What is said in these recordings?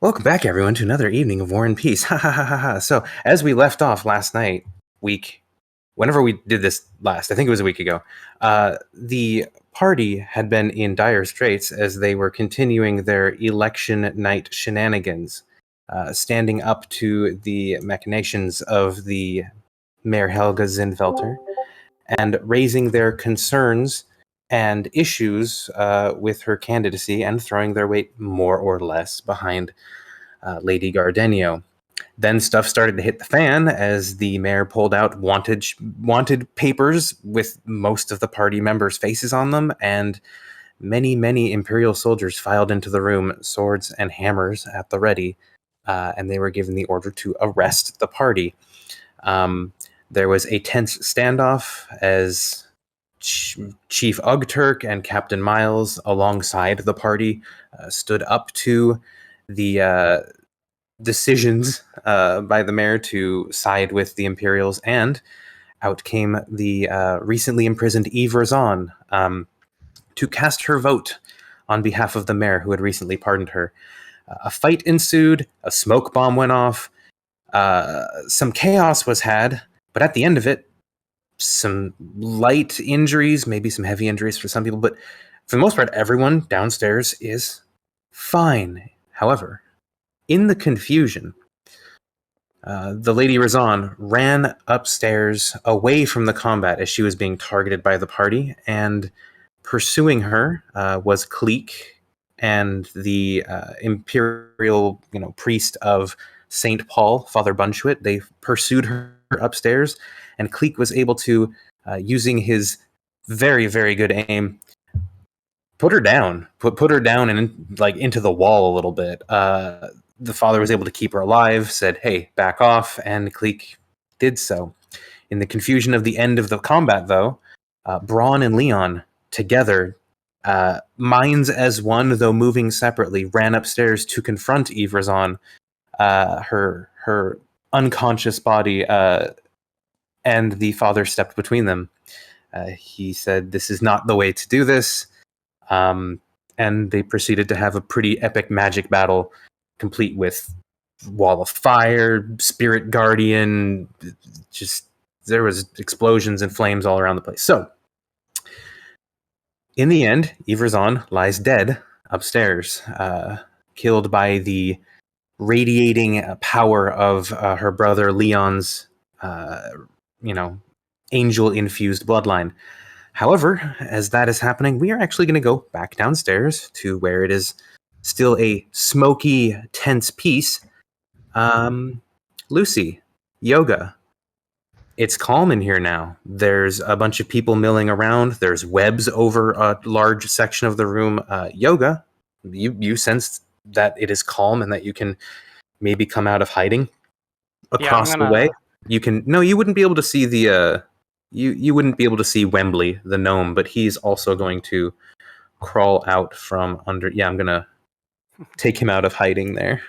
Welcome back, everyone, to another evening of War and Peace. Ha ha ha ha ha. So, as we left off last night, whenever we did this last, I think it was a week ago, the party had been in dire straits as they were continuing their election night shenanigans, standing up to the machinations of the Mayor Zindfeldtr and raising their concerns and issues with her candidacy and throwing their weight more or less behind Lady Gardenio. Then stuff started to hit the fan as the mayor pulled out wanted papers with most of the party members' faces on them, and many Imperial soldiers filed into the room, swords and hammers at the ready, and they were given the order to arrest the party. There was a tense standoff as Chief Ugturk and Captain Miles, alongside the party, stood up to the decisions by the mayor to side with the Imperials, and out came the recently imprisoned Eve Razzan to cast her vote on behalf of the mayor who had recently pardoned her. A fight ensued, a smoke bomb went off, some chaos was had, but at the end of it, some light injuries, maybe some heavy injuries for some people, but for the most part, everyone downstairs is fine. However, in the confusion, the Lady Razzan ran upstairs away from the combat as she was being targeted by the party, and pursuing her was Clique and the Imperial priest of St. Paul, Father Bunchwit. They pursued her upstairs, and Clique was able to, using his very good aim, put her down and into the wall a little bit. The father was able to keep her alive, said, "Hey, back off," and Clique did so. In the confusion of the end of the combat, though, Bron and Leon, together, minds as one, though moving separately, ran upstairs to confront Eve Razzan, her unconscious body, and the father stepped between them. He said, "This is not the way to do this," and they proceeded to have a pretty epic magic battle, complete with wall of fire, spirit guardian, just there was explosions and flames all around the place. So, in the end, Eve Razzan lies dead upstairs, killed by the radiating power of her brother Leon's, angel-infused bloodline. However, as that is happening, we are actually going to go back downstairs to where it is still a smoky, tense piece. Lucy, Yoga. It's calm in here now. There's a bunch of people milling around. There's webs over a large section of the room. Yoga, you sense that it is calm and that you can maybe come out of hiding across the way. You wouldn't be able to see the you wouldn't be able to see Wembley, the gnome, but he's also going to crawl out from under. Yeah, I'm gonna take him out of hiding there.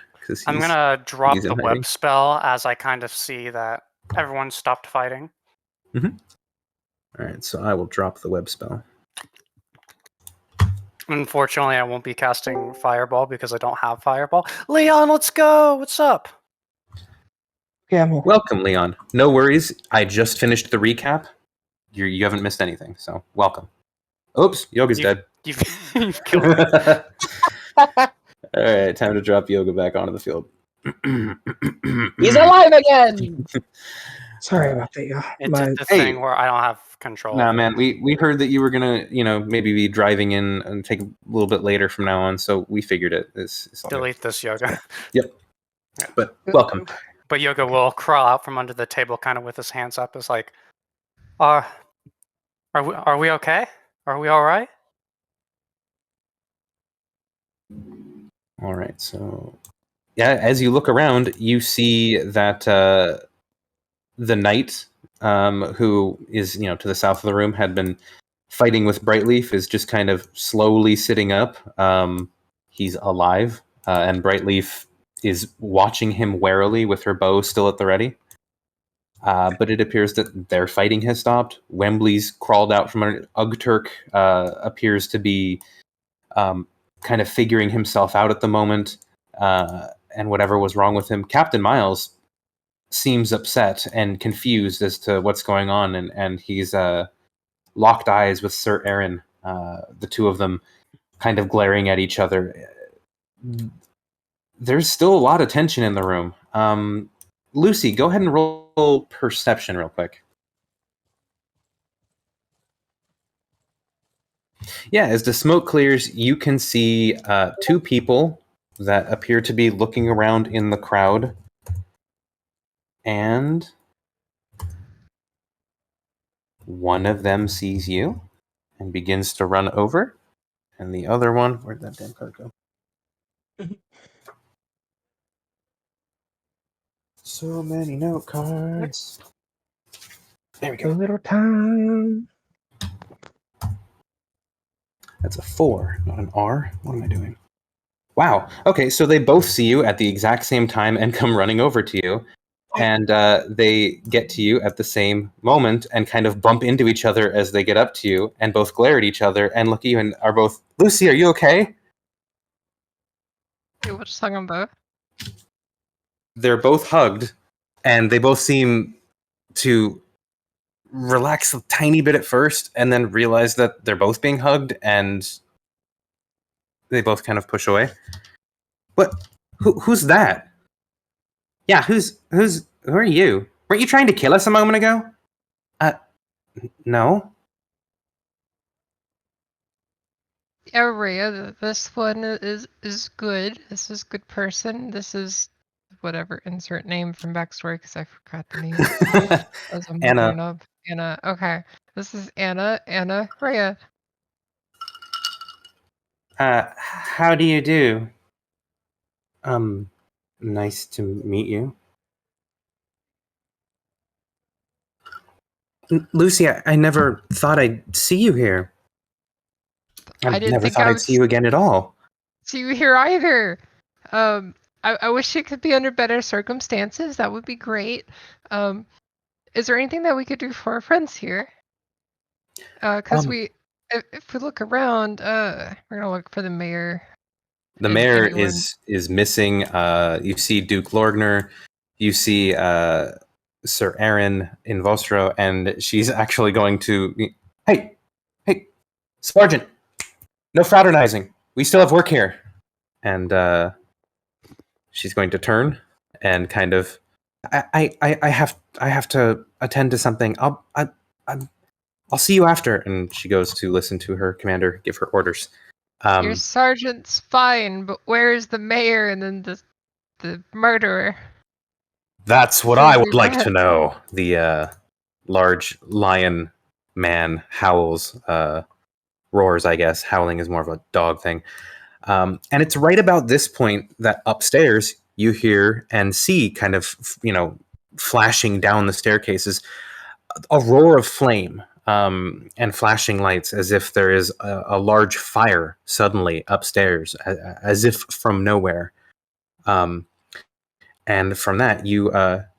I'm gonna drop the web spell as I kind of see that everyone stopped fighting. Mm-hmm. All right, so I will drop the web spell. Unfortunately, I won't be casting Fireball because I don't have Fireball. Leon, let's go! What's up? Yeah, welcome, Leon. No worries. I just finished the recap. You haven't missed anything, so welcome. Oops, Yoga's dead. You've killed me. All right, time to drop Yoga back onto the field. He's alive again! Sorry about that. It's the thing where I don't have control. Nah, man, we heard that you were gonna, maybe be driving in and take a little bit later from now on, so we figured it. Delete this, Yoga. Yep. But welcome. But Yoga will crawl out from under the table, kind of with his hands up, is like, Are we okay? Are we all right?" All right, so yeah, as you look around, you see that the knight, who is to the south of the room, had been fighting with Brightleaf, is just kind of slowly sitting up. He's alive, and Brightleaf is watching him warily with her bow still at the ready. But it appears that their fighting has stopped. Wembley's crawled out from under. Ugturk appears to be kind of figuring himself out at the moment. and whatever was wrong with him. Captain Miles seems upset and confused as to what's going on, and he's locked eyes with Sir Aaron, the two of them kind of glaring at each other. There's still a lot of tension in the room. Lucy, go ahead and roll perception real quick. Yeah, as the smoke clears, you can see two people that appear to be looking around in the crowd. And one of them sees you and begins to run over. And the other one, where'd that damn card go? So many note cards. There we A go. little time. That's a 4, not an R. What am I doing? Wow. Okay, so they both see you at the exact same time and come running over to you. And they get to you at the same moment and kind of bump into each other as they get up to you and both glare at each other and look at you and are both, Lucy, are you okay? Wait, which song on both? They're both hugged and they both seem to relax a tiny bit at first and then realize that they're both being hugged and they both kind of push away. What? Who's that? Yeah, who are you? Weren't you trying to kill us a moment ago? No. Yeah, Rhea, this one is good. This is good person. This is whatever insert name from backstory because I forgot the name. As I'm Anna. looking it up. Anna. Okay, this is Anna. Anna. Rhea. How do you do? Nice to meet you. Lucy, I never thought I'd see you here. I didn't never think thought I I'd would see you again at all. see you here either. I wish it could be under better circumstances. That would be great. Is there anything that we could do for our friends here? Because if we look around, we're gonna look for the mayor. The and mayor anyone- is missing. You see Duke Lorgner. You see Sir Aaron in Vostro, and she's actually going to... Hey, Sergeant, no fraternizing. We still have work here. And she's going to turn and kind of... I have to attend to something. I'll see you after. And she goes to listen to her commander give her orders. Your sergeant's fine, but where's the mayor and then the murderer? That's what So I we would like met. to know. The large lion man howls, roars, I guess. Howling is more of a dog thing. And it's right about this point that upstairs you hear and see kind of, flashing down the staircases, a roar of flame and flashing lights as if there is a large fire suddenly upstairs, as if from nowhere. And from that, you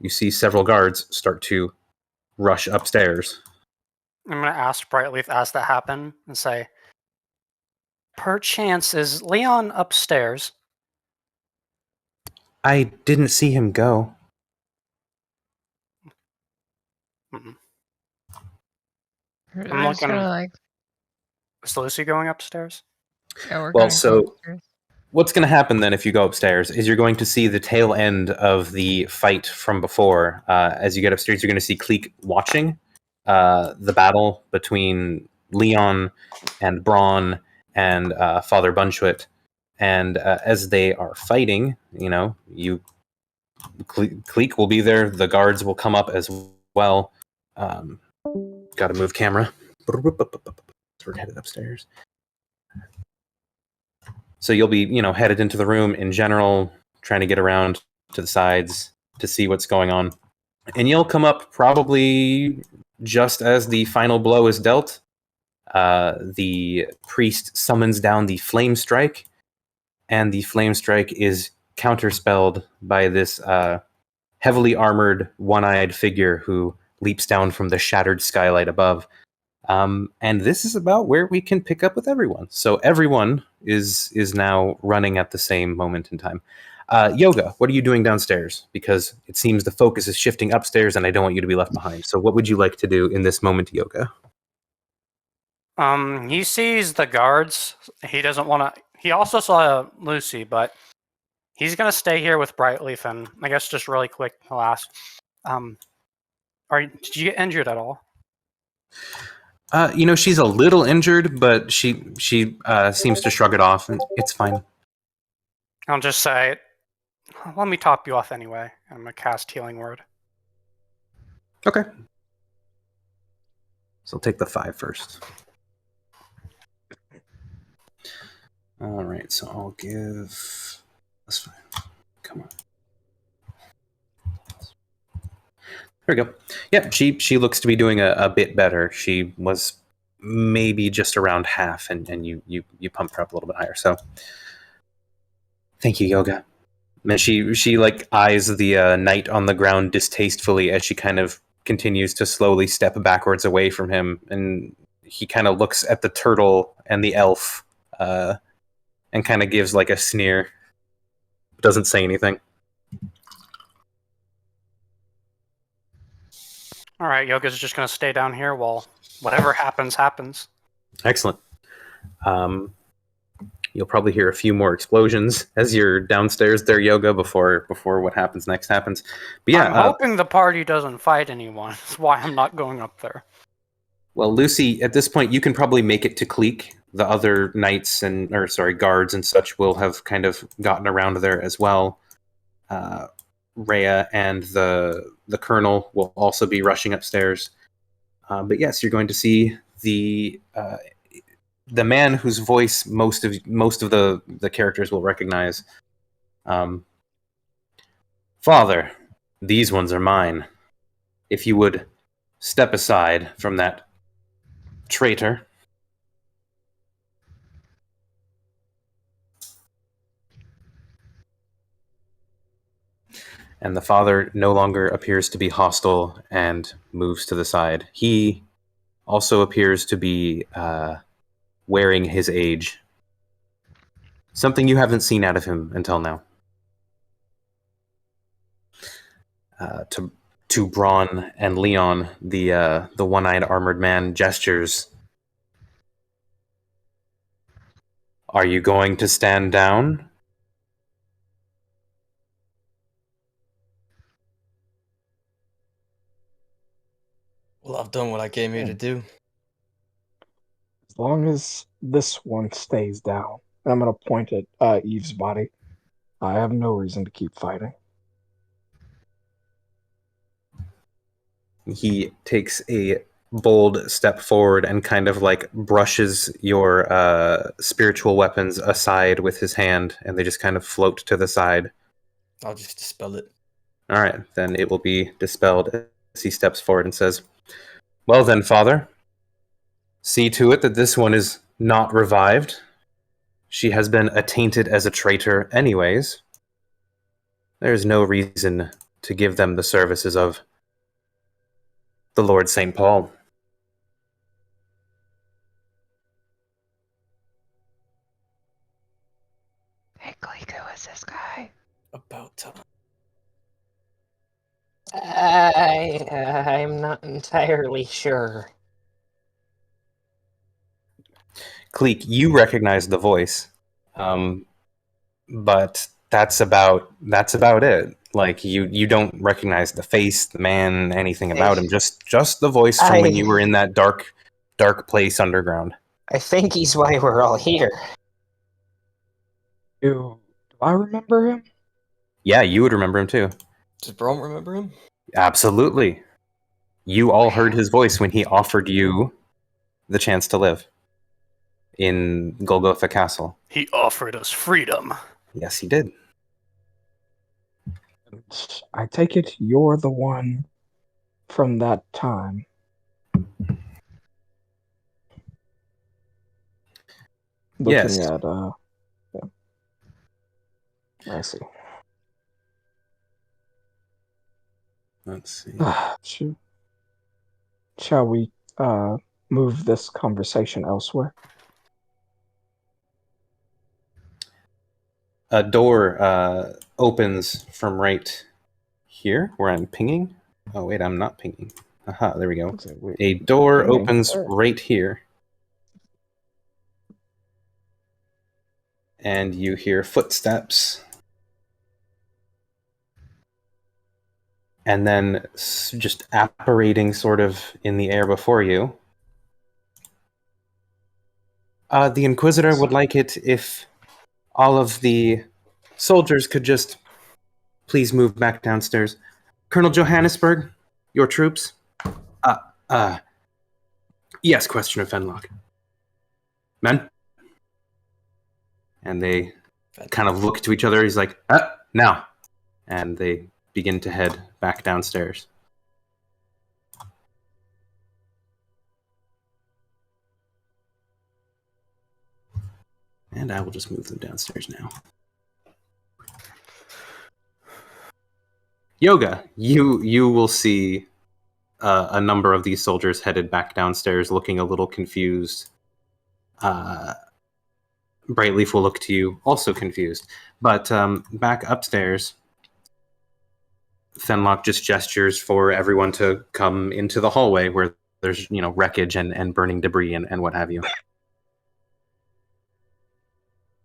see several guards start to rush upstairs. I'm going to ask Brightleaf as that happened and say, perchance is Leon upstairs? I didn't see him go. Mm-mm. We're I'm just looking- gonna, like, Is Lucy going upstairs? yeah, we're Well, gonna so- go upstairs. What's going to happen then if you go upstairs is you're going to see the tail end of the fight from before. As you get upstairs, you're going to see Cleek watching the battle between Leon and Bron and Father Bunchwit. And as they are fighting, Cleek will be there. The guards will come up as well. Got to move camera. We're headed upstairs. So you'll be, headed into the room in general, trying to get around to the sides to see what's going on. And you'll come up probably just as the final blow is dealt. The priest summons down the flame strike, and the flame strike is counterspelled by this heavily armored, one-eyed figure who leaps down from the shattered skylight above. And this is about where we can pick up with everyone. So everyone is now running at the same moment in time. Yoga, what are you doing downstairs? Because it seems the focus is shifting upstairs, and I don't want you to be left behind. So what would you like to do in this moment, Yoga? He sees the guards. He doesn't want to. He also saw Lucy, but he's gonna stay here with Brightleaf, and I guess just really quick, he'll ask, did you get injured at all? She's a little injured, but she seems to shrug it off, and it's fine. I'll just say, let me top you off anyway. I'm gonna cast Healing Word. Okay. So I'll take the 5 first. All right, so I'll give. That's fine. Come on. There we go. Yeah, she looks to be doing a bit better. She was maybe just around half, and you pumped her up a little bit higher. So, thank you, Yoga. And she like eyes the knight on the ground distastefully as she kind of continues to slowly step backwards away from him, and he kind of looks at the turtle and the elf, and kind of gives like a sneer. Doesn't say anything. All right, Yoga's just gonna stay down here while whatever happens happens. Excellent. You'll probably hear a few more explosions as you're downstairs there, Yoga, before what happens next happens. But yeah, I'm hoping the party doesn't fight anyone. That's why I'm not going up there. Well, Lucy, at this point, you can probably make it to Cleek. The other knights guards and such will have kind of gotten around there as well. Rhea and the colonel will also be rushing upstairs. But yes, you're going to see the man whose voice most of the characters will recognize. Father, these ones are mine. If you would step aside from that traitor. And the father no longer appears to be hostile and moves to the side. He also appears to be wearing his age. Something you haven't seen out of him until now. To Bron and Leon, the one-eyed armored man gestures. Are you going to stand down? Well, I've done what I came here to do. As long as this one stays down, I'm gonna point at Eve's body. I have no reason to keep fighting. He takes a bold step forward and kind of like brushes your spiritual weapons aside with his hand, and they just kind of float to the side. I'll just dispel it. All right, then it will be dispelled as he steps forward and says, well then, Father, see to it that this one is not revived. She has been attainted as a traitor anyways. There is no reason to give them the services of the Lord St. Paul. Hey, Gleek, who is this guy? About time. I'm not entirely sure. Cleek, you recognize the voice, but that's about it. Like you don't recognize the face, the man, anything about him. Just the voice from when you were in that dark place underground. I think he's why we're all here. Do I remember him? Yeah, you would remember him too. Does Bron remember him? Absolutely. You all heard his voice when he offered you the chance to live in Golgotha Castle. He offered us freedom. Yes, he did. I take it you're the one from that time. Yes. Looking at, yeah. I see. Let's see. Shall we move this conversation elsewhere? A door opens from right here where I'm pinging. Oh, wait, I'm not pinging. Aha, there we go. Looks like we're A door pinging. opens There. right here. And you hear footsteps. And then just apparating sort of in the air before you. The Inquisitor would like it if all of the soldiers could just please move back downstairs. Colonel Johannesburg, your troops? Yes, Questioner Fenlock. Men? And they kind of look to each other. He's like, now. And they begin to head back downstairs. And I will just move them downstairs now. Yoga, you will see a number of these soldiers headed back downstairs looking a little confused. Brightleaf will look to you, also confused. But back upstairs, Fenlock just gestures for everyone to come into the hallway where there's, wreckage and burning debris and what have you.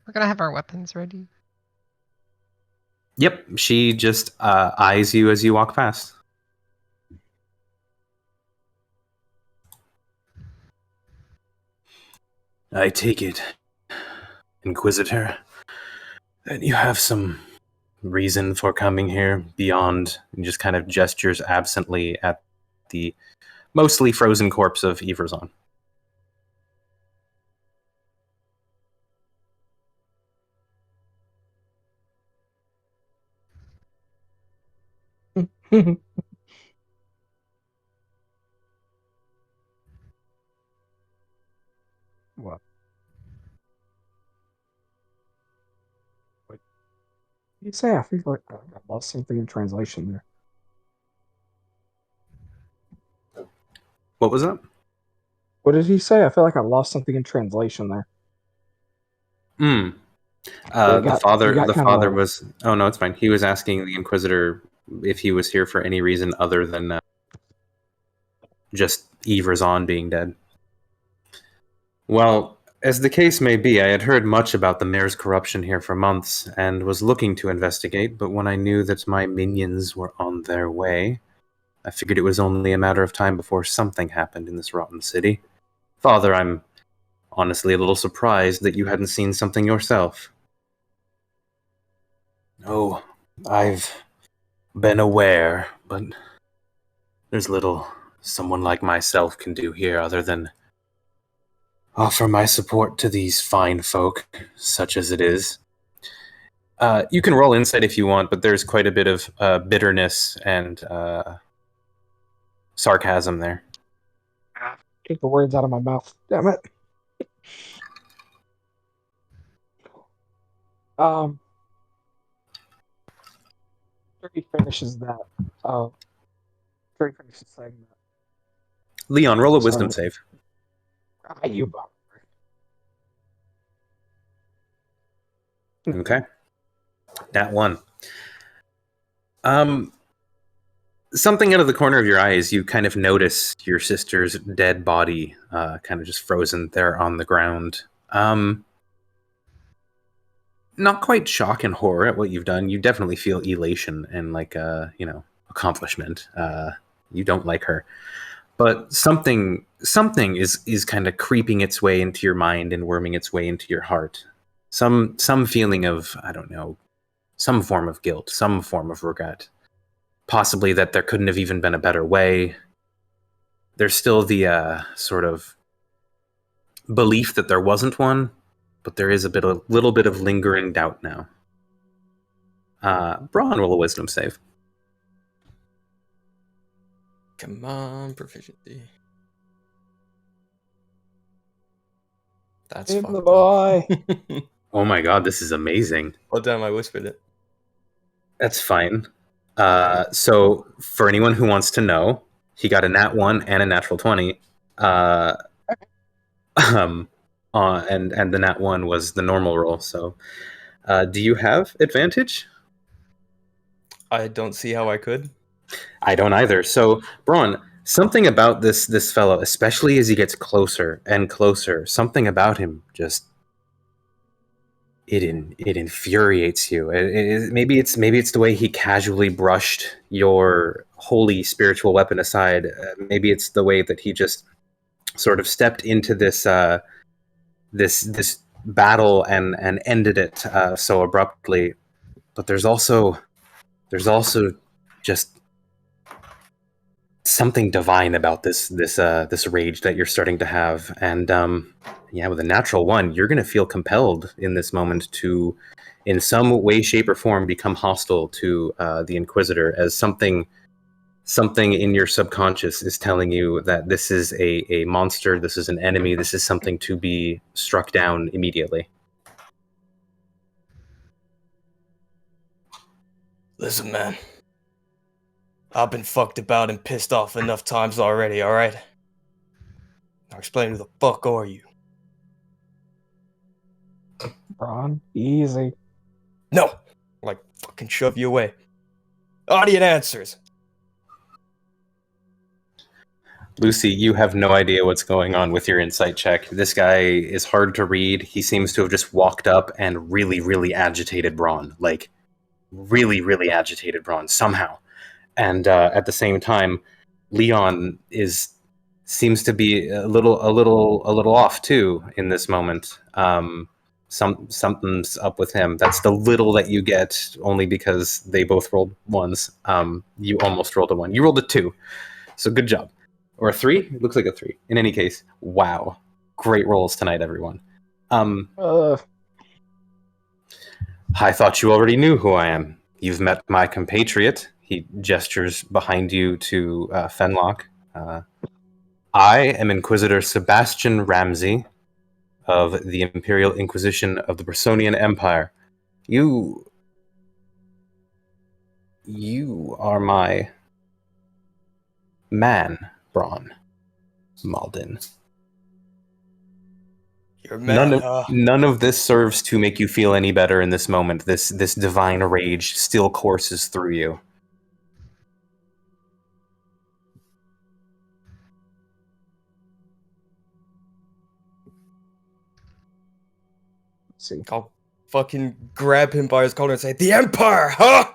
We're gonna have our weapons ready. Yep, she just eyes you as you walk past. I take it, Inquisitor, that you have some reason for coming here beyond, and just kind of gestures absently at the mostly frozen corpse of Razzan. What? What did you say? I feel like I lost something in translation there. What was that? What did he say? I feel like I lost something in translation there. The father was... Oh, no, it's fine. He was asking the Inquisitor if he was here for any reason other than just Razzan being dead. Well, as the case may be, I had heard much about the mayor's corruption here for months and was looking to investigate, but when I knew that my minions were on their way, I figured it was only a matter of time before something happened in this rotten city. Father, I'm honestly a little surprised that you hadn't seen something yourself. Oh, I've been aware, but there's little someone like myself can do here other than offer my support to these fine folk, such as it is. You can roll insight if you want, but there's quite a bit of bitterness and sarcasm there. Take the words out of my mouth. Damn it. After he finishes that, after he finishes saying that, Leon, roll a wisdom save. You bummer. Okay. That one. Something out of the corner of your eyes, you kind of notice your sister's dead body kind of just frozen there on the ground. Not quite shock and horror at what you've done. You definitely feel elation and accomplishment. You don't like her. But something is kind of creeping its way into your mind and worming its way into your heart. Some feeling of, I don't know, some form of guilt, some form of regret. Possibly that there couldn't have even been a better way. There's still the sort of belief that there wasn't one, but there is a little bit of lingering doubt now. Bron, roll a wisdom save. Come on, proficiency. That's In fucked the up. boy. Oh my god, this is amazing. Oh damn, I whispered it. That's fine. So for anyone who wants to know, he got a nat 1 and a natural 20. And the nat 1 was the normal roll. So do you have advantage? I don't see how I could. I don't either. So, Bron, something about this fellow, especially as he gets closer and closer, something about him just it infuriates you. Maybe it's the way he casually brushed your holy spiritual weapon aside. Maybe it's the way that he just sort of stepped into this this battle and ended it so abruptly. But there's also just something divine about this rage that you're starting to have, and with a natural one, you're going to feel compelled in this moment to, in some way, shape, or form, become hostile to the Inquisitor, as something in your subconscious is telling you that this is a monster, this is an enemy, this is something to be struck down immediately. Listen, man. I've been fucked about and pissed off enough times already, alright? Now explain who the fuck are you? Bron, easy. No! Like, fucking shove you away. Audience answers! Lucy, you have no idea what's going on with your insight check. This guy is hard to read. He seems to have just walked up and really, really agitated Bron. Like, really, really agitated Bron, somehow. And at the same time, Leon seems to be a little off too in this moment. Something's up with him. That's the little that you get, only because they both rolled ones. You almost rolled a 1. You rolled a 2, so good job. Or a 3? It looks like a 3. In any case, wow, great rolls tonight, everyone. I thought you already knew who I am. You've met my compatriot. He gestures behind you to Fenlock. I am Inquisitor Sebastian Ramsey of the Imperial Inquisition of the Bressonian Empire. You are my man, Bron Malden. You're mad, None of this serves to make you feel any better in this moment. This divine rage still courses through you. See. I'll fucking grab him by his collar and say, "The Empire, huh?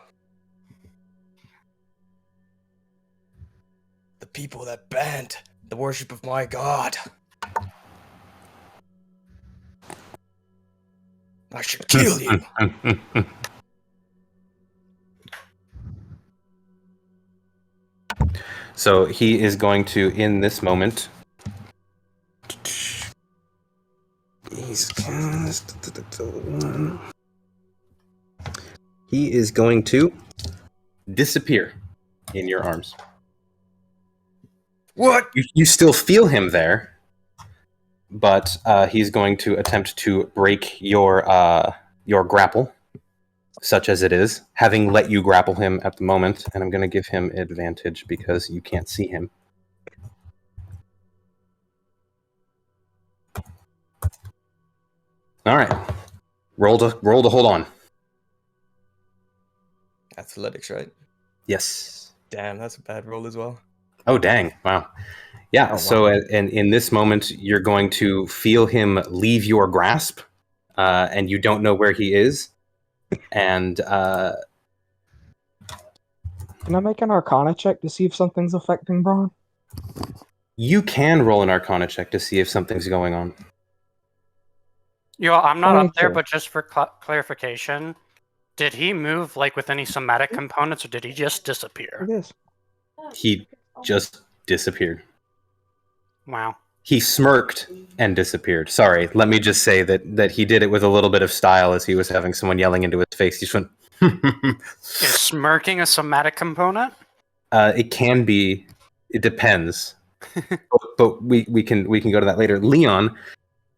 The people that banned the worship of my god. I should kill you." So he is going to, in this moment, he is going to disappear in your arms. What? You still feel him there, but he's going to attempt to break your grapple, such as it is, having let you grapple him at the moment, and I'm going to give him advantage because you can't see him. All right, roll to hold on. Athletics, right? Yes. Damn, that's a bad roll as well. Oh, dang! Wow. Yeah. Oh, wow. So, in this moment, you're going to feel him leave your grasp, and you don't know where he is. And Can I make an Arcana check to see if something's affecting Bron? you can roll an Arcana check to see if something's going on. I'm not up there, 22. but just for clarification, did he move like with any somatic components, or did he just disappear? It is. He just disappeared. Wow. He smirked and disappeared. Sorry, let me just say that he did it with a little bit of style as he was having someone yelling into his face. He just went, Is smirking a somatic component? it can be. It depends. but we can go to that later. Leon,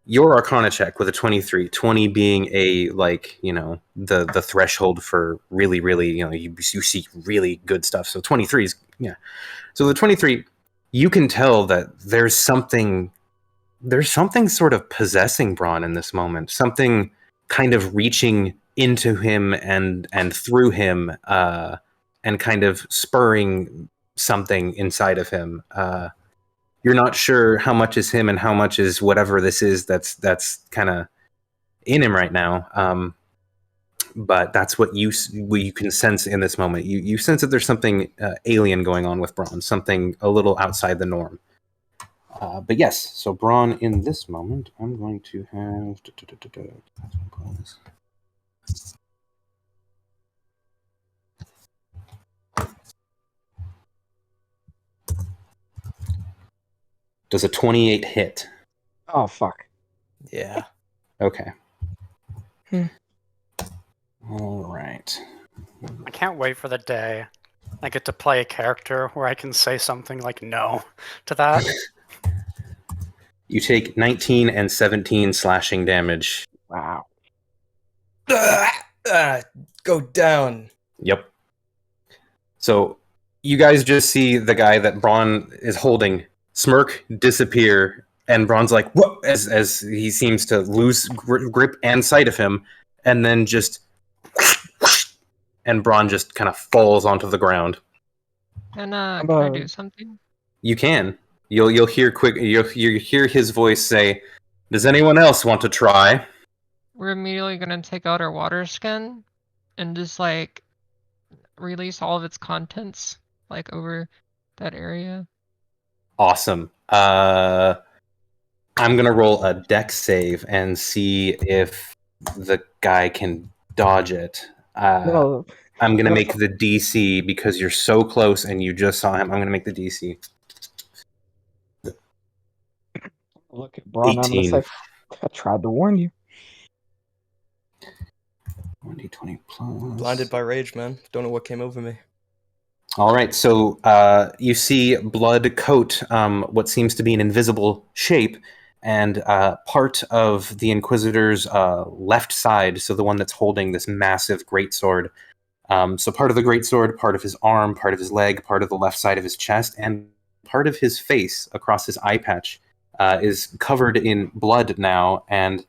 your Arcana check with a 23, 20 being a, like, the threshold for really, really, you see really good stuff. So 23 is, yeah. So the 23, you can tell that there's something sort of possessing Bron in this moment. Something kind of reaching into him and through him, and kind of spurring something inside of him. You're not sure how much is him and how much is whatever this is that's kind of in him right now. But that's what you can sense in this moment. You sense that there's something alien going on with Bron, something a little outside the norm. But yes, so Bron, in this moment, I'm going to have... Does a 28 hit? Oh, fuck. Yeah. Okay. Hmm. All right. I can't wait for the day I get to play a character where I can say something like no to that. You take 19 and 17 slashing damage. Wow. Go down. Yep. So you guys just see the guy that Bron is holding smirk, disappear, and Bron's like, "What?" As he seems to lose grip and sight of him, and then just, and Bron just kind of falls onto the ground. Can I do something? You can. You'll hear you'll hear his voice say, "Does anyone else want to try?" We're immediately gonna take out our water skin and just like release all of its contents like over that area. Awesome. I'm gonna roll a dex save and see if the guy can dodge it. No, I'm gonna no, make the DC because you're so close and you just saw him. I'm gonna make the DC. look at Bron. I'm gonna 18. say, I tried to warn you. 1d20 plus. Blinded by rage, man. Don't know what came over me. All right, so you see blood coat what seems to be an invisible shape, and part of the Inquisitor's left side, so the one that's holding this massive greatsword. So part of the greatsword, part of his arm, part of his leg, part of the left side of his chest, and part of his face across his eye patch is covered in blood now, and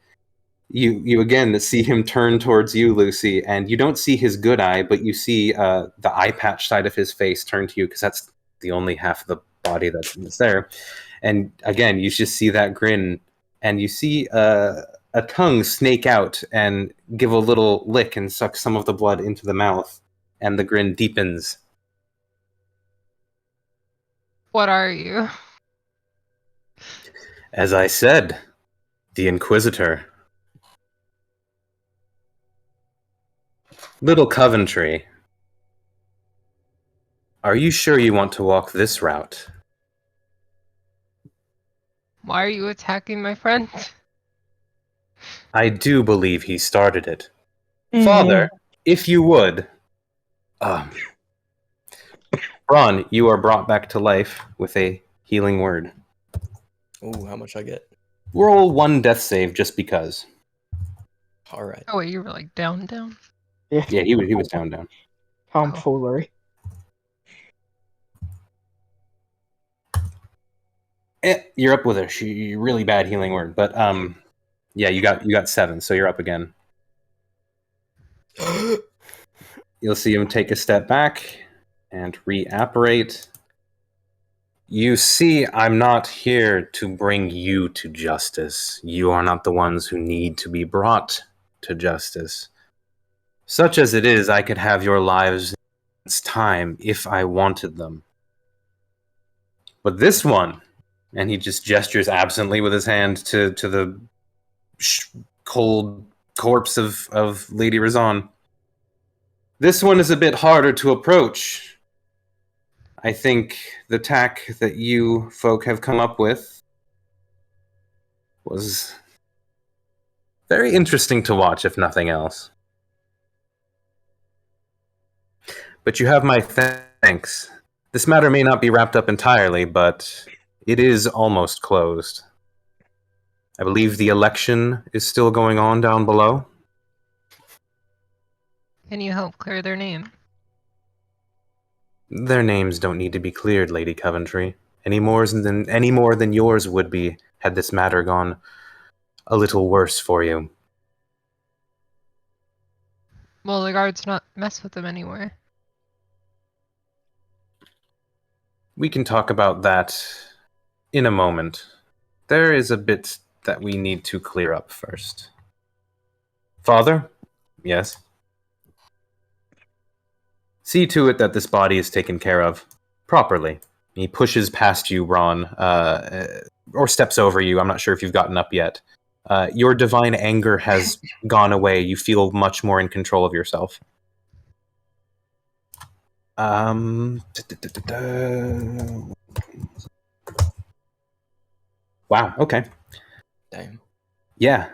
you again see him turn towards you, Lucy, and you don't see his good eye, but you see the eye patch side of his face turn to you because that's the only half of the body that's there. And again, you just see that grin, and you see a tongue snake out and give a little lick and suck some of the blood into the mouth, and the grin deepens. What are you? As I said, the Inquisitor. Little Coventress, are you sure you want to walk this route? Why are you attacking my friend? I do believe he started it. Father, if you would. Bron, you are brought back to life with a healing word. Ooh, how much I get? Roll one death save just because. All right. Oh wait, you were like down. Yeah, he was down. Tomfoolery. You're up with a really bad healing word, but yeah, you got 7, so you're up again. You'll see him take a step back and reapparate. You see, I'm not here to bring you to justice. You are not the ones who need to be brought to justice. Such as it is, I could have your lives in its time if I wanted them. But this one, and he just gestures absently with his hand to the cold corpse of Lady Razzan. This one is a bit harder to approach. I think the tack that you folk have come up with was very interesting to watch, if nothing else. But you have my thanks. This matter may not be wrapped up entirely, but it is almost closed. I believe the election is still going on down below. Can you help clear their name? Their names don't need to be cleared, Lady Coventress, any more than yours would be had this matter gone a little worse for you. Well, the guards not mess with them anywhere. We can talk about that in a moment. There is a bit that we need to clear up first. Father? Yes? See to it that this body is taken care of properly. He pushes past you, Bron, or steps over you. I'm not sure if you've gotten up yet. Your divine anger has gone away. You feel much more in control of yourself. Wow, okay. Damn. Yeah.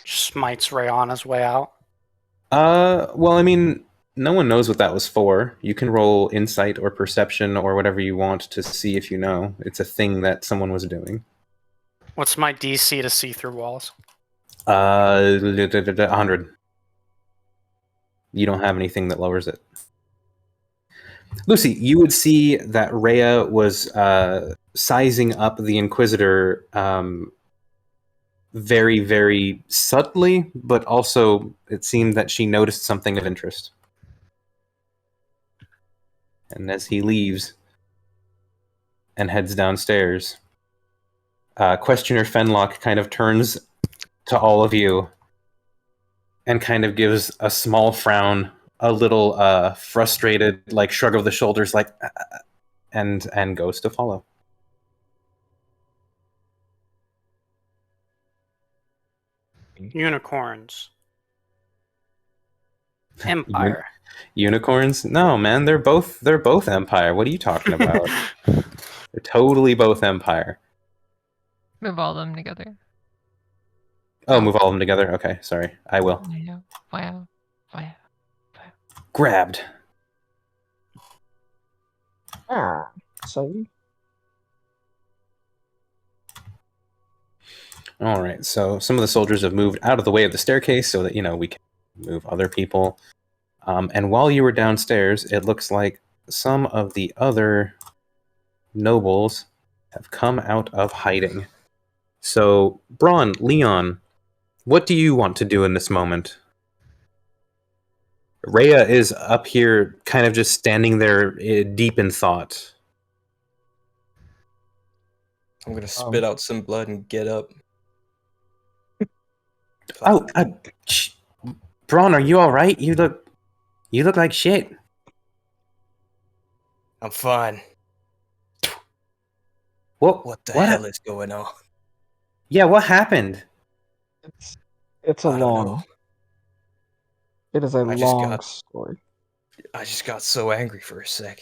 Smites Rhea on his way out. Well, I mean, no one knows what that was for. You can roll insight or perception or whatever you want to see if you know. It's a thing that someone was doing. What's my DC to see through walls? 100. You don't have anything that lowers it. Lucy, you would see that Rhea was sizing up the Inquisitor very, very subtly, but also it seemed that she noticed something of interest. And as he leaves and heads downstairs, Questioner Fenlock kind of turns to all of you and kind of gives a small frown, a little frustrated, like shrug of the shoulders, like, and goes to follow. Unicorns. Empire. Unicorns? No, man, they're both Empire. What are you talking about? They're totally both Empire. Move all of them together. Oh, move all of them together? Okay, sorry. I will. Wow. Grabbed. So All right, so some of the soldiers have moved out of the way of the staircase so that, we can move other people. And while you were downstairs, it looks like some of the other nobles have come out of hiding. So, Bron, Leon, what do you want to do in this moment? Rhea is up here kind of just standing there deep in thought. I'm gonna spit out some blood and get up. Oh, Bron, are you all right? You look like shit. I'm fine. What the hell is going on? Yeah, what happened? it's a I don't long. know. It is a I just long got- story. I just got so angry for a sec.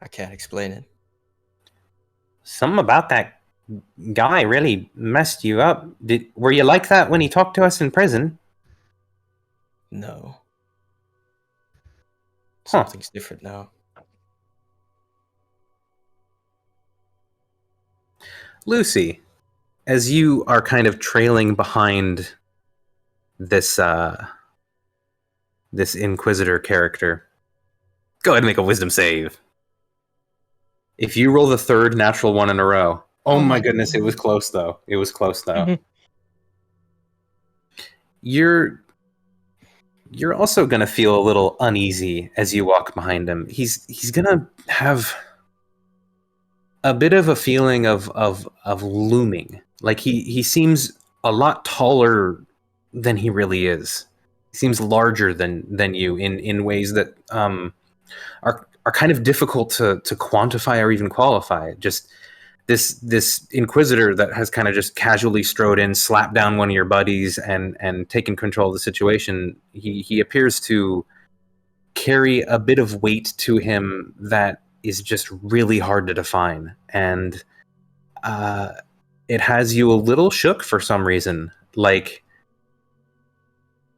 I can't explain it. Something about that guy really messed you up. Were you like that when he talked to us in prison? No. Huh. Something's different now. Lucy, as you are kind of trailing behind this this Inquisitor character, go ahead and make a wisdom save. If you roll the third natural one in a row, oh my goodness, it was close though. It was close though. You're also gonna feel a little uneasy as you walk behind him. He's gonna have a bit of a feeling of looming. Like he seems a lot taller than he really is. He seems larger than you in ways that are kind of difficult to quantify or even qualify. Just this Inquisitor that has kind of just casually strode in, slapped down one of your buddies, and taken control of the situation. He appears to carry a bit of weight to him that is just really hard to define, and it has you a little shook for some reason. Like,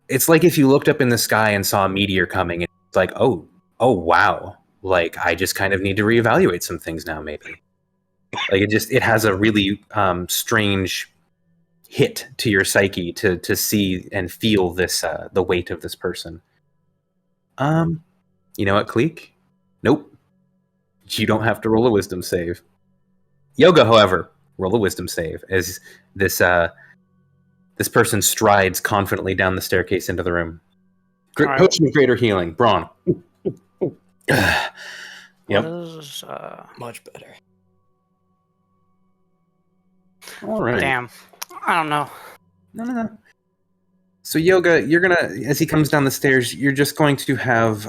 it's like if you looked up in the sky and saw a meteor coming, and it's like, oh wow, like I just kind of need to reevaluate some things now, maybe. Like it has a really strange hit to your psyche to see and feel this the weight of this person. You know what, Cleek? Nope. You don't have to roll a wisdom save. Yoga, however, roll a wisdom save as this person strides confidently down the staircase into the room. All right. Potion of greater healing, Bron. Yep. What is, Much better. All right. damn. I don't know. No. So Yoga, you're gonna, as he comes down the stairs, you're just going to have,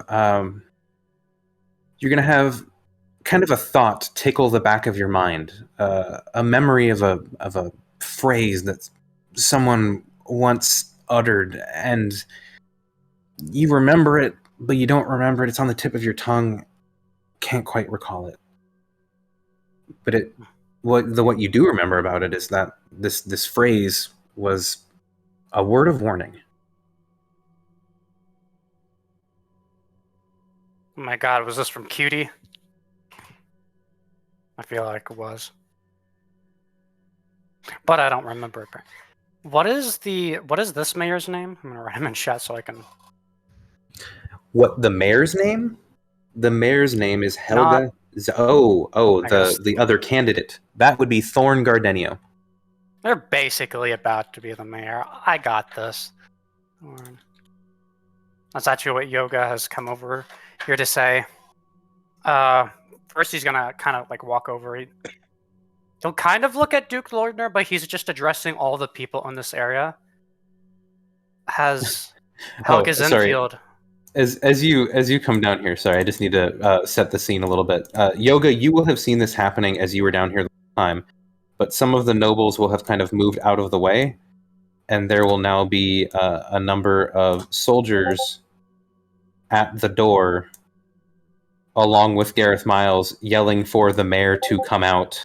you're gonna have kind of a thought tickle the back of your mind, a memory of a phrase that someone once uttered, and you remember it, but you don't remember it. It's on the tip of your tongue. Can't quite recall it. But what you do remember about it is that this phrase was a word of warning. Oh my god, was this from Cutie? I feel like it was. But I don't remember it. What is this mayor's name? I'm gonna write him in chat so I can. What, the mayor's name? The mayor's name is Helga. I guess- The other candidate. That would be Thorn Gardenio. They're basically about to be the mayor. I got this. That's actually what Yoga has come over here to say. First he's gonna kind of like walk over. He'll kind of look at Duke Lordner, but he's just addressing all the people in this area. Has Helga sorry. Zindfeldtr. As you come down here, sorry, I just need to set the scene a little bit. Yoga, you will have seen this happening as you were down here the time, but some of the nobles will have kind of moved out of the way, and there will now be a number of soldiers at the door, along with Gareth Miles, yelling for the mayor to come out.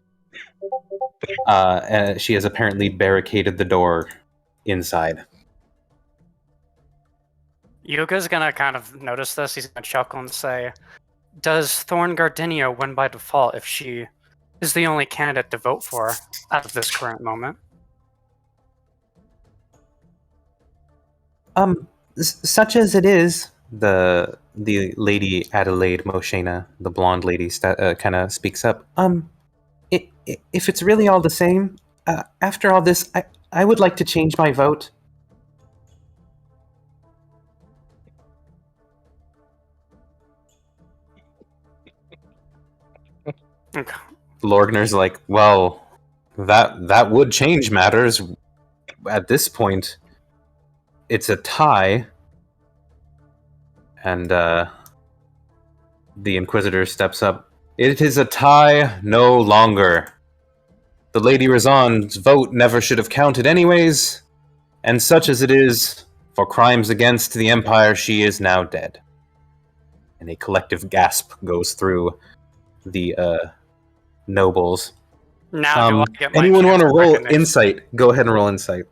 And she has apparently barricaded the door inside. Yoga's gonna kind of notice this. He's gonna chuckle and say, "Does Thorn Gardenio win by default if she is the only candidate to vote for at this current moment?" Such as it is, the Lady Adelaide Mosheina, the blonde lady, kind of speaks up. If it's really all the same, after all this, I would like to change my vote. Lorgner's like, well, that would change matters. At this point, it's a tie. And the Inquisitor steps up. It is a tie no longer. The Lady Razzan's vote never should have counted anyways, and such as it is, for crimes against the Empire, she is now dead. And a collective gasp goes through the nobles. Now, do I get my Anyone want to chance roll recognition? insight? Go ahead and roll insight.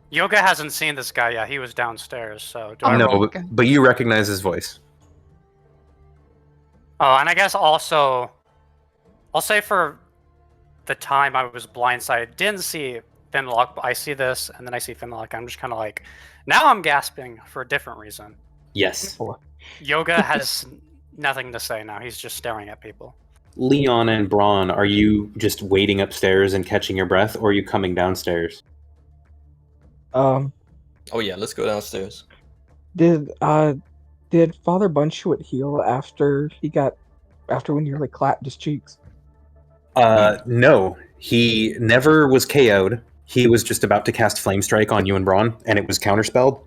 Yoga hasn't seen this guy yet. He was downstairs, so do I Oh, No, roll? but you recognize his voice. Oh, and I guess also, I'll say for the time I was blindsided, didn't see Finlock, but I see this, and then I see Finlock. I'm just kind of like, now I'm gasping for a different reason. Yes. Yoga has nothing to say now. He's just staring at people. Leon and Bron, are you just waiting upstairs and catching your breath, or are you coming downstairs? Oh yeah, let's go downstairs. Did Father Bunshuit heal after we nearly clapped his cheeks? No. He never was KO'd. He was just about to cast Flame Strike on you and Bron, and it was counterspelled.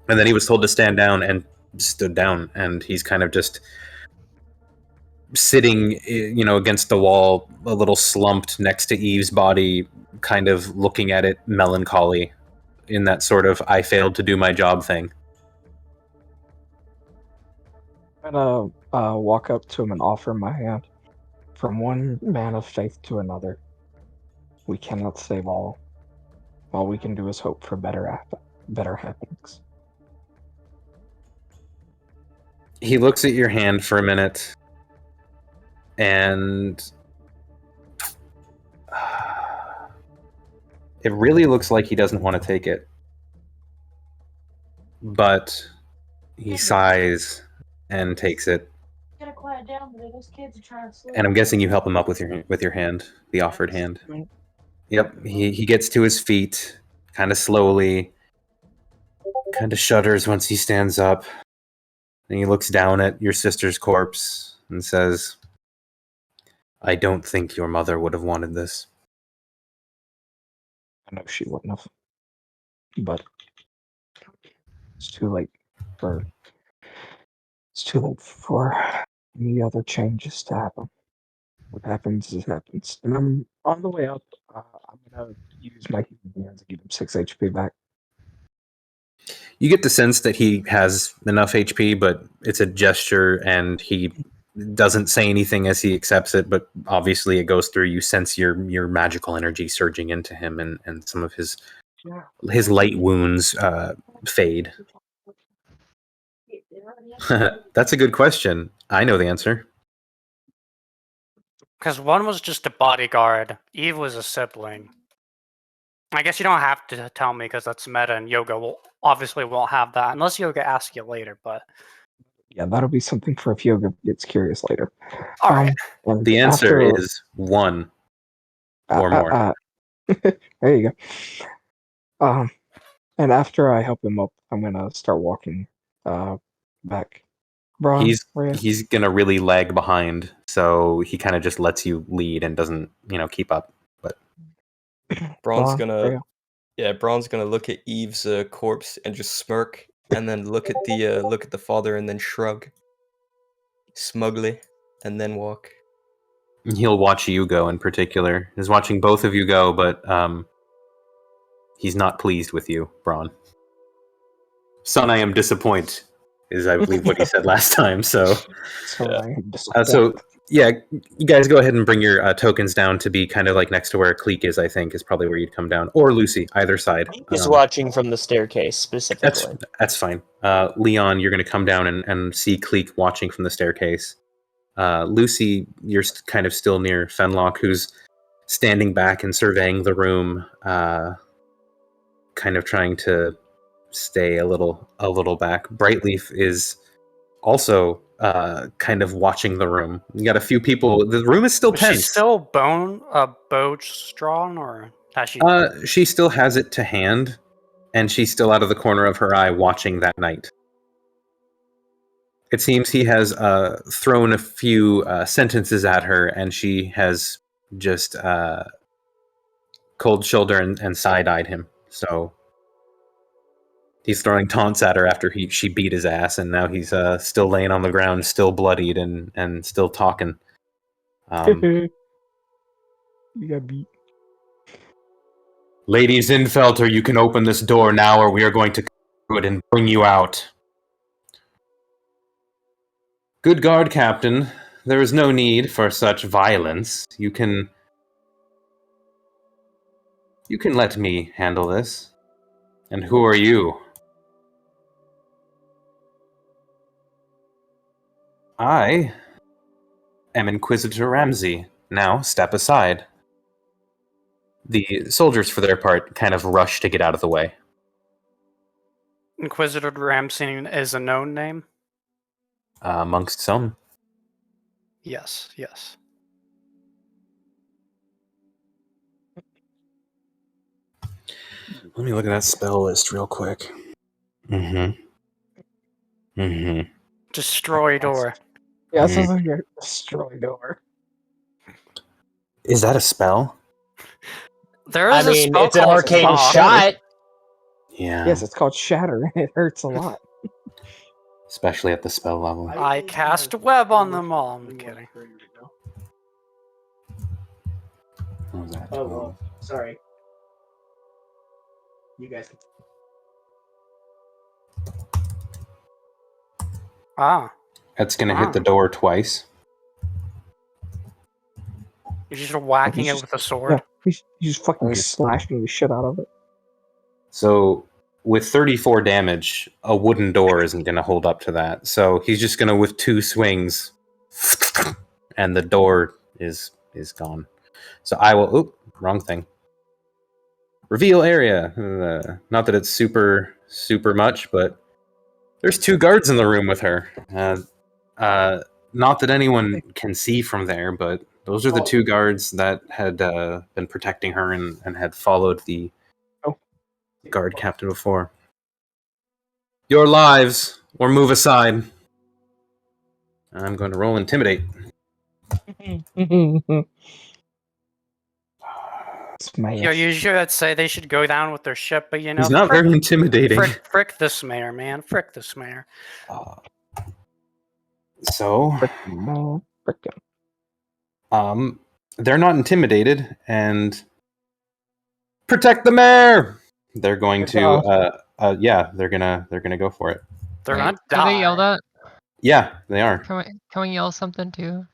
And then he was told to stand down and stood down, and he's kind of just sitting, against the wall, a little slumped next to Eve's body, kind of looking at it melancholy, in that sort of I failed to do my job thing. I'm gonna walk up to him and offer my hand. From one man of faith to another, we cannot save all. All we can do is hope for better happenings. He looks at your hand for a minute, and it really looks like he doesn't want to take it. But he sighs and takes it. Gotta quiet down, but those kids are trying to sleep. And I'm guessing you help him up with your hand, the offered hand. Yep, he gets to his feet, kind of slowly, kind of shudders once he stands up. And he looks down at your sister's corpse and says, I don't think your mother would have wanted this. I know she wouldn't have. But it's too late for any other changes to happen. What happens is happens. And I'm on the way up. I'm gonna use my healing hands to give him 6 HP back. You get the sense that he has enough HP, but it's a gesture, and he doesn't say anything as he accepts it, but obviously it goes through. You sense your magical energy surging into him, and some of his light wounds fade. That's a good question. I know the answer. Because one was just a bodyguard. Eve was a sibling. I guess you don't have to tell me because that's meta, and Yoga obviously won't have that unless Yoga asks you later. But yeah, that'll be something for if Yoga gets curious later. all right. The answer is 1 or more. There you go. And after I help him up, I'm gonna start walking back. Bron, he's gonna really lag behind, so he kind of just lets you lead and doesn't, keep up. But Bron's gonna look at Eve's corpse and just smirk, and then look at the father and then shrug smugly, and then walk. He'll watch you go in particular. He's watching both of you go, but he's not pleased with you, Bron. Son, I am disappointed, is I believe what he said last time. So yeah, you guys go ahead and bring your tokens down to be kind of like next to where Cleek is. I think is probably where you'd come down, or Lucy, either side. He's watching from the staircase specifically. That's fine. Leon, you're going to come down and see Cleek watching from the staircase. Lucy, you're kind of still near Fenlock, who's standing back and surveying the room, kind of trying to stay a little back. Brightleaf is also kind of watching the room. You got a few people. The room is still tense. She's still bowstrong, or has she? She still has it to hand, and she's still out of the corner of her eye watching that knight. It seems he has thrown a few sentences at her, and she has just cold shoulder and side-eyed him. So he's throwing taunts at her after she beat his ass, and now he's still laying on the ground, still bloodied and still talking. You got beat. Lady Zindfeldtr, you can open this door now, or we are going to come it and bring you out. Good guard, Captain. There is no need for such violence. You can let me handle this. And who are you? I am Inquisitor Ramsey. Now, step aside. The soldiers, for their part, kind of rush to get out of the way. Inquisitor Ramsey is a known name? Amongst some. Yes. Let me look at that spell list real quick. Destroy door. Yeah, it sounds like a destroy door. Is that a spell? There is a spell it's an called arcane Shatter. shot. Yeah. Yes, it's called Shatter. It hurts a lot. Especially at the spell level. I cast a web on them all. I'm kidding. What was that? Oh, well, sorry. You guys can... That's going to hit the door twice. You're just whacking it with a sword? Yeah, he's just fucking slashing the shit out of it. So, with 34 damage, a wooden door isn't going to hold up to that. So, he's just going to, with 2 swings, and the door is gone. So, I will... Oop, wrong thing. Reveal area. Not that it's super much, but there's 2 guards in the room with her. Not that anyone can see from there, but those are the 2 guards that had been protecting her and had followed the guard captain before. Your lives, or move aside. I'm going to roll intimidate. Smash. You should say they should go down with their ship, but you know, He's not very intimidating. frick this mayor, man. Frick this mayor. So, Frickin' man. Frickin'. they're not intimidated, and protect the mayor. They're going to, they're gonna go for it. They're Wait, not do they yell die. that? Yeah, they are. Can we yell something too?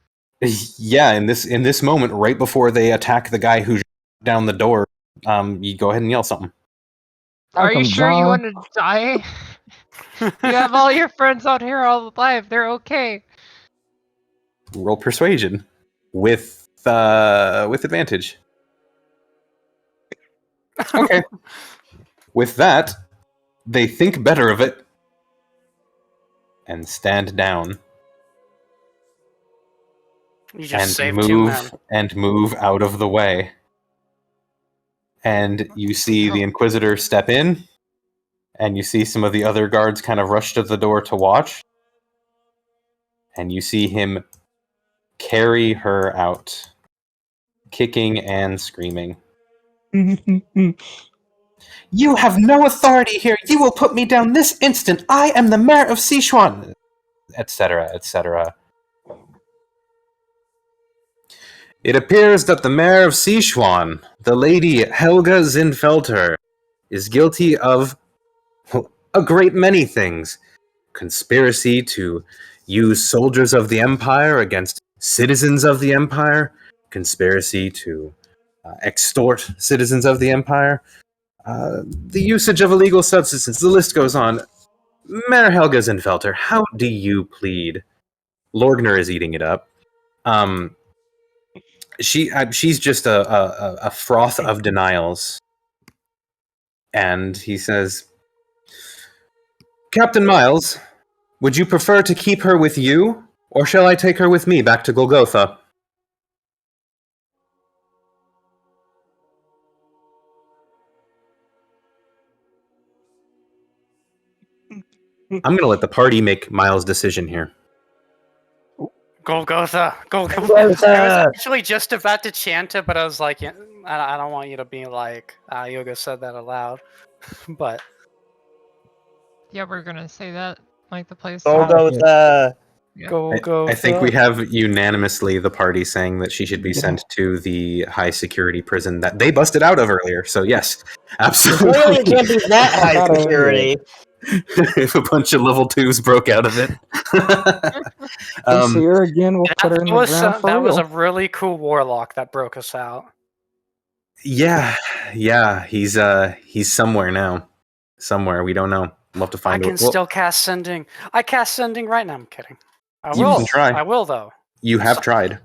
Yeah, in this moment, right before they attack the guy who down the door, you go ahead and yell something. Are you Welcome, sure you John. want to die? You have all your friends out here all alive. They're okay. Roll persuasion with advantage. Okay. With that, they think better of it and stand down. You just and saved 2 men. move out of the way. And you see the Inquisitor step in, and you see some of the other guards kind of rush to the door to watch. And you see him carry her out, kicking and screaming. You have no authority here! You will put me down this instant! I am the mayor of Sichuan! Etc., etc. It appears that the mayor of Sichuan, the Lady Helga Zindfeldtr, is guilty of a great many things. Conspiracy to use soldiers of the Empire against citizens of the Empire, conspiracy to extort citizens of the Empire, the usage of illegal substances, the list goes on. Mayor Helga Zindfeldtr, how do you plead? Lorgner is eating it up. She's just a froth of denials. And he says, Captain Miles, would you prefer to keep her with you, or shall I take her with me back to Golgotha? I'm going to let the party make Miles' decision here. Golgotha. Golgotha. I was actually just about to chant it, but I was like, I don't want you to be like, Yoga said that aloud. But Yeah, we're gonna say that like the place. Golgotha. Yeah. Golgotha. I think we have unanimously the party saying that she should be sent to the high security prison that they busted out of earlier. So yes, absolutely. Clearly it can't be that high security. If a bunch of level 2s broke out of it. See her again, we'll put her in the ground for that real. was a really cool warlock that broke us out. Yeah, he's somewhere now. Somewhere, we don't know. We'll have to find I can still cast sending. I cast sending right now. I'm kidding. I You will. can try. I will though. You have tried.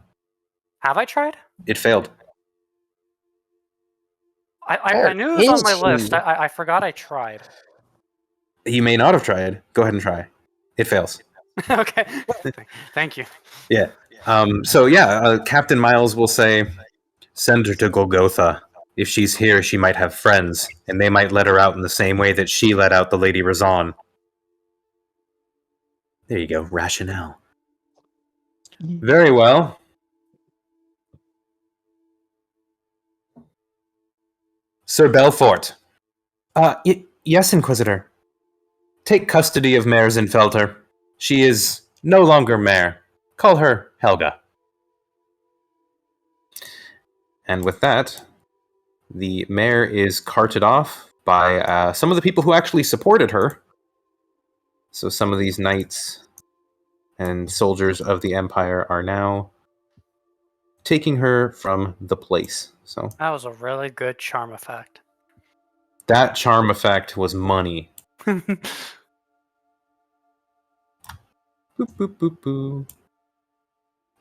Have I tried? It failed. I knew it was on my list. I forgot I tried. You may not have tried. Go ahead and try. It fails. Okay. Thank you. Yeah. Captain Miles will say, send her to Golgotha. If she's here, she might have friends, and they might let her out in the same way that she let out the Lady Razzan. There you go. Rationale. Very well. Sir Belfort. Yes, Inquisitor. Take custody of Mayor Zindfeldtr. She is no longer mayor. Call her Helga. And with that, the mayor is carted off by some of the people who actually supported her. So some of these knights and soldiers of the Empire are now taking her from the place. So That was a really good charm effect. that charm effect was money. Boop, boop, boop, boop.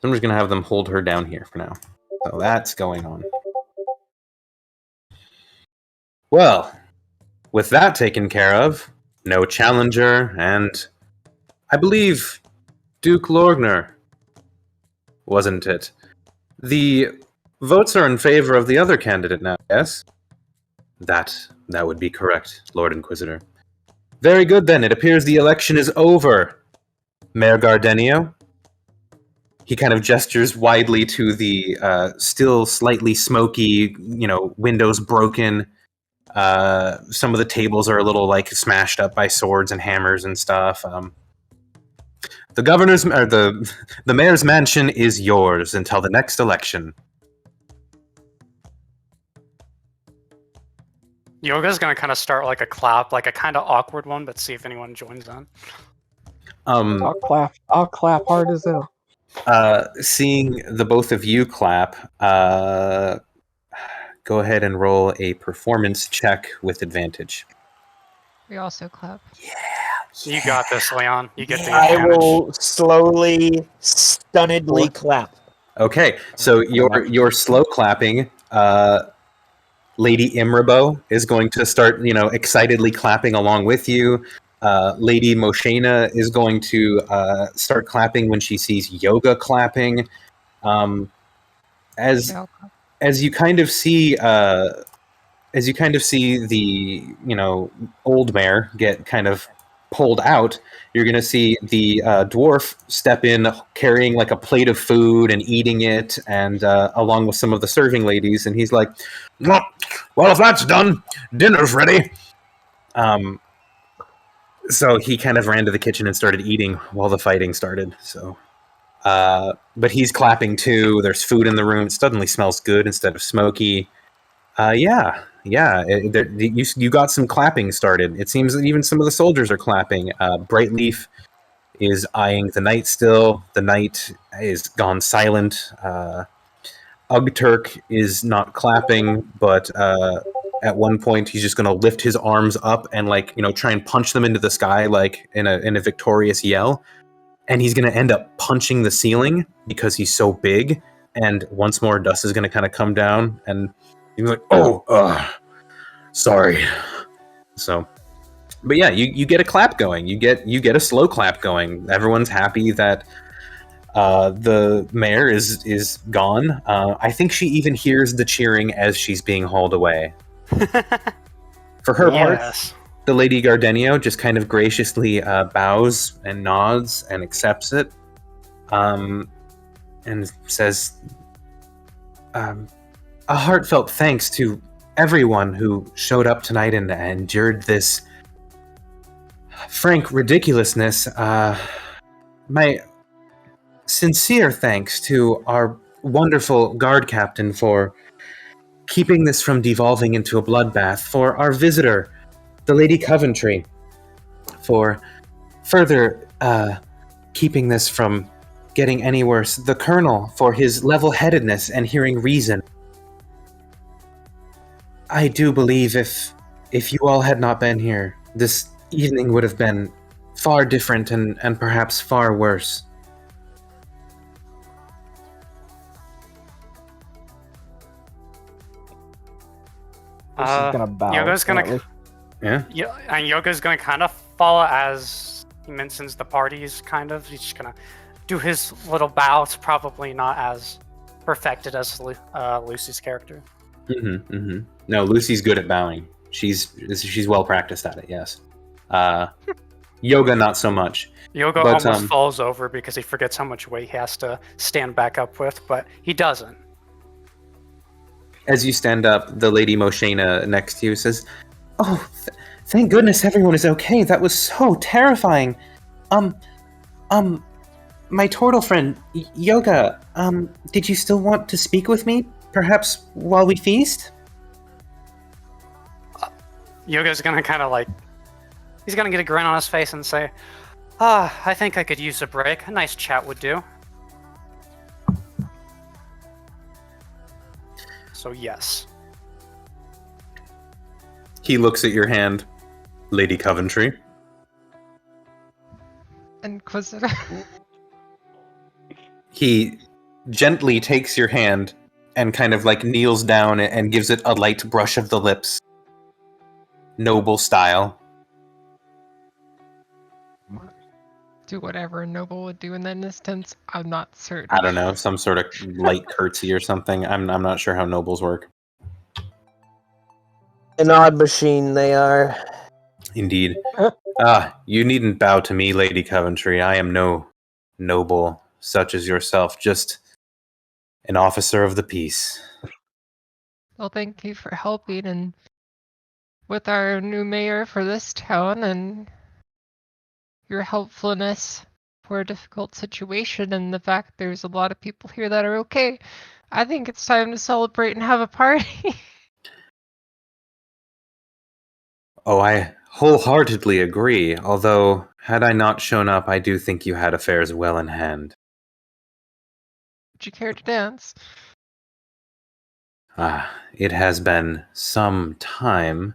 I'm just going to have them hold her down here for now. So that's going on. Well, with that taken care of, no challenger, and I believe Duke Lorgner, wasn't it? The votes are in favor of the other candidate now, yes? That would be correct, Lord Inquisitor. Very good then, it appears the election is over. Mayor Gardenio, he kind of gestures widely to the still slightly smoky, windows broken. Some of the tables are a little like smashed up by swords and hammers and stuff. The governor's or the mayor's mansion is yours until the next election. Yoga's gonna kind of start like a clap, like a kind of awkward one, but see if anyone joins in. I'll clap hard as hell. Seeing the both of you clap, go ahead and roll a performance check with advantage. We also clap. You got this, Leon. You get the I advantage. will slowly, stunnedly clap. Okay, so you're slow clapping. Lady Imrabo is going to start, excitedly clapping along with you. Lady Mosheina is going to start clapping when she sees Yoga clapping. As you kind of see, the old mayor get kind of pulled out, you're going to see the dwarf step in carrying like a plate of food and eating it, and along with some of the serving ladies, and he's like, well, if that's done, dinner's ready. So he kind of ran to the kitchen and started eating while the fighting started. So, but he's clapping too. There's food in the room. It suddenly smells good instead of smoky. You got some clapping started. It seems that even some of the soldiers are clapping. Brightleaf is eyeing the knight still. The knight is gone silent. Ugturk is not clapping, but at one point he's just going to lift his arms up and try and punch them into the sky like in a victorious yell. And he's going to end up punching the ceiling because he's so big. And once more, dust is going to kind of come down and he's like, sorry. So, but yeah, you get a clap going. You get a slow clap going. Everyone's happy that the mayor is gone. I think she even hears the cheering as she's being hauled away. For her part, the Lady Gardenio just kind of graciously bows and nods and accepts it, and says, a heartfelt thanks to everyone who showed up tonight and endured this frank ridiculousness. My sincere thanks to our wonderful guard captain for keeping this from devolving into a bloodbath, for our visitor, the Lady Coventress, for further keeping this from getting any worse, the Colonel for his level-headedness and hearing reason. I do believe if you all had not been here, this evening would have been far different and perhaps far worse. Yoga's gonna, and Yoga's gonna kind of follow as he mentions the parties. Kind of, he's just gonna do his little bow. It's probably not as perfected as Lucy's character. No, Lucy's good at bowing. She's well practiced at it. Yes. Yoga, not so much. Yoga almost falls over because he forgets how much weight he has to stand back up with, but he doesn't. As you stand up, the Lady Mosheina next to you says, "Oh, thank goodness everyone is okay. That was so terrifying. My turtle friend, Yoga, did you still want to speak with me? Perhaps while we feast?" Yoga's gonna kind of he's gonna get a grin on his face and say, I think I could use a break. A nice chat would do. So yes. He looks at your hand, Lady Coventress. Inquisitor. He gently takes your hand and kind of kneels down and gives it a light brush of the lips. Noble style. Do whatever a noble would do in that instance. I'm not certain. I don't know, some sort of light curtsy or something. I'm not sure how nobles work. An odd machine they are. Indeed. You needn't bow to me, Lady Coventress. I am no noble. such as yourself, just an officer of the peace. Well, thank you for helping and with our new mayor for this town and your helpfulness for a difficult situation and the fact there's a lot of people here that are okay. I think it's time to celebrate and have a party. Oh, I wholeheartedly agree, although, had I not shown up, I do think you had affairs well in hand. Would you care to dance? It has been some time.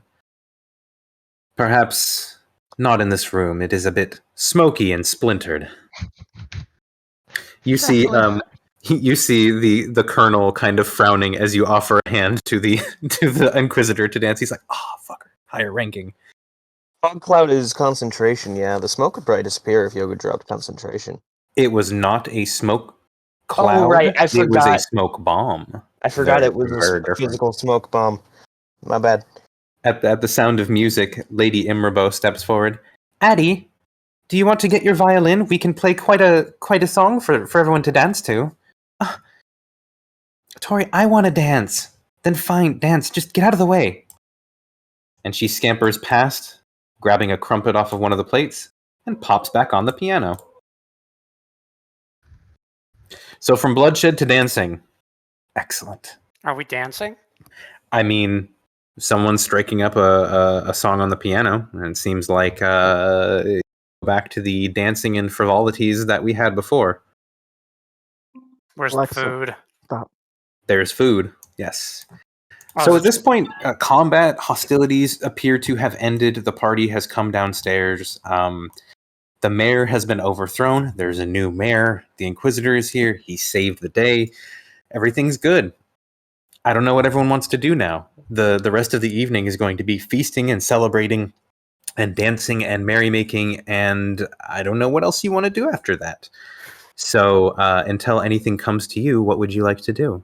Perhaps not in this room. It is a bit smoky and splintered. You see, you see the colonel kind of frowning as you offer a hand to the Inquisitor to dance. He's like, "Oh, fucker, higher ranking." Fog cloud is concentration, yeah. The smoke would probably disappear if Yoga dropped concentration. It was not a smoke cloud. Oh, right, I It was a forgot. smoke bomb. I forgot Very, it was very a different. physical smoke bomb. My bad. At the sound of music, Lady Imrabo steps forward. Addie, do you want to get your violin? We can play quite a song for everyone to dance to. Tori, I want to dance. Then fine, dance. Just get out of the way. And she scampers past, grabbing a crumpet off of one of the plates, and pops back on the piano. So from bloodshed to dancing. Excellent. Are we dancing? I mean, someone's striking up a song on the piano, and it seems like back to the dancing and frivolities that we had before. Where's Alexa, the food? Stop. There's food, yes. Oh, So at this point, combat hostilities appear to have ended. The party has come downstairs. The mayor has been overthrown. There's a new mayor. The Inquisitor is here. He saved the day. Everything's good. I don't know what everyone wants to do now. The rest of the evening is going to be feasting and celebrating and dancing and merrymaking, and I don't know what else you want to do after that. So until anything comes to you, what would you like to do?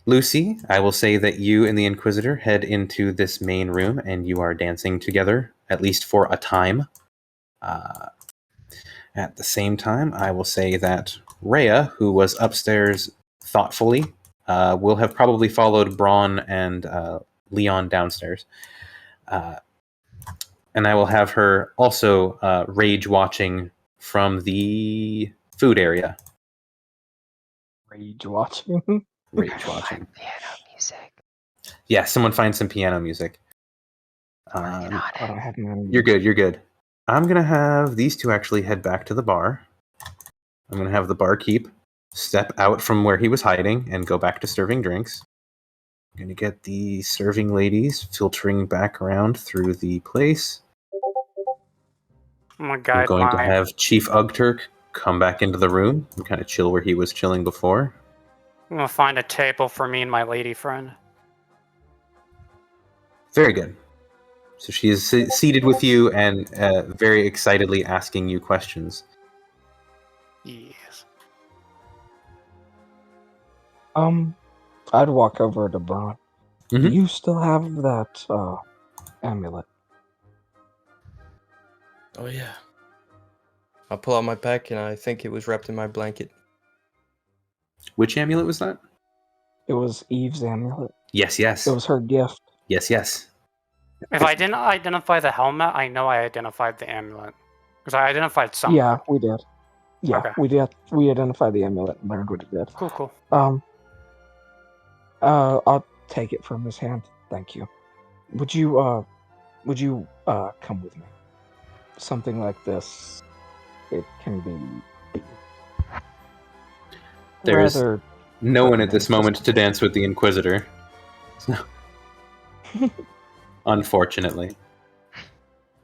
Lucy, I will say that you and the Inquisitor head into this main room, and you are dancing together, at least for a time. At the same time, I will say that Rhea, who was upstairs thoughtfully, will have probably followed Bron and Leon downstairs. And I will have her also rage watching from the food area. Rage watching. Rage watching. Piano music. Yeah, someone find some piano music. Working on I don't it. have none. You're good, you're good. I'm going to have these two actually head back to the bar. I'm going to have the barkeep step out from where he was hiding and go back to serving drinks. I'm going to get the serving ladies filtering back around through the place. I'm gonna I'm guide going to my. have Chief Ugturk come back into the room and kind of chill where he was chilling before. I'm gonna find a table for me and my lady friend. Very good. So she is seated with you and very excitedly asking you questions. Yes. I'd walk over to Bron. Do Mhm. you still have that amulet? Oh yeah. I pull out my pack and I think it was wrapped in my blanket. Which amulet was that? It was Eve's amulet. Yes, yes. It was her gift. Yes, yes. If I didn't identify the helmet, I know I identified the amulet. Because I identified something. Yeah, we did. Yeah, Okay. we did. We identified the amulet and learned what it did. Cool. I'll take it from his hand. Thank you. Would you come with me? Something like this, it can be There's rather no one at this recommended. moment to dance with the Inquisitor. Unfortunately.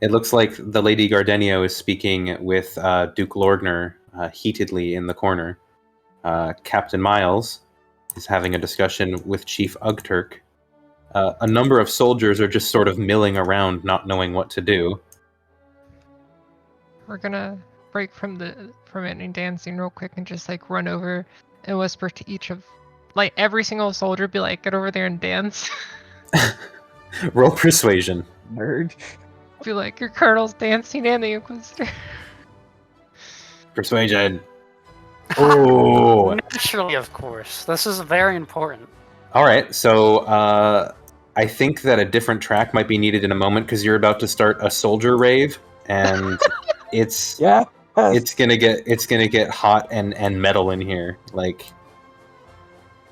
It looks like the Lady Gardenio is speaking with Duke Lordner heatedly in the corner. Captain Miles is having a discussion with Chief Ugturk. A number of soldiers are just sort of milling around, not knowing what to do. We're gonna break from any dancing real quick and just like run over and whisper to each of like every single soldier, be like, get over there and dance. Roll persuasion. Nerd. Be like, your colonel's dancing and the Inquisitor. Persuasion. Oh. Naturally, of course. This is very important. All right, so I think that a different track might be needed in a moment because you're about to start a soldier rave, and it's gonna get hot and metal in here. Like,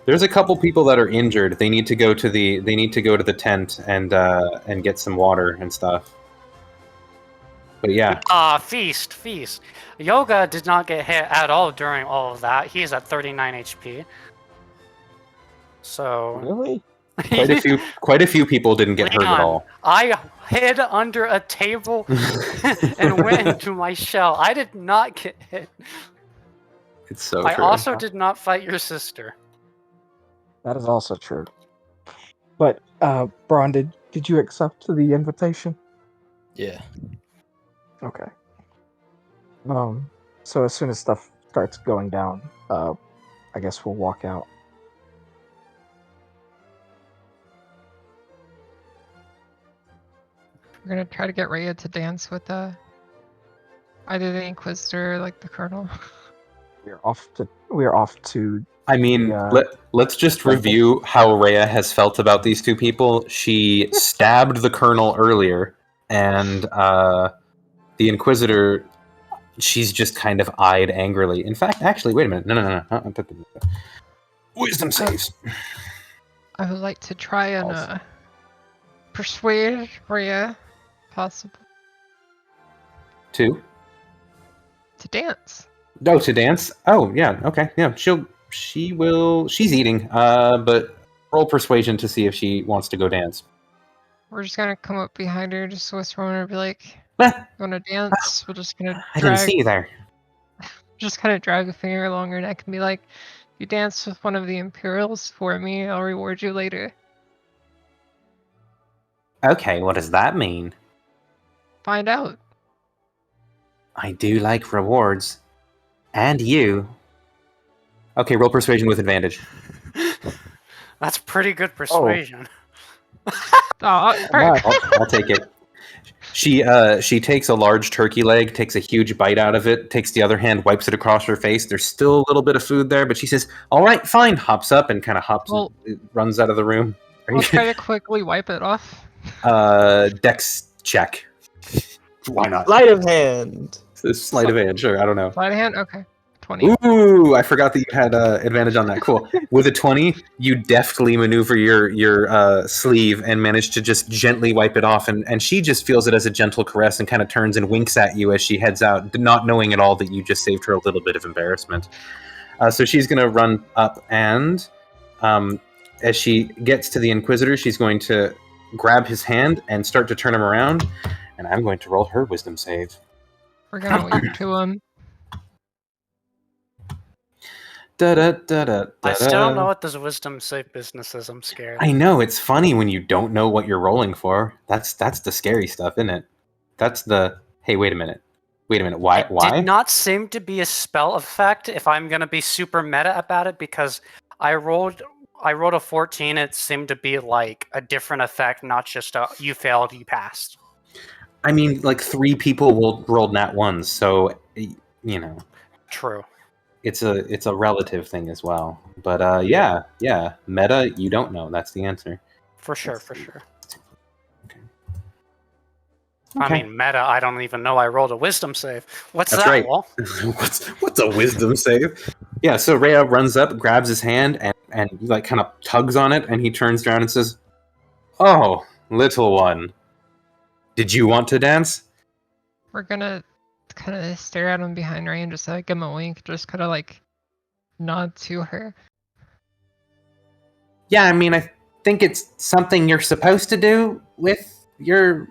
there's a couple people that are injured. They need to go to the tent and get some water and stuff. But yeah. Feast. Yoga did not get hit at all during all of that. He's at 39 HP. So Really? Quite a few people didn't get hurt at all. I hid under a table and went into my shell. I did not get hit. It's so I true. also did not fight your sister. That is also true. But, Bron, did you accept the invitation? Yeah. Okay. So as soon as stuff starts going down, I guess we'll walk out. We're gonna try to get Rhea to dance with either the Inquisitor or like the Colonel. We are off to. I mean, let's just review how Rhea has felt about these two people. She stabbed the Colonel earlier, and the Inquisitor, she's just kind of eyed angrily. In fact, actually, wait a minute. No. Wisdom saves. I would like to try and persuade Rhea, possible, to dance. Oh, to dance? Oh, yeah. Okay. Yeah. She's eating. But roll persuasion to see if she wants to go dance. We're just gonna come up behind her, just whisper on her, and be like, "Wanna dance?" We're just gonna. I didn't see you there. Just kind of drag a finger along her neck and be like, "If you dance with one of the Imperials for me, I'll reward you later." Okay, what does that mean? Find out. I do like rewards. And you. Okay, roll persuasion with advantage. That's pretty good persuasion. All right. I'll take it. She takes a large turkey leg, takes a huge bite out of it, takes the other hand, wipes it across her face. There's still a little bit of food there, but she says, "All right, fine." Hops up and kind of runs out of the room. I'll try to quickly wipe it off. Dex check. Why not? Sleight of hand. Sleight of hand, sure. I don't know. Sleight of hand? Okay. 20. Ooh, I forgot that you had advantage on that. Cool. With a 20, you deftly maneuver your sleeve and manage to just gently wipe it off. And she just feels it as a gentle caress and kind of turns and winks at you as she heads out, not knowing at all that you just saved her a little bit of embarrassment. So she's going to run up and as she gets to the Inquisitor, she's going to grab his hand and start to turn him around. And I'm going to roll her wisdom save. We're going to wait to him. I still don't know what this wisdom save business is. I'm scared. I know, it's funny when you don't know what you're rolling for. That's the scary stuff, isn't it? That's the hey, wait a minute. Why? It did not seem to be a spell effect. If I'm gonna be super meta about it, because I rolled a 14. It seemed to be like a different effect, not just a you failed, you passed. I mean, like 3 people rolled nat ones, so you know. True. It's a relative thing as well. But yeah. Meta, you don't know. That's the answer. For sure. Okay. I mean, meta, I don't even know I rolled a wisdom save. What's That's that, right. Wall? What's a wisdom save? Yeah, so Rhea runs up, grabs his hand, and like kind of tugs on it, and he turns around and says, "Oh, little one, did you want to dance?" We're gonna kind of stare at him behind Rhea and just like give him a wink, just kind of like nod to her. Yeah, I mean, I think it's something you're supposed to do with your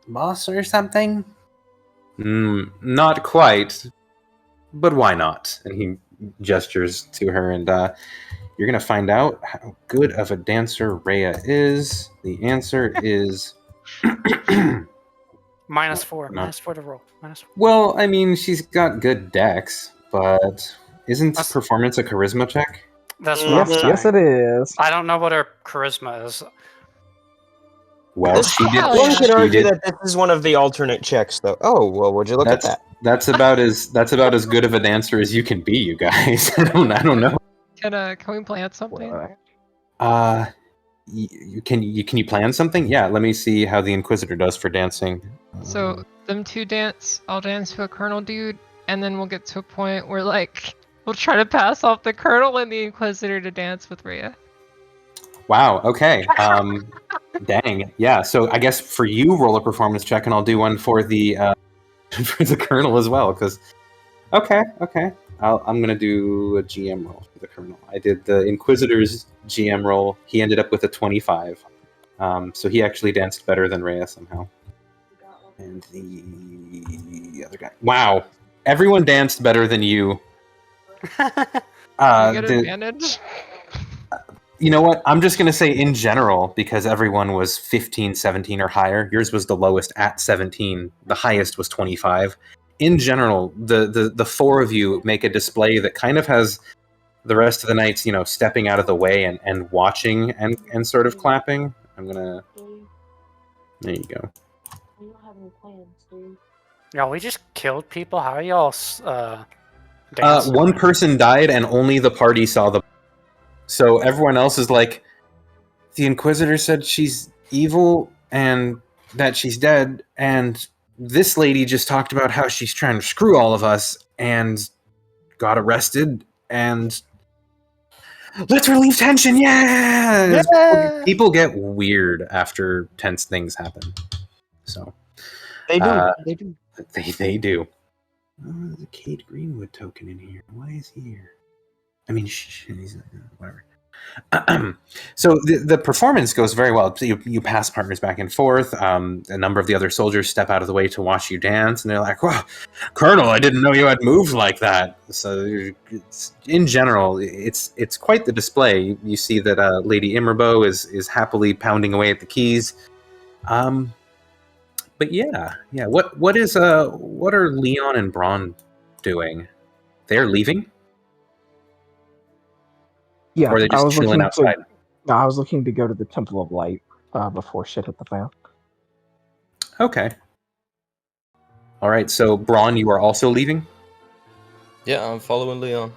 boss or something. Not quite, but why not? And he gestures to her, and you're gonna find out how good of a dancer Rhea is. The answer is -4. -4 to roll. -4. Well, I mean, she's got good dex, but isn't performance a charisma check? That's what I'm saying. Yes, it is. I don't know what her charisma is. Well, she did. Hell One yeah. could She argue did. that this is one of the alternate checks, though. Oh, well, would you look at that? That's about as good of a dancer as you can be, you guys. I don't know. Can we plan something? Can you plan something? Yeah, let me see how the Inquisitor does for dancing. So them two dance, I'll dance to a Colonel dude, and then we'll get to a point where like we'll try to pass off the Colonel and the Inquisitor to dance with Rhea. Wow. Okay. Dang. Yeah. So I guess for you, roll a performance check, and I'll do one for the for the Colonel as well. Because okay. I'm gonna do a GM roll for the Colonel. I did the Inquisitor's GM roll. He ended up with a 25. So he actually danced better than Rhea somehow. And the other guy. Wow. Everyone danced better than you. You get advantage. You know what? I'm just going to say in general, because everyone was 15, 17 or higher. Yours was the lowest at 17. The highest was 25. In general, the four of you make a display that kind of has the rest of the knights, stepping out of the way and watching and sort of clapping. I'm going to... There you go. We don't have any plans, dude. Yeah, we just killed people. How are y'all dancing? One person died and only the party saw the... So everyone else is like, the Inquisitor said she's evil and that she's dead, and this lady just talked about how she's trying to screw all of us and got arrested, and let's relieve tension, yeah! People get weird after tense things happen. So They do. They do. They do. Oh, there's a Kate Greenwood token in here. Why is he here? I mean, he's whatever. So the performance goes very well. You pass partners back and forth. A number of the other soldiers step out of the way to watch you dance, and they're like, "Wow, Colonel, I didn't know you had moved like that." So, in general, it's quite the display. You see that Lady Immerbo is happily pounding away at the keys. But yeah. What are Leon and Bron doing? They're leaving. Yeah, Or are they just chilling outside? No, I was looking to go to the Temple of Light before shit hit the fan. Okay. All right. So, Bron, you are also leaving. Yeah, I'm following Leon.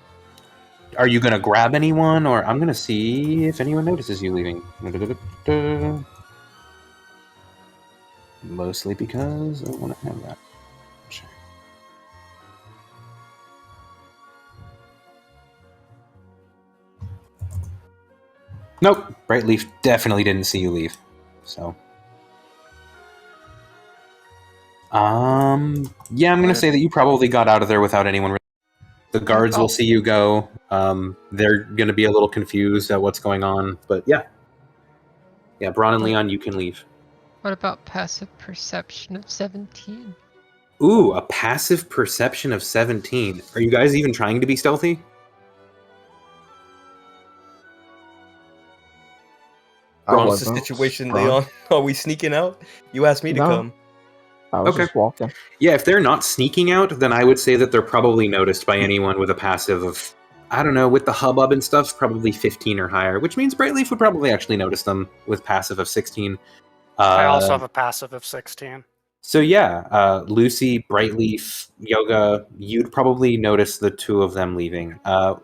Are you gonna grab anyone, or I'm gonna see if anyone notices you leaving? Mostly because I want to have that. Sure. Nope. Brightleaf definitely didn't see you leave. So. Yeah, I'm gonna say that you probably got out of there without anyone. The guards will see you go. They're gonna be a little confused at what's going on, but yeah. Yeah, Bron and Leon, you can leave. What about passive perception of 17? Ooh, a passive perception of 17. Are you guys even trying to be stealthy? What's the situation, Leon? Are we sneaking out? You asked me to come. I was just walking. Yeah, if they're not sneaking out, then I would say that they're probably noticed by anyone with a passive of, I don't know, with the hubbub and stuff, probably 15 or higher, which means Brightleaf would probably actually notice them with passive of 16. I also have a passive of 16. So yeah, Lucy, Brightleaf, Yoga, you'd probably notice the two of them leaving.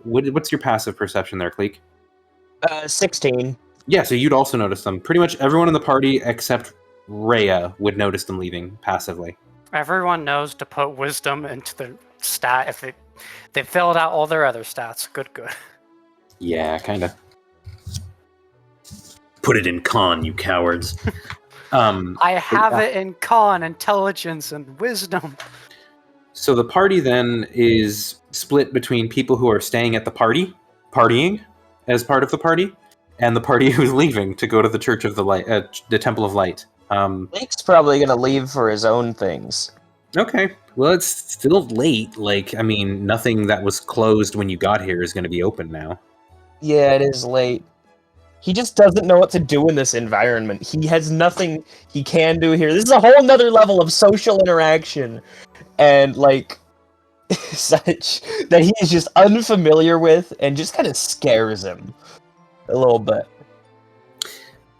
What's your passive perception there, Cleek? 16. Yeah, so you'd also notice them. Pretty much everyone in the party except Rhea would notice them leaving passively. Everyone knows to put wisdom into the stat if they filled out all their other stats. Good. Yeah, kind of. Put it in con, you cowards. I have it in con, intelligence, and wisdom. So the party then is split between people who are staying at the party, partying as part of the party, and the party who's leaving to go to the Church of the Light, the Temple of Light. Blake's probably gonna leave for his own things. Okay. Well, it's still late. Nothing that was closed when you got here is going to be open now. Yeah, it is late. He just doesn't know what to do in this environment. He has nothing he can do here. This is a whole nother level of social interaction and, such that he is just unfamiliar with and just kind of scares him a little bit.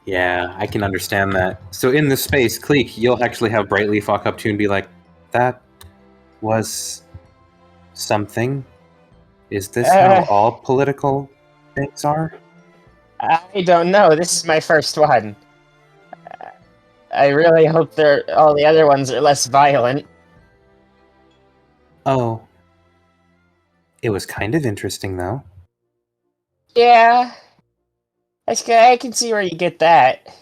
Yeah, I can understand that. So in this space, Cleek, you'll actually have Brightleaf walk up to you and be like, that was something. Is this how all political things are? I don't know. This is my first one. I really hope all the other ones are less violent. Oh. It was kind of interesting, though. Yeah. I can see where you get that.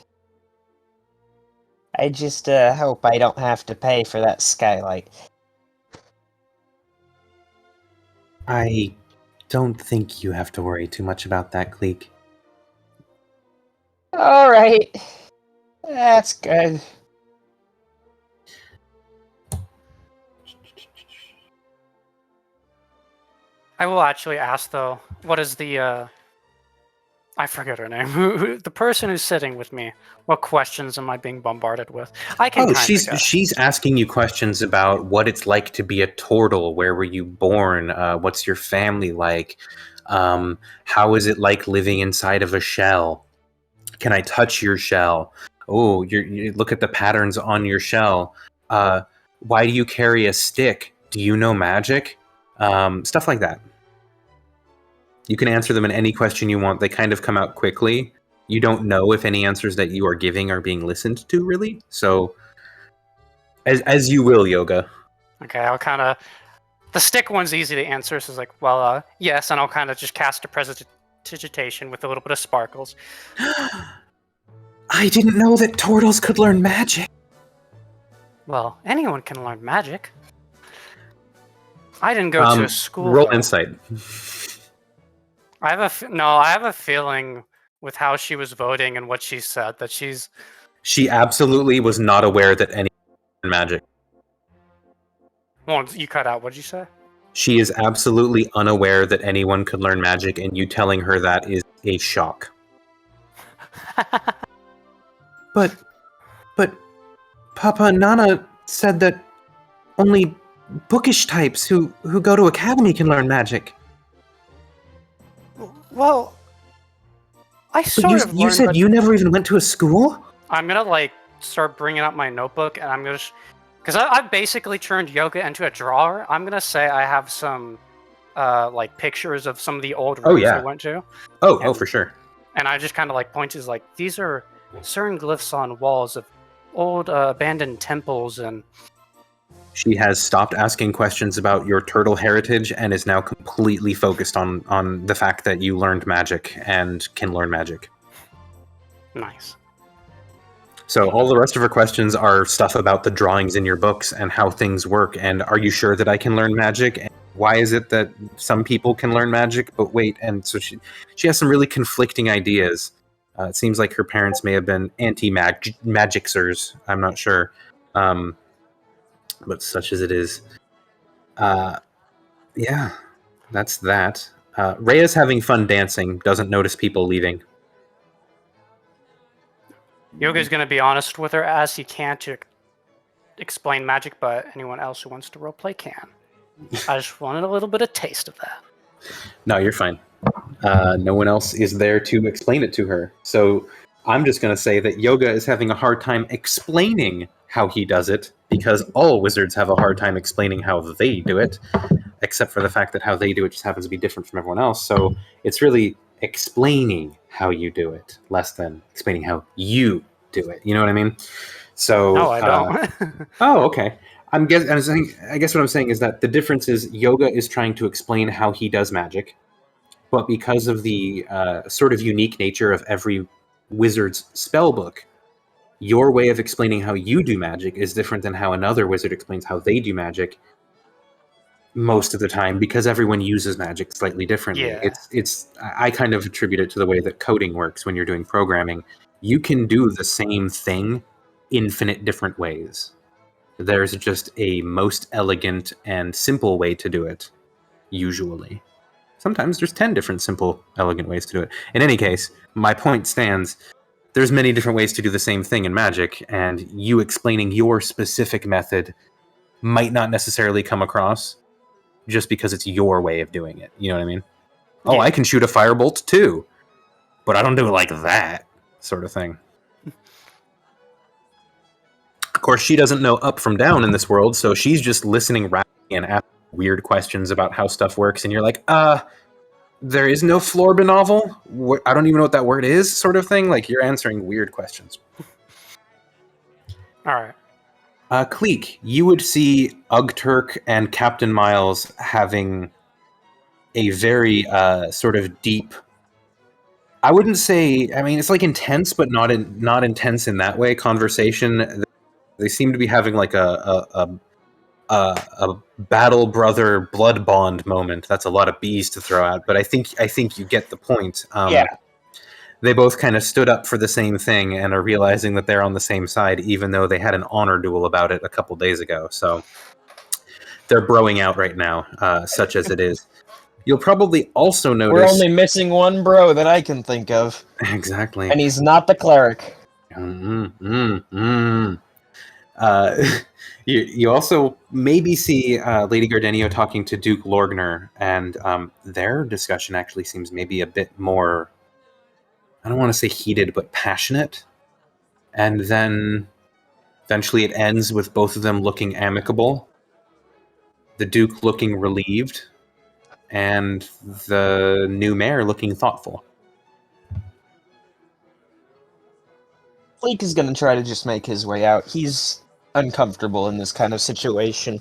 I just hope I don't have to pay for that skylight. I don't think you have to worry too much about that, Cleek. Alright. That's good. I will actually ask though, what is the I forget her name. The person who's sitting with me. What questions am I being bombarded with? I can. Oh, guess. she's asking you questions about what it's like to be a turtle. Where were you born? What's your family like? How is it like living inside of a shell? Can I touch your shell? Oh, you look at the patterns on your shell. Why do you carry a stick? Do you know magic? Stuff like that. You can answer them in any question you want. They kind of come out quickly. You don't know if any answers that you are giving are being listened to, really. So, as you will, Yoga. Okay, I'll kind of... The stick one's easy to answer, so it's like, well, yes, and I'll kind of just cast a prestidigitation with a little bit of sparkles. I didn't know that turtles could learn magic. Well, anyone can learn magic. I didn't go to a school. Roll though. insight. I have a feeling with how she was voting and what she said that she's... She absolutely was not aware that any magic. Well, you cut out. What did you say? She is absolutely unaware that anyone could learn magic, and you telling her that is a shock. But Papa and Nana said that only bookish types who go to academy can learn magic. Well, I sort of You learned said that- you never even went to a school? I'm gonna start bringing up my notebook, and I'm gonna because I've basically turned yoga into a drawer. I'm gonna say I have some pictures of some of the old rooms I went to. Oh, for sure. And I just kind of point to these are certain glyphs on walls of old abandoned temples, and She has stopped asking questions about your turtle heritage and is now completely focused on the fact that you learned magic and can learn magic. nice. So all the rest of her questions are stuff about the drawings in your books and how things work, and are you sure that I can learn magic? And why is it that some people can learn magic, but wait, and so she has some really conflicting ideas. It seems like her parents may have been anti-magixers. I'm not sure. But such as it is. Yeah, that's that. Rhea's having fun dancing, doesn't notice people leaving. Yoga's gonna be honest with her as he can to explain magic, but anyone else who wants to roleplay can. I just wanted a little bit of taste of that. No, you're fine. No one else is there to explain it to her. So I'm just going to say that Yoga is having a hard time explaining how he does it, because all wizards have a hard time explaining how they do it, except for the fact that how they do it just happens to be different from everyone else. So it's really explaining how you do it, less than explaining how you do it. You know what I mean? So No, I don't. Oh, okay. I guess what I'm saying is that the difference is Yoga is trying to explain how he does magic, but because of the sort of unique nature of every wizard's spellbook, your way of explaining how you do magic is different than how another wizard explains how they do magic most of the time, because everyone uses magic slightly differently. Yeah. I kind of attribute it to the way that coding works when you're doing programming. You can do the same thing infinite different ways. There's just a most elegant and simple way to do it, usually. Sometimes there's 10 different simple, elegant ways to do it. In any case, my point stands. There's many different ways to do the same thing in magic, and you explaining your specific method might not necessarily come across just because it's your way of doing it. You know what I mean? Oh, I can shoot a firebolt too, but I don't do it like that, sort of thing. course, she doesn't know up from down in this world, so she's just listening rapidly and asking weird questions about how stuff works, and you're like, there is no Florba novel? I don't even know what that word is, sort of thing. Like, you're answering weird questions. All right. Cleek, you would see Ugturk and Captain Miles having a very sort of deep... I wouldn't say... I mean, it's like intense, but not intense in that way. Conversation. They seem to be having like a battle brother blood bond moment. That's a lot of B's to throw out, but I think you get the point. Yeah. They both kind of stood up for the same thing and are realizing that they're on the same side, even though they had an honor duel about it a couple days ago. So they're broing out right now, such as it is. You'll probably also notice... We're only missing one bro that I can think of. Exactly. And he's not the cleric. You also maybe see Lady Gardenio talking to Duke Lorgner, and their discussion actually seems maybe a bit more, I don't want to say heated, but passionate. And then eventually it ends with both of them looking amicable, the Duke looking relieved, and the new mayor looking thoughtful. Fleek is going to try to just make his way out. He's uncomfortable in this kind of situation.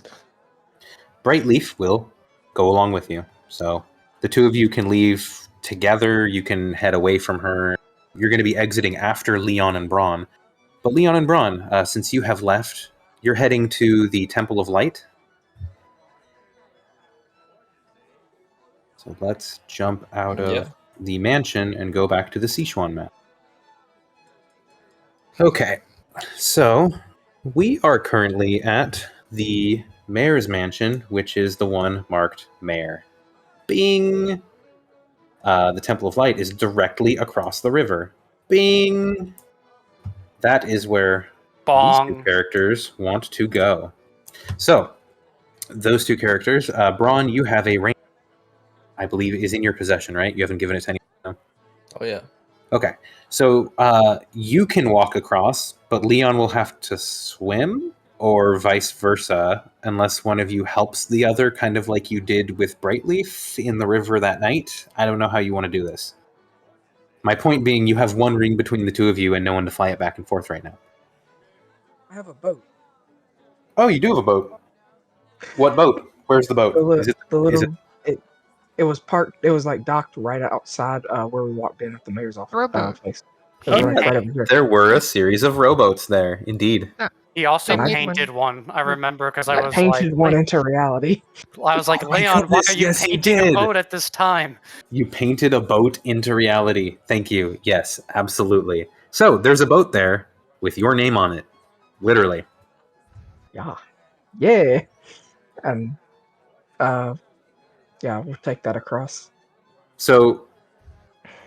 Brightleaf will go along with you. So the two of you can leave together. You can head away from her. You're going to be exiting after Leon and Bron. But Leon and Bron, since you have left, you're heading to the Temple of Light. So let's jump out of the mansion and go back to the Sichuan map. Okay, so we are currently at the mayor's mansion, which is the one marked mayor. Bing! The Temple of Light is directly across the river. Bing! That is where Bong. these two characters want to go. So, those two characters, Bron, you have a ring, I believe, is in your possession, right? You haven't given it to anyone? Oh, yeah. Okay, so you can walk across, but Leon will have to swim, or vice versa, unless one of you helps the other, kind of like you did with Brightleaf in the river that night. I don't know how you want to do this. My point being, you have one ring between the two of you and no one to fly it back and forth right now. I have a boat. Oh, you do have a boat. What boat? Where's the boat? It was parked. It was like docked right outside where we walked in at the mayor's office. Rowboat. Place. Oh, right over here. there were a series of rowboats there, indeed. He also I need painted one. I remember because I I was painted like, one into reality. I was like, Oh my Leon, why goodness, are you yes, you painting did. a boat at this time? You painted a boat into reality. Thank you. Yes, absolutely. So there's a boat there with your name on it, literally. Yeah, and we'll take that across. So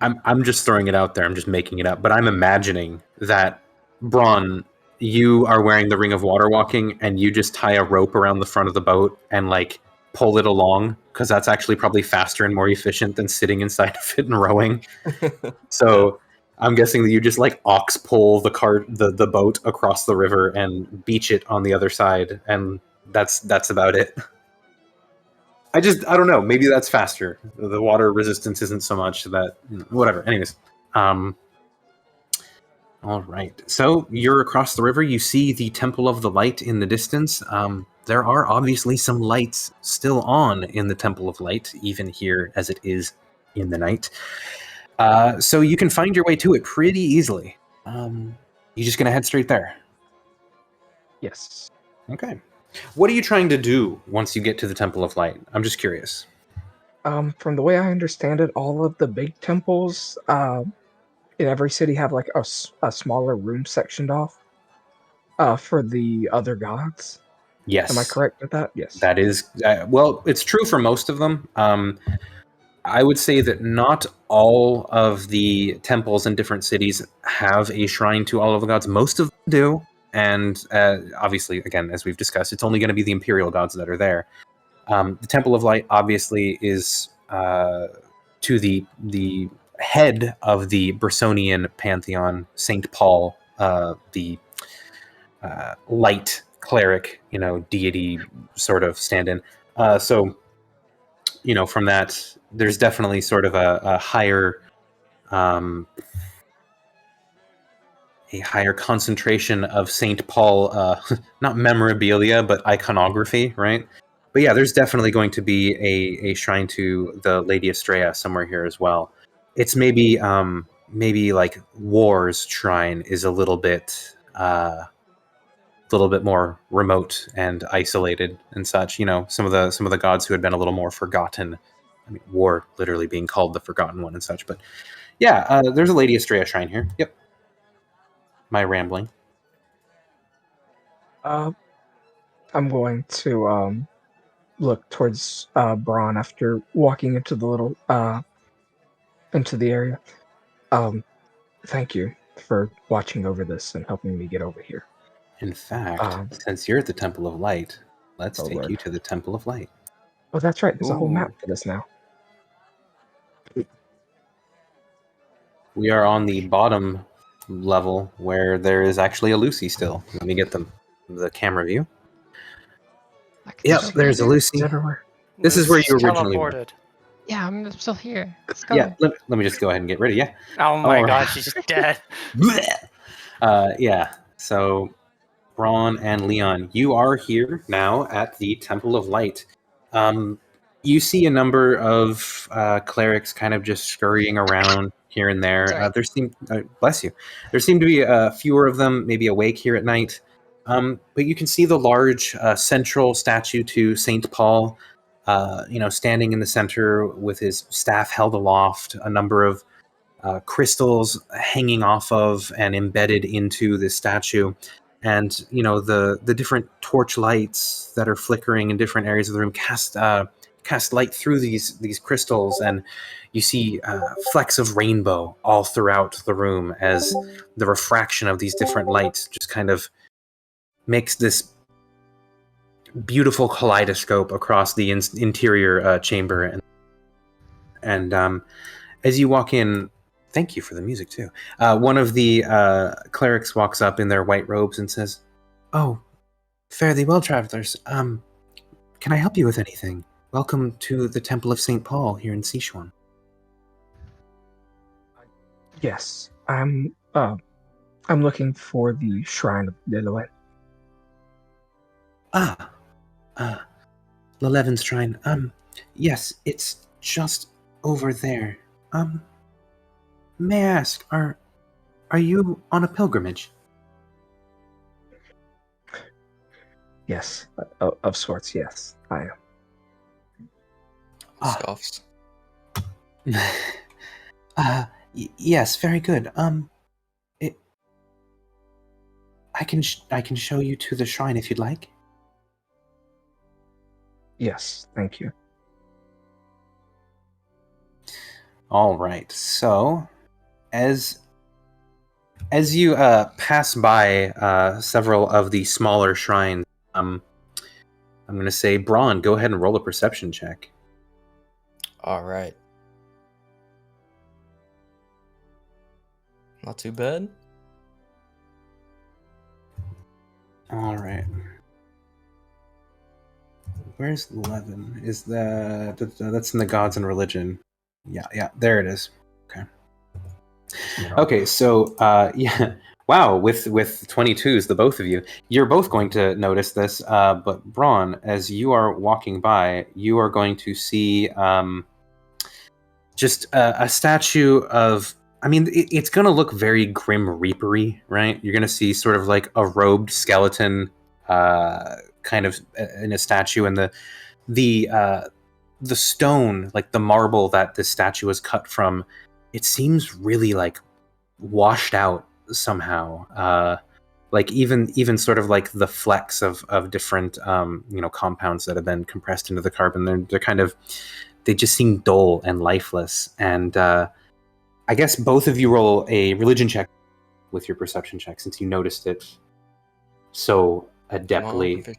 I'm just throwing it out there. I'm just making it up, but I'm imagining that Bron, you are wearing the Ring of Water Walking, and you just tie a rope around the front of the boat and like pull it along, because that's actually probably faster and more efficient than sitting inside of it and rowing. So I'm guessing that you just like ox pull the boat across the river and beach it on the other side, and that's about it. I don't know. Maybe that's faster. The water resistance isn't so much that whatever. Anyways, all right. So you're across the river. You see the Temple of the Light in the distance. There are obviously some lights still on in the Temple of Light, even here as it is in the night. So you can find your way to it pretty easily. You just gonna head straight there? Yes. Okay. What are you trying to do once you get to the Temple of Light? I'm just curious. From the way I understand it, all of the big temples in every city have like a smaller room sectioned off for the other gods. Yes. Am I correct with that? Yes. That is, well, it's true for most of them. I would say that not all of the temples in different cities have a shrine to all of the gods. Most of them do. And obviously, again, as we've discussed, it's only going to be the imperial gods that are there. The Temple of Light obviously is to the head of the Bressonian pantheon, Saint Paul, the light cleric, deity sort of stand-in. So, from that, there's definitely sort of a higher concentration of St. Paul, not memorabilia, but iconography, right? But yeah, there's definitely going to be a shrine to the Lady Estrella somewhere here as well. It's maybe like War's shrine is a little bit more remote and isolated and such. Some of the gods who had been a little more forgotten. I mean, War literally being called the Forgotten One and such. But yeah, there's a Lady Estrella shrine here. Yep. My rambling. I'm going to look towards Bron after walking into the little into the area. Thank you for watching over this and helping me get over here. In fact, since you're at the Temple of Light, let's take Lord. you to the Temple of Light. Oh, that's right. There's a whole Ooh. map for this now. We are on the bottom level where there is actually a Lucy still. Let me get the camera view. Yep, there's a Lucy. Everywhere. This is where you Lucy's originally were. teleported. Yeah, I'm still here. Let's go. Yeah, let me just go ahead and get rid of you. Oh my All god, right. she's dead. Yeah, so Bron and Leon, you are here now at the Temple of Light. You see a number of clerics kind of just scurrying around here and there. Bless you. There seem to be fewer of them, maybe awake here at night. But you can see the large central statue to St. Paul, standing in the center with his staff held aloft, a number of crystals hanging off of and embedded into this statue. And, the different torch lights that are flickering in different areas of the room cast light through these crystals, and you see flecks of rainbow all throughout the room as the refraction of these different lights just kind of makes this beautiful kaleidoscope across the interior chamber. And as you walk in, thank you for the music too. One of the clerics walks up in their white robes and says, "Oh, fare thee well, travelers. Can I help you with anything? Welcome to the Temple of St. Paul here in Sichuan." Yes, I'm looking for the Shrine of Lilith. Lelevin's Shrine. Yes, it's just over there. May I ask, are you on a pilgrimage? Yes, of sorts. Yes, I am. Scoffs. Yes, very good. I can show you to the shrine if you'd like. Yes, thank you. All right. So, as you pass by several of the smaller shrines, I'm going to say, Bron, go ahead and roll a perception check. All right. Not too bad. All right. Where's 11? Is that's in the gods and religion? Yeah, there it is. Okay. Okay, so yeah, wow, with 22s, the both of you, you're both going to notice this. But Bron, as you are walking by, you are going to see just a statue of. I mean, it's going to look very Grim Reapery, right? You're going to see sort of like a robed skeleton, kind of in a statue, and the stone, like the marble that this statue was cut from, it seems really like washed out somehow. Like even sort of like the flecks of different compounds that have been compressed into the carbon. They're kind of, they just seem dull and lifeless. And I guess both of you roll a religion check with your perception check, since you noticed it so adeptly.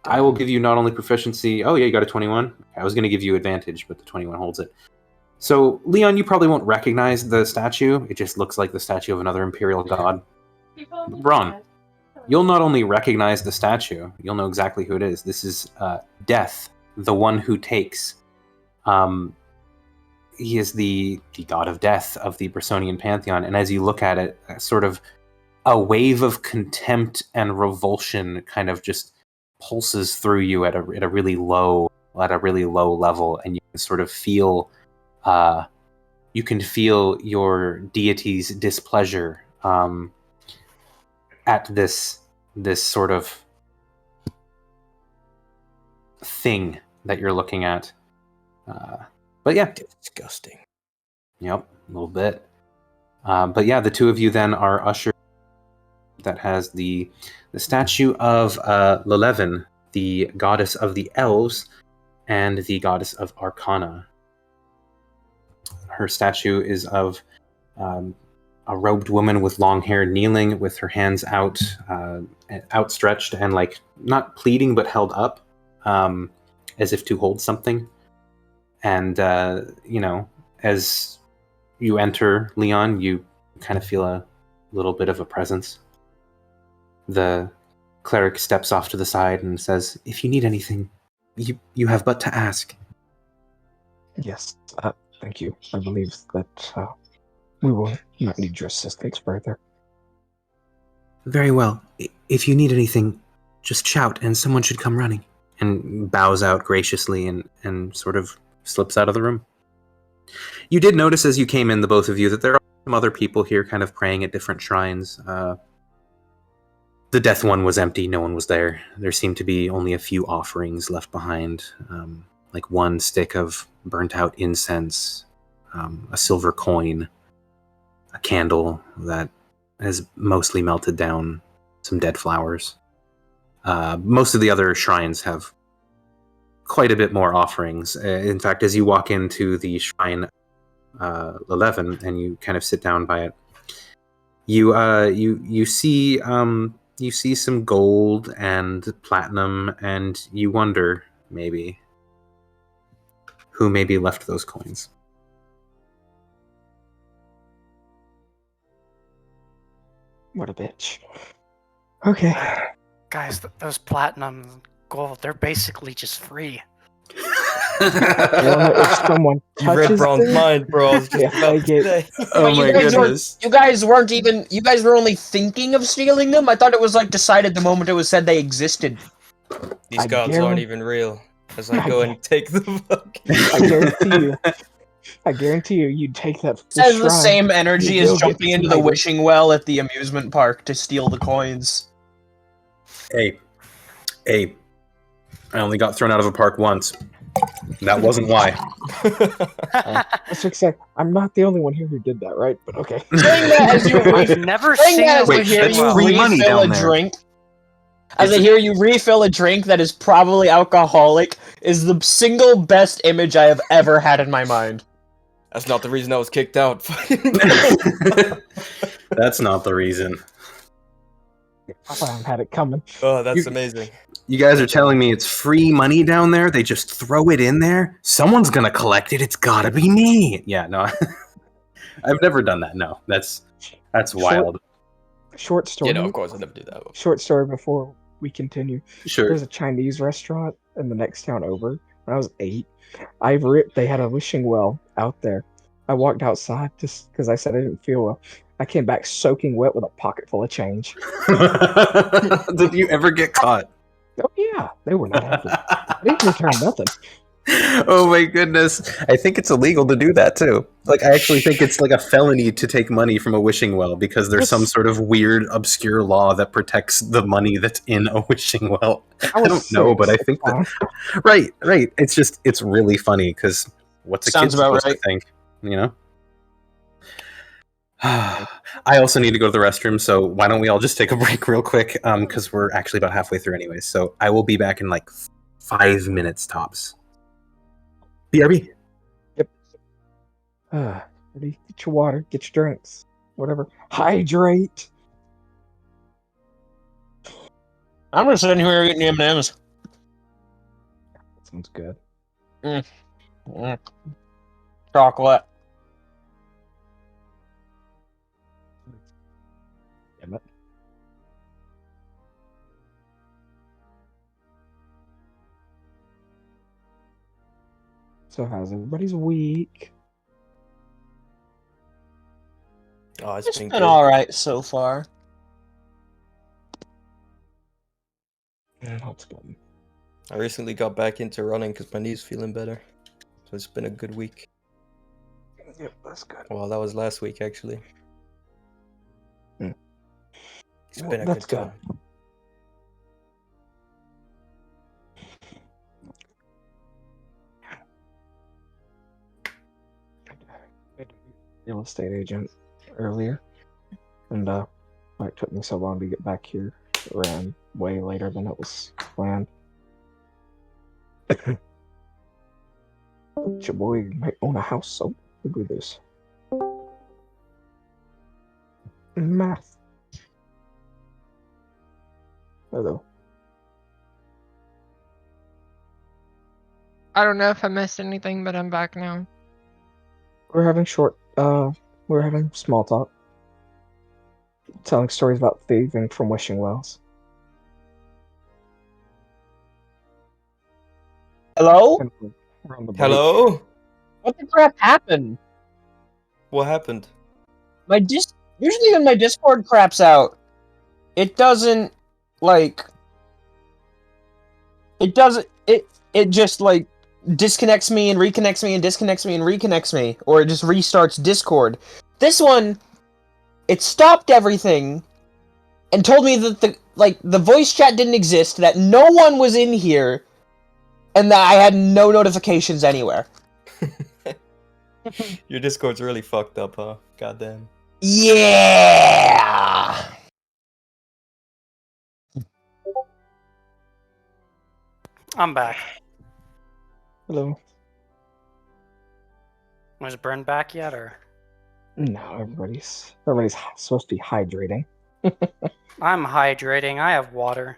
I will give you not only proficiency. Oh yeah, you got a 21. I was going to give you advantage, but the 21 holds it. So Leon, you probably won't recognize the statue. It just looks like the statue of another imperial god. Bron. you'll not only recognize the statue, you'll know exactly who it is. This is Death, the one who takes. He is the god of death of the Bressonian pantheon, and as you look at it, sort of a wave of contempt and revulsion kind of just pulses through you at a really low level, and you can sort of feel your deity's displeasure at this sort of thing that you're looking at. But yeah, Disgusting. Yep, a little bit. But yeah, the two of you then are ushered. That has the statue of Lelevin, the goddess of the elves, and the goddess of Arcana. Her statue is of a robed woman with long hair kneeling with her hands outstretched and like not pleading but held up, as if to hold something. And as you enter, Leon, you kind of feel a little bit of a presence. The cleric steps off to the side and says, "If you need anything, you have but to ask." Yes, thank you. I believe that we will not need your assistance further. Very well. If you need anything, just shout and someone should come running. And bows out graciously and sort of slips out of the room. You did notice as you came in, the both of you, that there are some other people here kind of praying at different shrines. The death one was empty, no one was there. There seemed to be only a few offerings left behind, like one stick of burnt out incense, a silver coin, a candle that has mostly melted down, some dead flowers. Most of the other shrines have quite a bit more offerings. In fact, as you walk into the shrine 11 and you kind of sit down by it, you see some gold and platinum, and you wonder maybe who maybe left those coins. What a bitch. Okay. Guys, those platinum gold, they're basically just free. Well, if someone You read touches Bron's them, mind, bro. I was just if about they to get- say. Oh But my goodness. You guys were only thinking of stealing them? I thought it was like decided the moment it was said they existed. These I gods aren't guarantee- even real. As I go and take the fucking. I guarantee you'd take that It has shrine. the same energy You as will get jumping into the smited. wishing well at the amusement park to steal the coins. Hey, I only got thrown out of a park once. That wasn't why. Let's just say, I'm not the only one here who did that, right? But okay. Saying that as you I've never saying seen that a as I Wait, hear that's you free money refill a down there. drink. As It's I a- hear you refill a drink that is probably alcoholic is the single best image I have ever had in my mind. That's not the reason I was kicked out. That's not the reason. I thought I had it coming. Oh, that's You- amazing. You guys are telling me it's free money down there? They just throw it in there? Someone's gonna collect it. It's gotta be me. Yeah, no. I've never done that. No, that's wild. Short story. Yeah, no, of course, I never do that. Short story before we continue. Sure. There's a Chinese restaurant in the next town over. When I was 8, they had a wishing well out there. I walked outside just because I said I didn't feel well. I came back soaking wet with a pocket full of change. Did you ever get caught? Oh yeah, they were not happy. They didn't return nothing. Oh my goodness. I think it's illegal to do that too. Like, I actually think it's like a felony to take money from a wishing well because there's some sort of weird, obscure law that protects the money that's in a wishing well. I don't know, but I think that. Right. It's really funny because what's a Sounds kid about supposed right. to think, you know? I also need to go to the restroom, so why don't we all just take a break real quick? Because we're actually about halfway through anyways. So I will be back in like 5 minutes tops. BRB. Ready? Get your water, get your drinks, whatever. Hydrate. I'm just sitting here eating M&Ms. Sounds good. Chocolate. Damn it. So how's everybody's week? Oh, It's it's been been good. alright so far. That's good. I recently got back into running because my knee's feeling better. So it's been a good week. Yep, that's good. Well, that was last week, actually. Hmm. It's been a That's good good. time. Real estate agent earlier, and why it took me so long to get back here. It ran way later than it was planned. But your boy might own a house, so we'll do this. Math. Hello. I don't know if I missed anything, but I'm back now. We're having small talk. Telling stories about thieving from wishing wells. Hello? And we're on the break. Hello? What the crap happened? What happened? Usually when my Discord craps out, it doesn't it just disconnects me and reconnects me and disconnects me and reconnects me, or it just restarts Discord. This one, it stopped everything and told me that the voice chat didn't exist, that no one was in here, and that I had no notifications anywhere. Your Discord's really fucked up, huh? Goddamn. Yeah. I'm back. Hello. Was Bren back yet, or? No, everybody's supposed to be hydrating. I'm hydrating. I have water.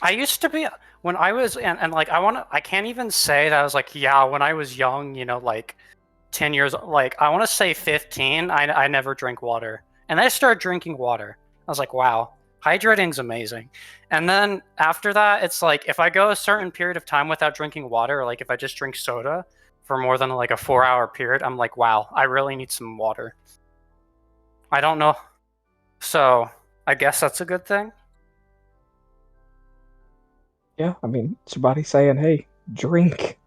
I used to be when I was and like I can't even say that I was like, yeah, when I was young, you know, like 10 years, like I want to say 15, I never drank water. And I started drinking water. I was like, wow, hydrating's amazing. And then after that, it's like if I go a certain period of time without drinking water, or like if I just drink soda for more than like a 4-hour period, I'm like, wow, I really need some water. I don't know. So I guess that's a good thing. Yeah, I mean, it's your body saying, "Hey, drink."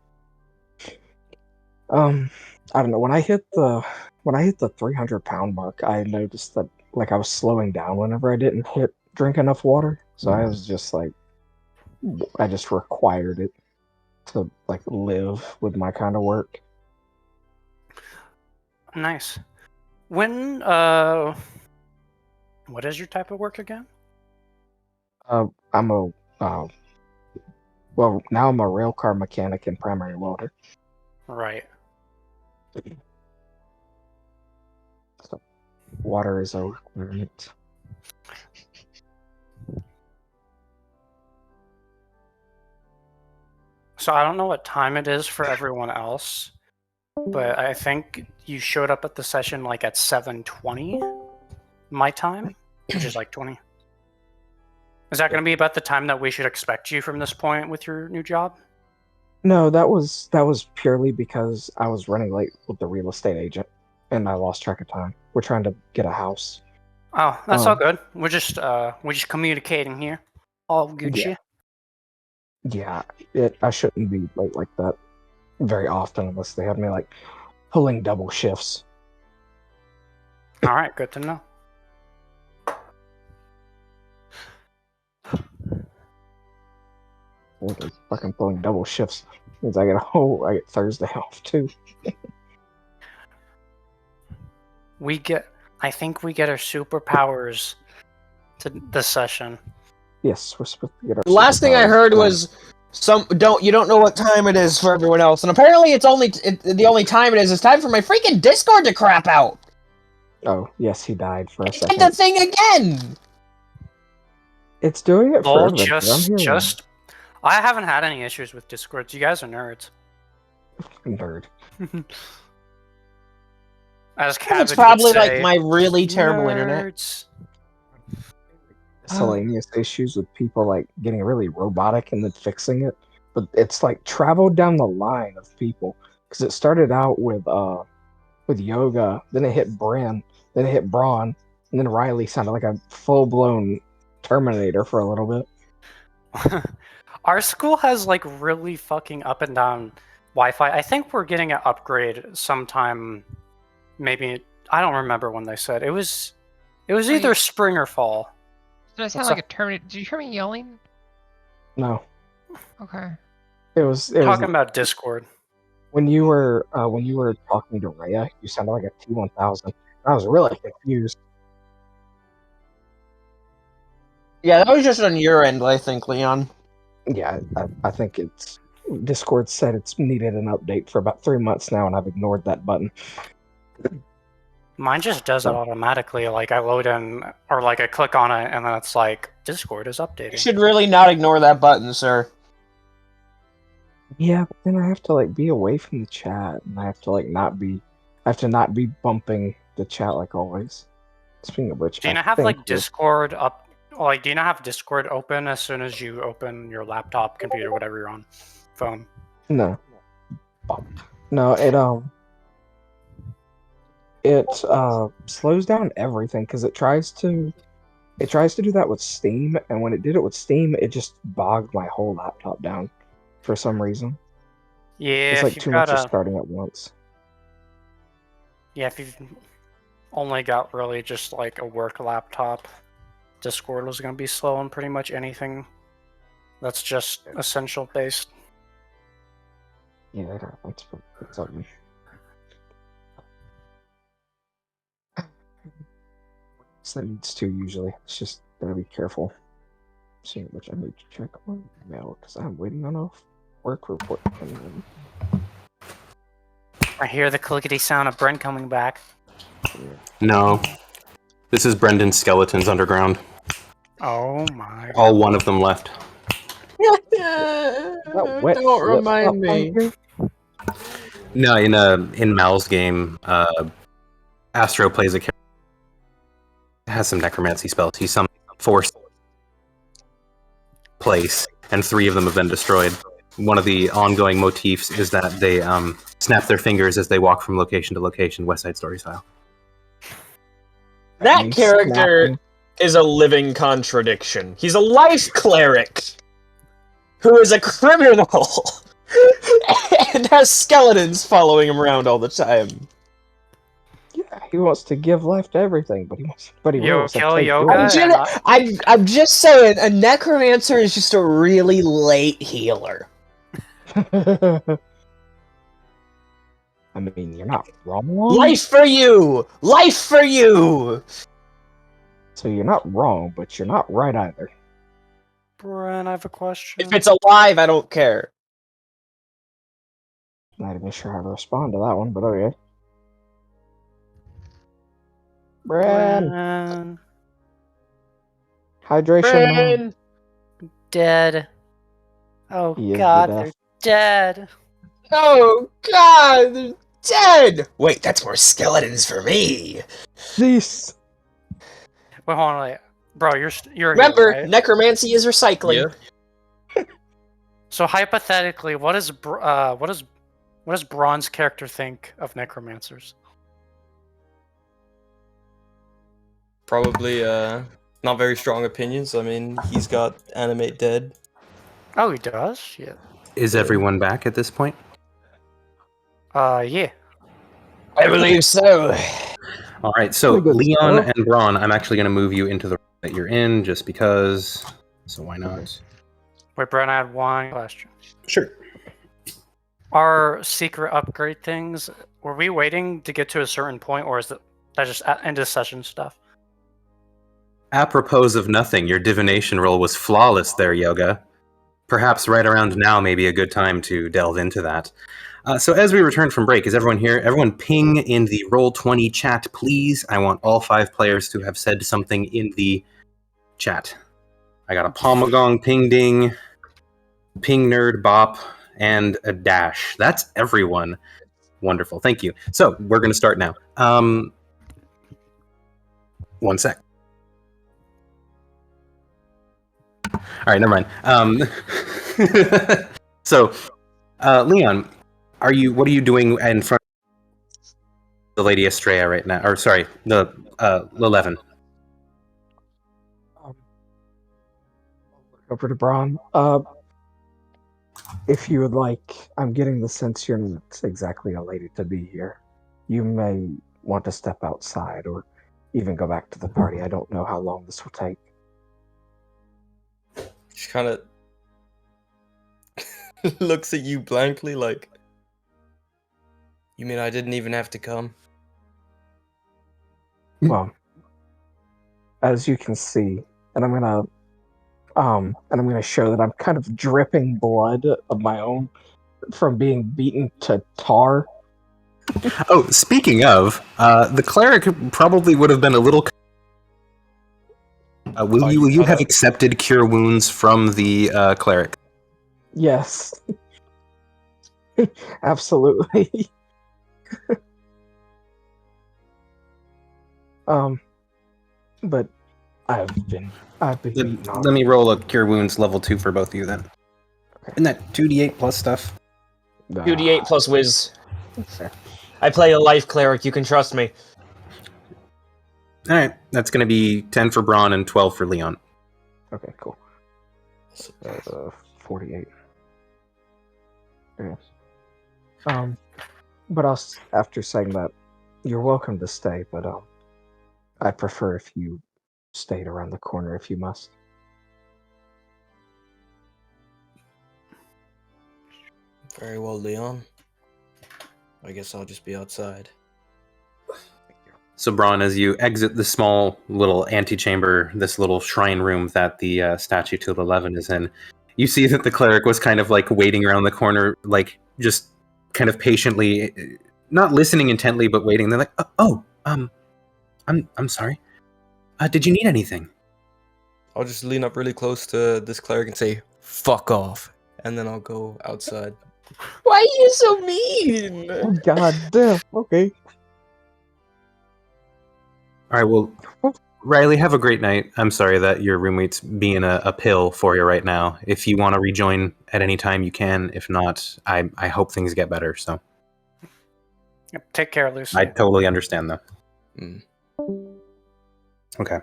I don't know. When I hit the 300-pound mark, I noticed that like I was slowing down whenever I didn't drink enough water. So I was just like, I just required it to like live with my kind of work. Nice. When what is your type of work again? I'm a well, now I'm a railcar mechanic and primary welder. Right. So water is a requirement. So I don't know what time it is for everyone else, but I think you showed up at the session like at 7:20 my time, which is like 20. Is that going to be about the time that we should expect you from this point with your new job? No, that was purely because I was running late with the real estate agent, and I lost track of time. We're trying to get a house. Oh, that's all good. We're just communicating here. All good Yeah. shit. Yeah, I shouldn't be late like that very often unless they have me like pulling double shifts. All right, good to know. Like fucking pulling double shifts means I get Thursday off too. I think we get our superpowers to this session. Yes, we're supposed to get our. The last thing I heard was you don't know what time it is for everyone else, and apparently the only time it is time for my freaking Discord to crap out. Oh yes, he died for a It second. did the thing again. It's doing it for Lol, everyone. I haven't had any issues with Discord. You guys are nerds. Nerd. As Cabbage It's probably would say, like my really terrible internet. nerds. Miscellaneous issues with people like getting really robotic and then fixing it. but it's like traveled down the line of people because it started out with Yoga, then it hit Bran, then it hit Bron, and then Riley sounded like a full-blown Terminator for a little bit. Our school has like really fucking up and down Wi-Fi. I think we're getting an upgrade sometime. Maybe I don't remember when they said it was. It was either spring or fall. Did I sound like a Terminator? Did you hear me yelling? No, Okay. it was Talking about Discord. when you were talking to Rhea, you sounded like a T-1000. I was really confused. Yeah, that was just on your end, I think, Leon. Yeah, I think it's Discord said it's needed an update for about 3 months now, and I've ignored that button. Mine just does it automatically. Like I load in, or like I click on it, and then it's like Discord is updating. You should really not ignore that button, sir. Yeah, but then I have to like be away from the chat, and I have to not be bumping the chat like always. Speaking of which, Do you not have like Discord up? Like, do you not have Discord open as soon as you open your laptop, computer, whatever you're on, phone? No, it slows down everything because it tries to do that with Steam, and when it did it with Steam, it just bogged my whole laptop down for some reason. Yeah, It's like if too you've much got is starting at once. yeah, if you've only got really just like a work laptop, Discord was gonna be slow on pretty much anything that's just essential based. Yeah, that's something. So that needs to usually. It's just gotta be careful. See which I need to check my email because I'm waiting on a work report coming in. I hear the clickety sound of Brent coming back. No. This is Brendan's skeletons underground. Oh my. All one of them left. Don't remind me. No, in Mal's game, Astro plays a character that has some necromancy spells. He's some forced place, and 3 of them have been destroyed. One of the ongoing motifs is that they snap their fingers as they walk from location to location, West Side Story style. That character is a living contradiction. He's a life cleric who is a criminal and has skeletons following him around all the time. Yeah, he wants to give life to everything, but he wants to kill take yoga. I'm just saying, a necromancer is just a really late healer. I mean, you're not wrong. Life for you! Life for you! So you're not wrong, but you're not right either. Brent, I have a question. If it's alive, I don't care. Not even sure how to respond to that one, but okay. Bran! Hydration man. Dead. Oh He is god, the they're dead. Oh god, they're dead! Wait, that's more skeletons for me. Cease. Wait, hold on, wait. Bro, you're Remember, here, right? necromancy is recycling. Yeah. So hypothetically, what does Bron's character think of necromancers? Probably not very strong opinions. I mean, he's got animate dead. Oh, he does? Shit. Is everyone back at this point? Yeah. I believe so. All right, so Pretty good Leon stuff. and Bron, I'm actually going to move you into the room that you're in, just because. So why not? Wait, Brent, I had one question. Sure. Our secret upgrade things, were we waiting to get to a certain point, or is that just end of session stuff? Apropos of nothing, your divination roll was flawless there, Yoga. Perhaps right around now may be a good time to delve into that. So as we return from break, is everyone here? Everyone ping in the Roll20 chat, please. I want all 5 players to have said something in the chat. I got a Palmagong, Ping Ding, Ping Nerd Bop, and a dash. That's everyone. Wonderful, thank you. So we're going to start now. 1 sec. All right, never mind. So, Leon, what are you doing in front of the Lady Estrella right now? Or sorry, the 11. Over to Bron. If you would like, I'm getting the sense you're not exactly a lady to be here. You may want to step outside or even go back to the party. I don't know how long this will take. She kind of looks at you blankly like, you mean I didn't even have to come? Well, as you can see, and I'm gonna show that I'm kind of dripping blood of my own from being beaten to tar. Oh, speaking of, the cleric probably would have been a little. Will you have accepted cure wounds from the cleric? Yes, absolutely. But I've been beaten on. Let me roll a cure wounds level 2 for both of you then. Okay. Isn't that 2d8 plus stuff? 2d8 plus whiz. Fair. I play a life cleric, you can trust me. Alright, that's going to be 10 for Bron and 12 for Leon. Okay, cool. 48. Yes. But after saying that, you're welcome to stay, but I prefer if you stayed around the corner if you must. Very well, Leon. I guess I'll just be outside. So, Bron, as you exit the small little antechamber, this little shrine room that the statue to the 11 is in, you see that the cleric was kind of like waiting around the corner, like just kind of patiently, not listening intently, but waiting. They're like, I'm sorry. Did you need anything? I'll just lean up really close to this cleric and say, "Fuck off," and then I'll go outside. Why are you so mean? Oh, God damn. Okay. All right, well, Riley, have a great night. I'm sorry that your roommate's being a pill for you right now. If you want to rejoin at any time, you can. If not, I hope things get better. So, Yep, take care, Lucy. I totally understand, though. Mm. Okay.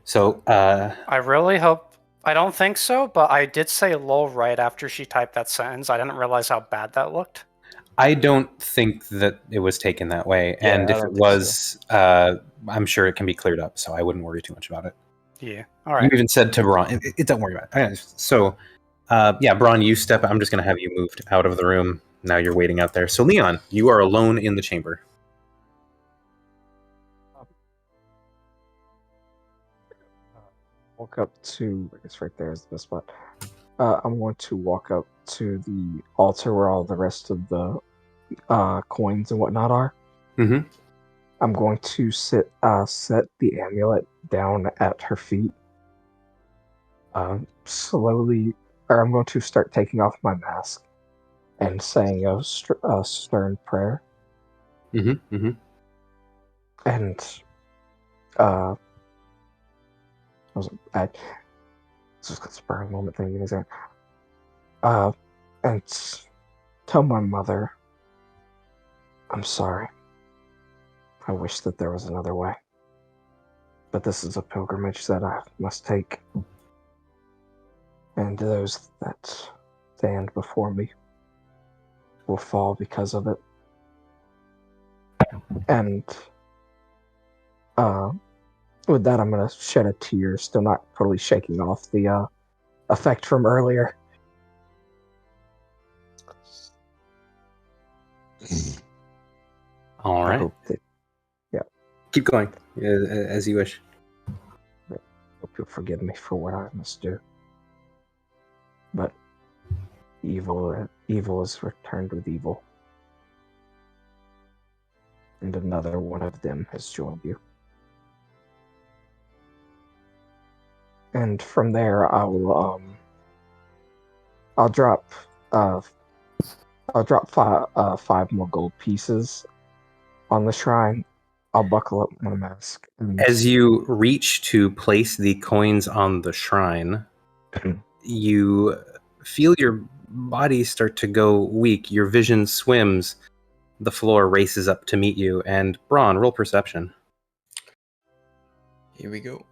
So, I really hope. I don't think so, but I did say lol right after she typed that sentence. I didn't realize how bad that looked. I don't think that it was taken that way. Yeah, and I if don't it think was, I'm sure it can be cleared up. So I wouldn't worry too much about it. Yeah. All You right. even said to Bron, don't worry about it. So, yeah, Bron, you step. I'm just going to have you moved out of the room. Now you're waiting out there. So, Leon, you are alone in the chamber. Walk up to, I guess right there is the spot. I'm going to walk up to the altar where all the rest of the coins and whatnot are. Mm-hmm. I'm going to set the amulet down at her feet. Slowly, or I'm going to start taking off my mask and saying a stern prayer. Mm-hmm. Mm-hmm. And this was a spurring moment thing. And tell my mother, I'm sorry. I wish that there was another way. But this is a pilgrimage that I must take. And those that stand before me will fall because of it. And with that, I'm going to shed a tear, still not totally shaking off the effect from earlier. All I right. hope that, Keep going, as you wish. hope you'll forgive me for what I must do. But evil is returned with evil. And another one of them has joined you. And from there, I'll drop 5 more gold pieces on the shrine. I'll buckle up my mask. As you reach to place the coins on the shrine, you feel your bodies start to go weak. Your vision swims. The floor races up to meet you. And Bron, roll perception. Here we go.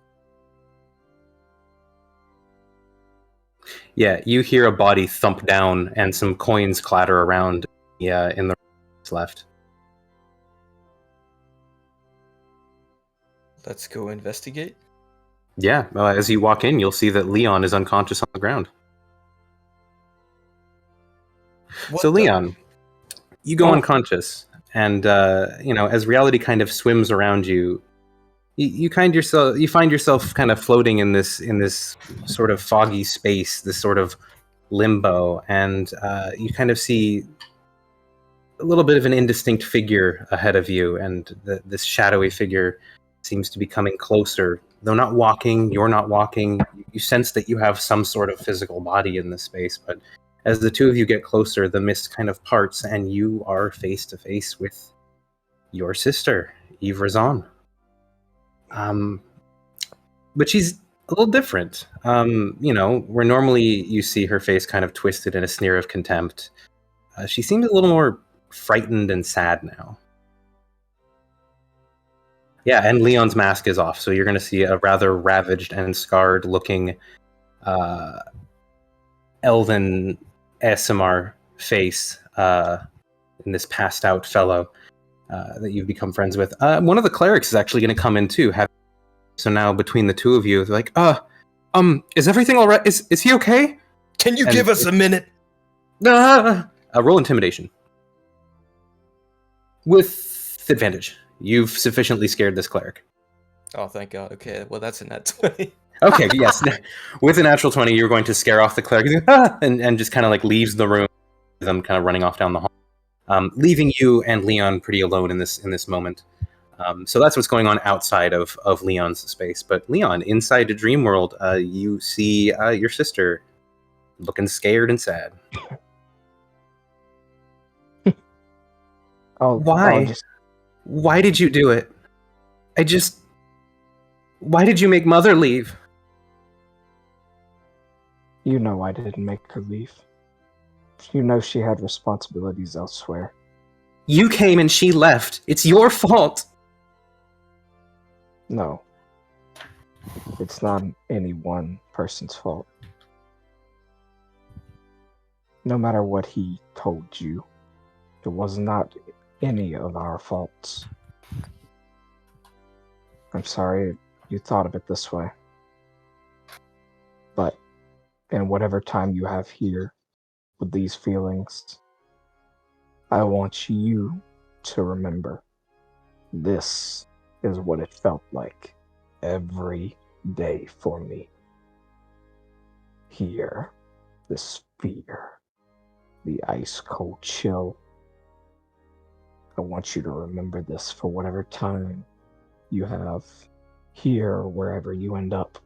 Yeah, you hear a body thump down and some coins clatter around in the left. Let's go investigate. Yeah, as you walk in, you'll see that Leon is unconscious on the ground. So Leon, you go unconscious, and as reality kind of swims around you, you find yourself kind of floating in this sort of foggy space, this sort of limbo, and you kind of see a little bit of an indistinct figure ahead of you, and this shadowy figure seems to be coming closer. Though not walking, you're not walking. You sense that you have some sort of physical body in this space, but as the two of you get closer, the mist kind of parts, and you are face to face with your sister, Eve Razzan. But she's a little different. Where normally you see her face kind of twisted in a sneer of contempt, she seems a little more frightened and sad now. Yeah, and Leon's mask is off, so you're going to see a rather ravaged and scarred-looking elven ASMR face in this passed-out fellow that you've become friends with. One of the clerics is actually going to come in, too. So now, between the two of you, they're like, is everything all right? Is he okay? Can you give us a minute? Roll intimidation. With advantage. You've sufficiently scared this cleric. Oh, thank God. Okay, well, that's a nat 20. Okay, yes. With a natural 20, you're going to scare off the cleric and just kind of like leaves the room, them kind of running off down the hall, leaving you and Leon pretty alone in this moment. So that's what's going on outside of Leon's space. But Leon, inside the dream world, you see your sister looking scared and sad. Why? Why did you do it? Why did you make Mother leave? You know I didn't make her leave. You know she had responsibilities elsewhere. You came and she left. It's your fault. No. It's not any one person's fault. No matter what he told you, it was not any of our faults. I'm sorry you thought of it this way. But in whatever time you have here with these feelings, I want you to remember this is what it felt like every day for me. Here, this fear, the ice cold chill. I want you to remember this for whatever time you have here or wherever you end up.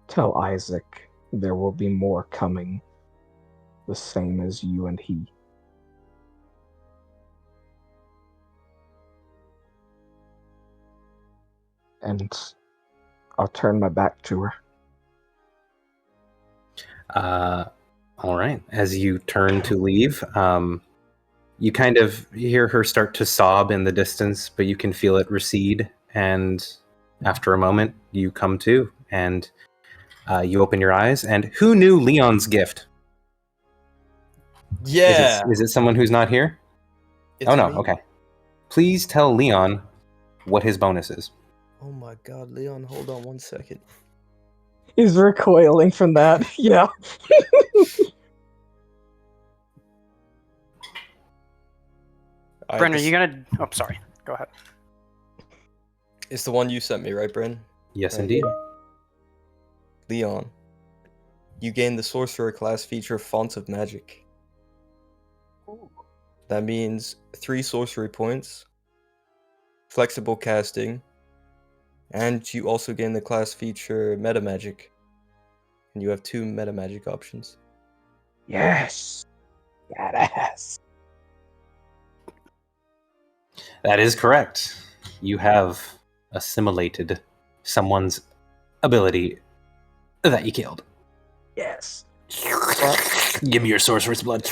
Tell Isaac there will be more coming, the same as you and he. And I'll turn my back to her. All right. As you turn to leave, you kind of hear her start to sob in the distance, but you can feel it recede. And after a moment, you come to, and you open your eyes. And who knew Leon's gift? Yeah. Is it someone who's not here? It's oh, no. me. Okay. Please tell Leon what his bonus is. Oh my God, Leon, hold on 1 second. He's recoiling from that. Yeah. Bren, are you gonna... Oh, sorry. Go ahead. It's the one you sent me, right, Bren? Yes, Right. indeed. Leon, you gain the Sorcerer class feature Font of Magic. That means 3 sorcery points, flexible casting, and you also gain the class feature Meta Magic. And you have 2 Meta Magic options. Yes. Badass. That is correct. You have assimilated someone's ability that you killed. Yes. Give me your sorcerer's blood.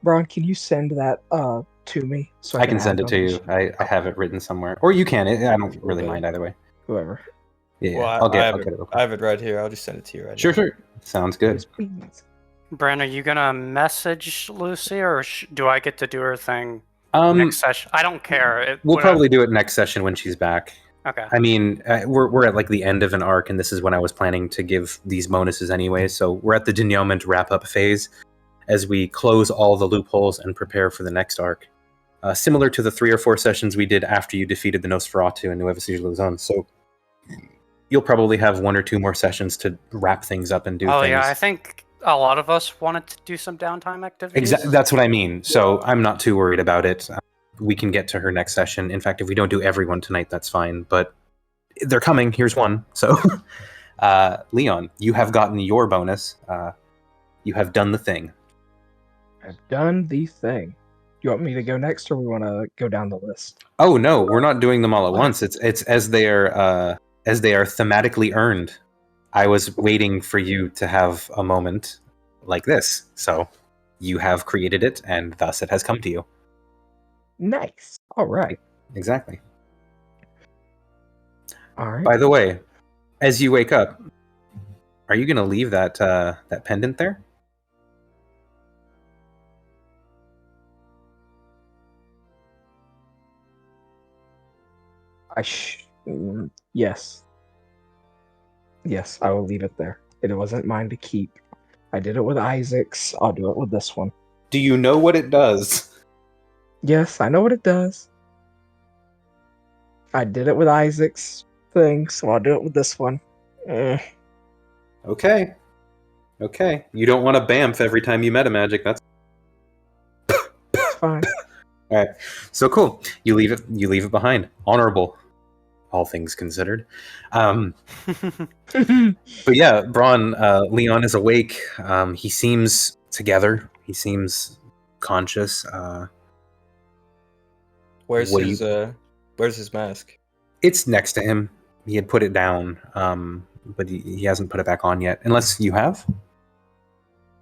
Bron, can you send that to me so I can add send it it on to the you. sheet? I have it written somewhere, or you can. I don't really Okay. mind either way. Whoever. Yeah, Well, I'll I get have it real I quick. have it right here. I'll just send it to you right Sure, now. sure. Sounds good. Yes, please. Bran, are you gonna message Lucy, or do I get to do her thing Um, next session? I don't care. we'll Whatever. probably do it next session when she's back. Okay. I mean, we're at like the end of an arc, and this is when I was planning to give these bonuses anyway. So we're at the denouement wrap-up phase as we close all the loopholes and prepare for the next arc. Similar to the 3 or 4 sessions we did after you defeated the Nosferatu and Nueva Sigiluzon. So you'll probably have 1 or 2 more sessions to wrap things up and do things. Yeah, I think a lot of us wanted to do some downtime activities. Exactly, that's what I mean. So I'm not too worried about it. We can get to her next session. In fact, if we don't do everyone tonight, that's fine. But they're coming. Here's one. So, Leon, you have gotten your bonus. You have done the thing. I've done the thing. You want me to go next, or we want to go down the list? Oh no, we're not doing them all at once. It's as they are thematically earned. I was waiting for you to have a moment like this. So you have created it, and thus it has come to you. Nice. All right. Exactly. All right. By the way, as you wake up, are you going to leave that that pendant there? Yes. Yes, I will leave it there. It wasn't mine to keep. I did it with Isaac's. I'll do it with this one. Do you know what it does? Yes, I know what it does. I did it with Isaac's thing, so I'll do it with this one. Okay. Okay. You don't want to bamf every time you meta magic. That's fine. All right. So cool. You leave it behind. Honorable, all things considered. But yeah, Bron, Leon is awake. He seems together. He seems conscious. Where's his mask? It's next to him. He had put it down, but he hasn't put it back on yet. Unless you have.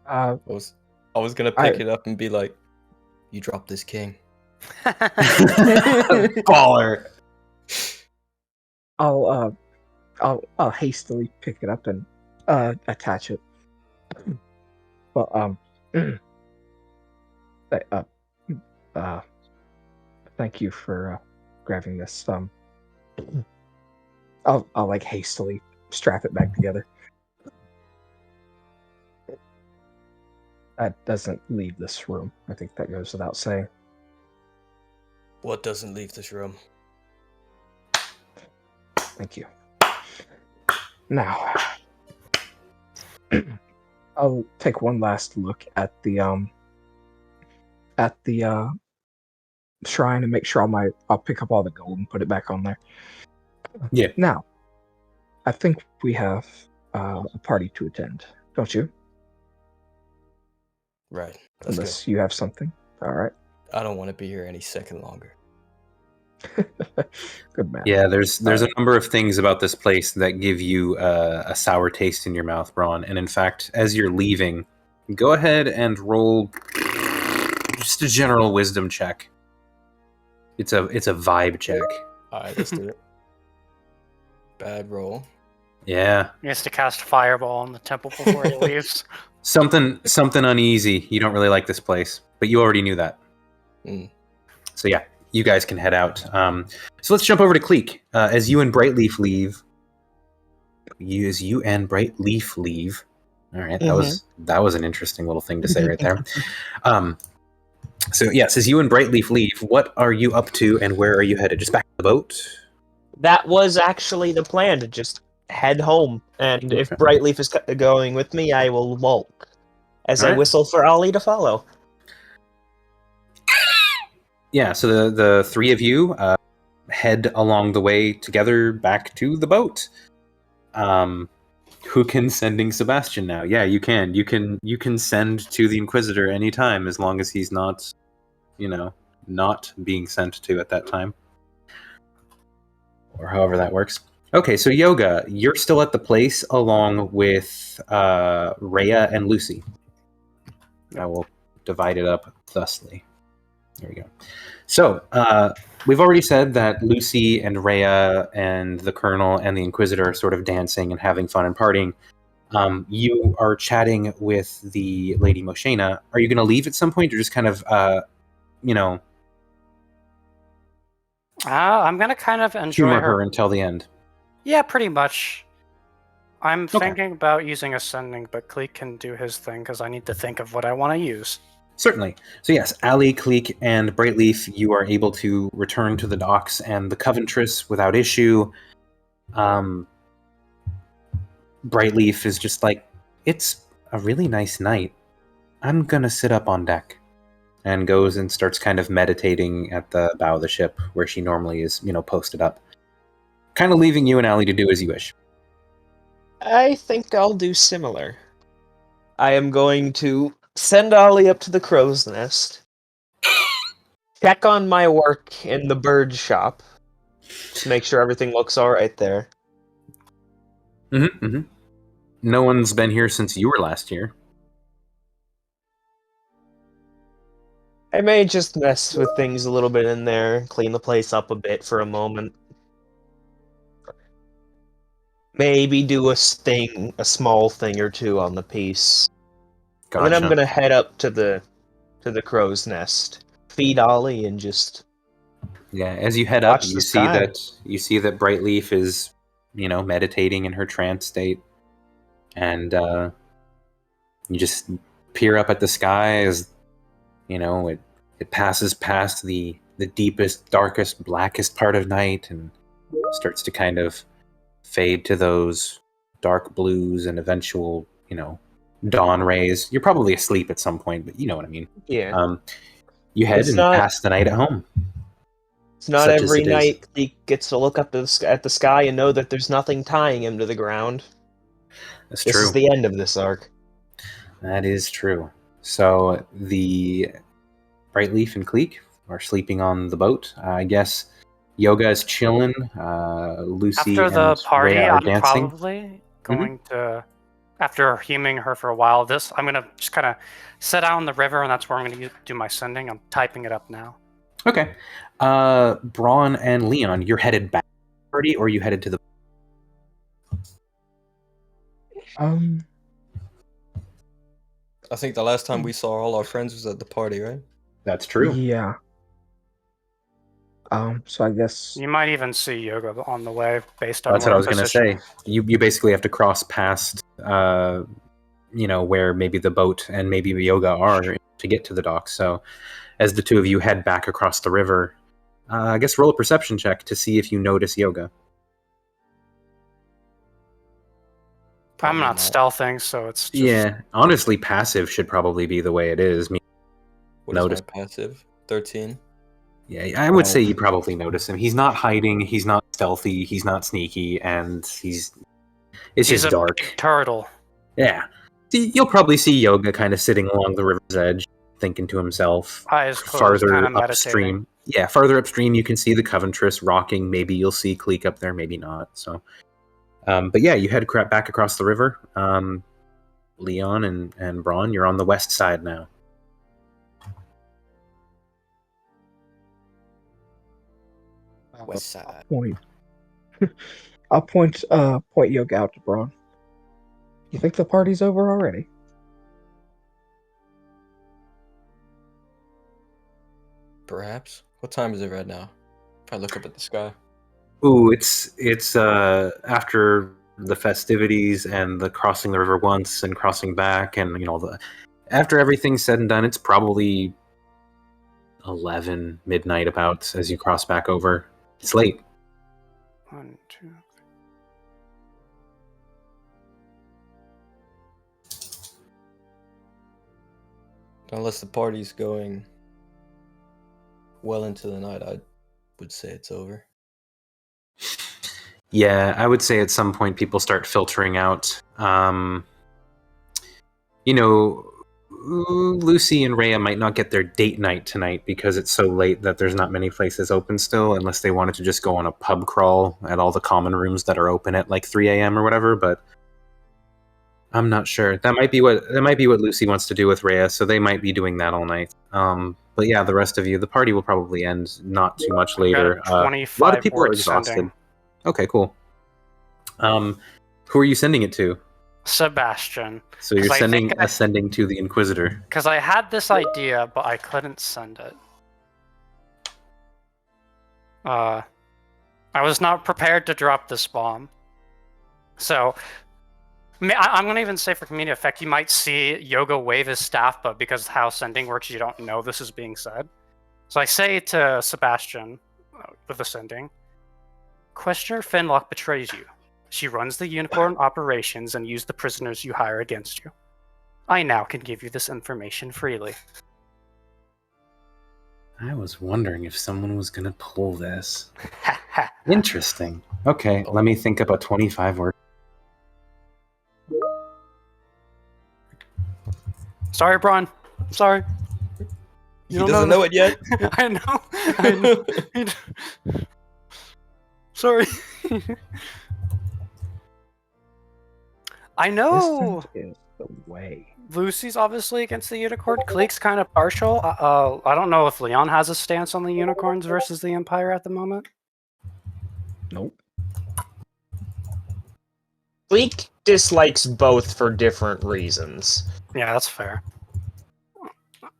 I was gonna pick it up and be like, "You dropped this king." Baller. I'll hastily pick it up and attach it. Well, thank you for grabbing this. I'll like hastily strap it back together. That doesn't leave this room. I think that goes without saying. What doesn't leave this room? Thank you. Now, I'll take one last look at the shrine and make sure I'll pick up all the gold and put it back on there. Yeah. Now, I think we have a party to attend, don't you? Right. Unless you have something. All right. I don't want to be here any second longer. Good man. Yeah, there's a number of things about this place that give you a sour taste in your mouth, Bron. And in fact, as you're leaving, go ahead and roll just a general wisdom check. It's a vibe check. All right, let's do it. Bad roll. Yeah. He has to cast fireball on the temple before he leaves. Something uneasy. You don't really like this place, but you already knew that. So yeah, you guys can head out. So let's jump over to Cleek. As you and Brightleaf leave. All right, that was an interesting little thing to say right there. So yes, as you and Brightleaf leave, what are you up to and where are you headed? Just back to the boat? That was actually the plan, to just head home. And if Brightleaf is going with me, I will walk. As I whistle for Ollie to follow. Yeah, so the three of you head along the way together back to the boat. Who can sending Sebastian now? Yeah, you can. You can send to the Inquisitor anytime as long as he's not, not being sent to at that time. Or however that works. Okay, so Yoga, you're still at the place along with Rhea and Lucy. I will divide it up thusly. There we go. So, we've already said that Lucy and Rhea and the Colonel and the Inquisitor are sort of dancing and having fun and partying. You are chatting with the Lady Mosheina. Are you going to leave at some point, or just kind of, I'm gonna kind of enjoy humor her until the end? Yeah, pretty much. I'm thinking about using Ascending, but Cleek can do his thing because I need to think of what I want to use. Certainly. So yes, Ali, Cleek, and Brightleaf, you are able to return to the docks and the Coventress without issue. Brightleaf is just like, it's a really nice night. I'm gonna sit up on deck. And goes and starts kind of meditating at the bow of the ship where she normally is, posted up. Kind of leaving you and Ali to do as you wish. I think I'll do similar. I am going to send Ollie up to the crow's nest, check on my work in the bird shop, to make sure everything looks alright there. No one's been here since you were last here. I may just mess with things a little bit in there, clean the place up a bit for a moment. Maybe do a small thing or two on the piece. Gotcha. And then I'm gonna head up to the crow's nest, feed Ollie, and just as you head up, watch you the see sky. that Brightleaf is, meditating in her trance state, and you just peer up at the sky as it passes past the deepest, darkest, blackest part of night and starts to kind of fade to those dark blues and eventual, dawn rays. You're probably asleep at some point, but you know what I mean. Yeah. You head and pass the night at home. It's not such as every it is. night he gets to look up at the sky and know that there's nothing tying him to the ground. That's This true. is the end of this arc. That is true. So the Brightleaf and Cleek are sleeping on the boat. I guess Yoga is chilling. Lucy After the and party, Rhea are I'm dancing. probably going to, after huming her for a while, I'm going to just kind of sit out on the river, and that's where I'm going to do my sending. I'm typing it up now. Okay. Bron and Leon, you're headed back to the party, or you headed to the... I think the last time we saw all our friends was at the party, right? That's true. Yeah. So I guess You might even see Yoga on the way, based on That's what I was going to say. You basically have to cross past, where maybe the boat and maybe Yoga are to get to the docks. So as the two of you head back across the river, I guess roll a perception check to see if you notice Yoga. I'm not stealthing, so it's just... Yeah, honestly, passive should probably be the way it is. What Notice. is my passive? 13. Yeah, I would say you probably notice him. He's not hiding, he's not stealthy, he's not sneaky, and it's just a dark. big turtle. Yeah. You'll probably see Yoga kind of sitting along the river's edge, thinking to himself. Eyes closed, kind of upstream. Yeah, farther upstream you can see the Coventress rocking. Maybe you'll see Cleek up there, maybe not. So, but yeah, you head back across the river. Leon and Bron, you're on the west side now. West side. I'll point Yoga out to Bron. You think the party's over already? Perhaps. What time is it right now? If I look up at the sky. Ooh, it's after the festivities and the crossing the river once and crossing back, and after everything's said and done, it's probably 11 midnight about as you cross back over. It's late. 1, 2. Unless the party's going well into the night, I would say it's over. Yeah, I would say at some point people start filtering out. Lucy and Rhea might not get their date night tonight because it's so late that there's not many places open still, unless they wanted to just go on a pub crawl at all the common rooms that are open at like 3 a.m. or whatever. But I'm not sure. That might be what Lucy wants to do with Rhea, so they might be doing that all night. But yeah, the rest of you, the party will probably end not too much later. A lot of people are exhausted. Sending. Okay, cool. Who are you sending it to? Sebastian. So you're sending to the Inquisitor. Because I had this idea, but I couldn't send it. I was not prepared to drop this bomb. So, I'm going to even say for community effect, you might see Yoga wave his staff, but because how sending works, you don't know this is being said. So I say to Sebastian, with the sending, Questioner Finlock betrays you. She runs the unicorn operations and used the prisoners you hire against you. I now can give you this information freely. I was wondering if someone was going to pull this. Interesting. Okay, let me think about 25 words. Sorry, Bron. Sorry. He doesn't know it yet. I know. Sorry. I know. This is the way. Lucy's obviously against the unicorn. Clique's kind of partial. I don't know if Leon has a stance on the unicorns versus the Empire at the moment. Nope. Clique dislikes both for different reasons. Yeah, that's fair.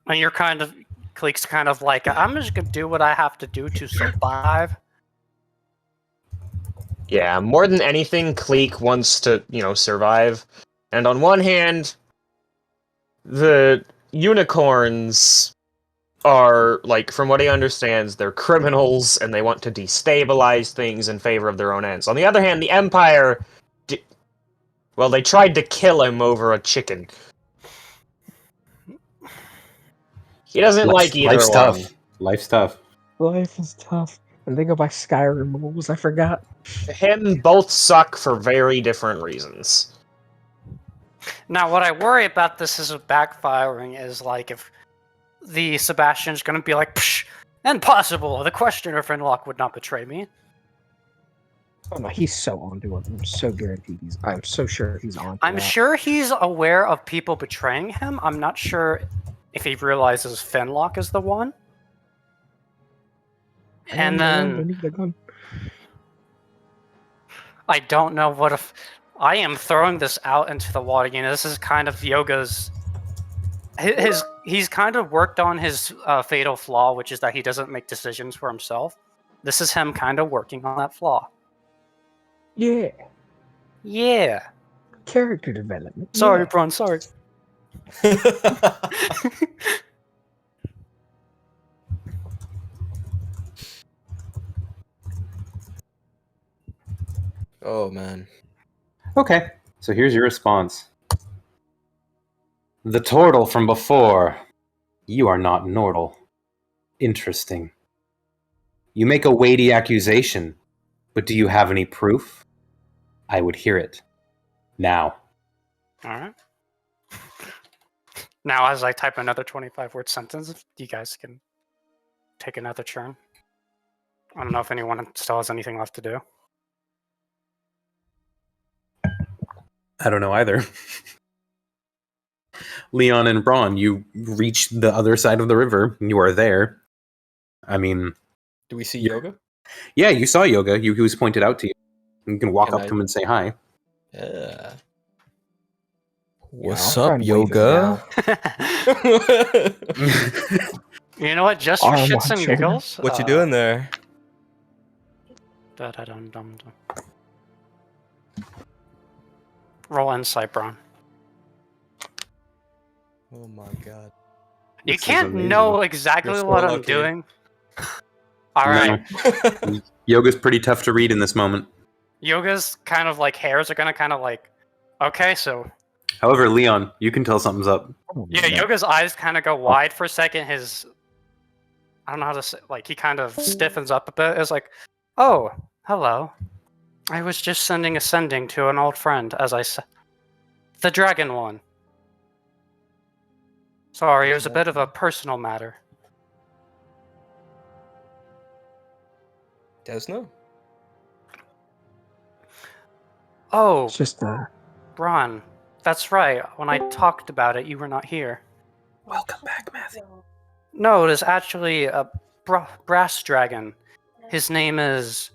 And Clique's kind of like, I'm just gonna do what I have to do to survive. Yeah, more than anything, Clique wants to, survive. And on one hand, the unicorns are, from what he understands, they're criminals and they want to destabilize things in favor of their own ends. On the other hand, the Empire, they tried to kill him over a chicken. He doesn't like either life's one. tough. Life's tough. Life is tough. And they go by Skyrim rules, I forgot. To him, both suck for very different reasons. Now, what I worry about this is backfiring is if the Sebastian's going to be like, psh, impossible, the Questioner Finlock would not betray me. Oh no, he's so onto it. I'm so guaranteed I'm so sure he's on. I'm sure he's aware of people betraying him. I'm not sure if he realizes Finlock is the one. And then I don't know what if I am throwing this out into the water. This is kind of Yoga's. He's kind of worked on his fatal flaw, which is that he doesn't make decisions for himself. This is him kind of working on that flaw. Yeah. Yeah. Character development. Sorry, Bron. Sorry. Oh, man. Okay, so here's your response. The turtle from before. You are not Nordle. Interesting. You make a weighty accusation, but do you have any proof? I would hear it. Now. Alright. Now, as I type another 25-word sentence, you guys can take another turn. I don't know if anyone still has anything left to do. I don't know either. Leon and Bron, you reached the other side of the river. You are there. I mean... Do we see Yoga? Yeah, you saw Yoga. He was pointed out to you. You can walk up to him and say hi. Yeah. What's up, Yoga? You know what? Just for shits and giggles. What you doing there? Roll insight, Bron. Oh my god. You can't know exactly what I'm doing. Alright. No. Yoga's pretty tough to read in this moment. Yoga's kind of hairs are gonna kind of okay, so. However, Leon, you can tell something's up. Yeah, Yoga's eyes kind of go wide for a second. I don't know how to say, he kind of stiffens up a bit. It's oh, hello. I was just sending a sending to an old friend, as I said. The dragon one. Sorry, it was a bit of a personal matter. Desna? Oh, It's just Bron. That's right. When I talked about it, you were not here. Welcome back, Matthew. No, it is actually a brass dragon. His name is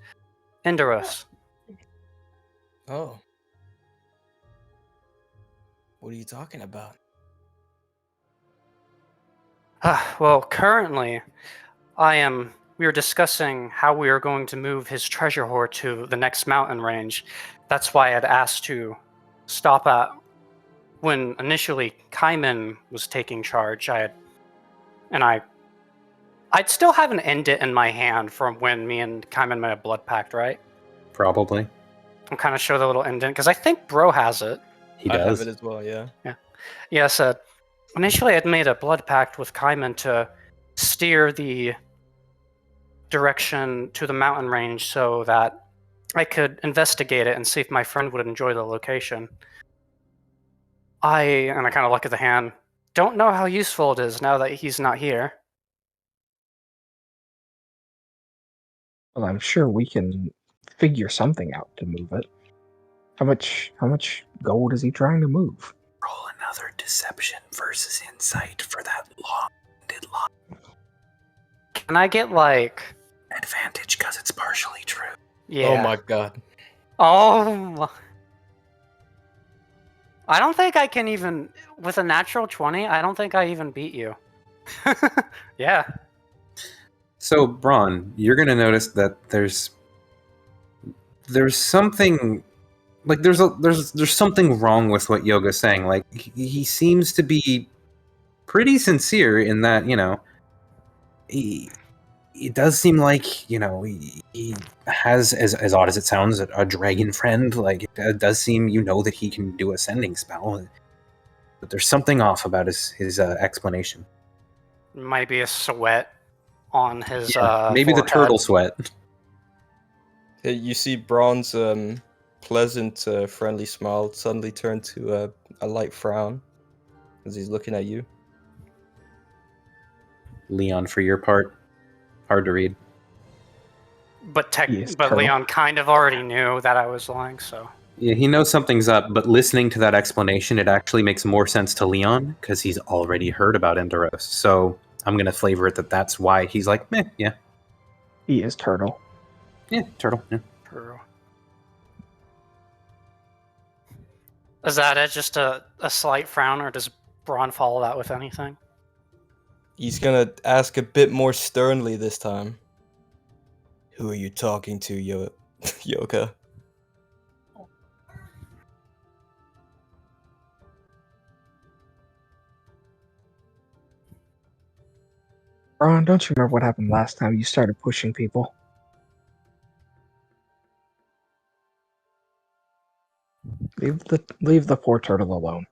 Indaros. Oh. What are you talking about? Well, currently, we are discussing how we are going to move his treasure hoard to the next mountain range. That's why I had asked to stop at when initially Kaiman was taking charge. I'd still have an indit in my hand from when me and Kaiman made a blood pact, right? Probably. I'll kind of show the little indent because I think Bro has it. He I does. have it as well, yeah. Yes, initially I'd made a blood pact with Kaiman to steer the direction to the mountain range so that I could investigate it and see if my friend would enjoy the location. I kind of look at the hand. Don't know how useful it is now that he's not here. well, I'm sure we can figure something out to move it. How much gold is he trying to move? Roll another deception versus insight for that long-winded line. Can I get Advantage because it's partially true. yeah? Oh my god. Oh. I don't think I can even with a natural 20. I don't think I even beat you. Yeah. So, Bron, you're gonna notice that there's something like there's something wrong with what Yoga's saying. Like he seems to be pretty sincere in that, it does seem like, he has, as odd as it sounds, a dragon friend. Like it does seem that he can do a sending spell, but there's something off about his explanation. Might be a sweat on his Maybe the forehead. turtle sweat. You see Bron's pleasant, friendly smile suddenly turn to a light frown as he's looking at you. Leon, for your part, hard to read. But Yes, but turtle. Leon kind of already knew that I was lying, so Yeah, he knows something's up, but listening to that explanation, it actually makes more sense to Leon because he's already heard about Enderos. So I'm gonna flavor it that's why he's like, yeah, He is turtle. yeah, turtle. Yeah. true. Is that it? Just a slight frown, or does Braun follow that with anything? He's gonna ask a bit more sternly this time. Who are you talking to, Yoga? Ron, don't you remember what happened last time you started pushing people? Leave the poor turtle alone.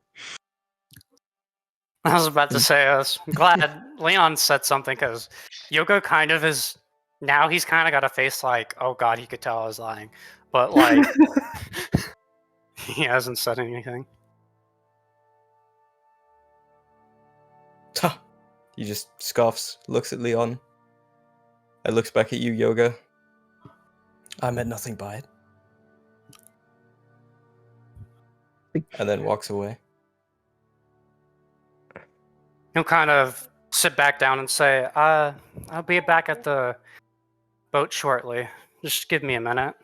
I was about to say, I'm glad Leon said something because Yoko kind of is. Now he's kind of got a face like, oh god, he could tell I was lying. But like, he hasn't said anything. He just scoffs, looks at Leon, and looks back at you, Yoga. I meant nothing by it. And then walks away. He'll kind of sit back down and say, I'll be back at the boat shortly. Just give me a minute.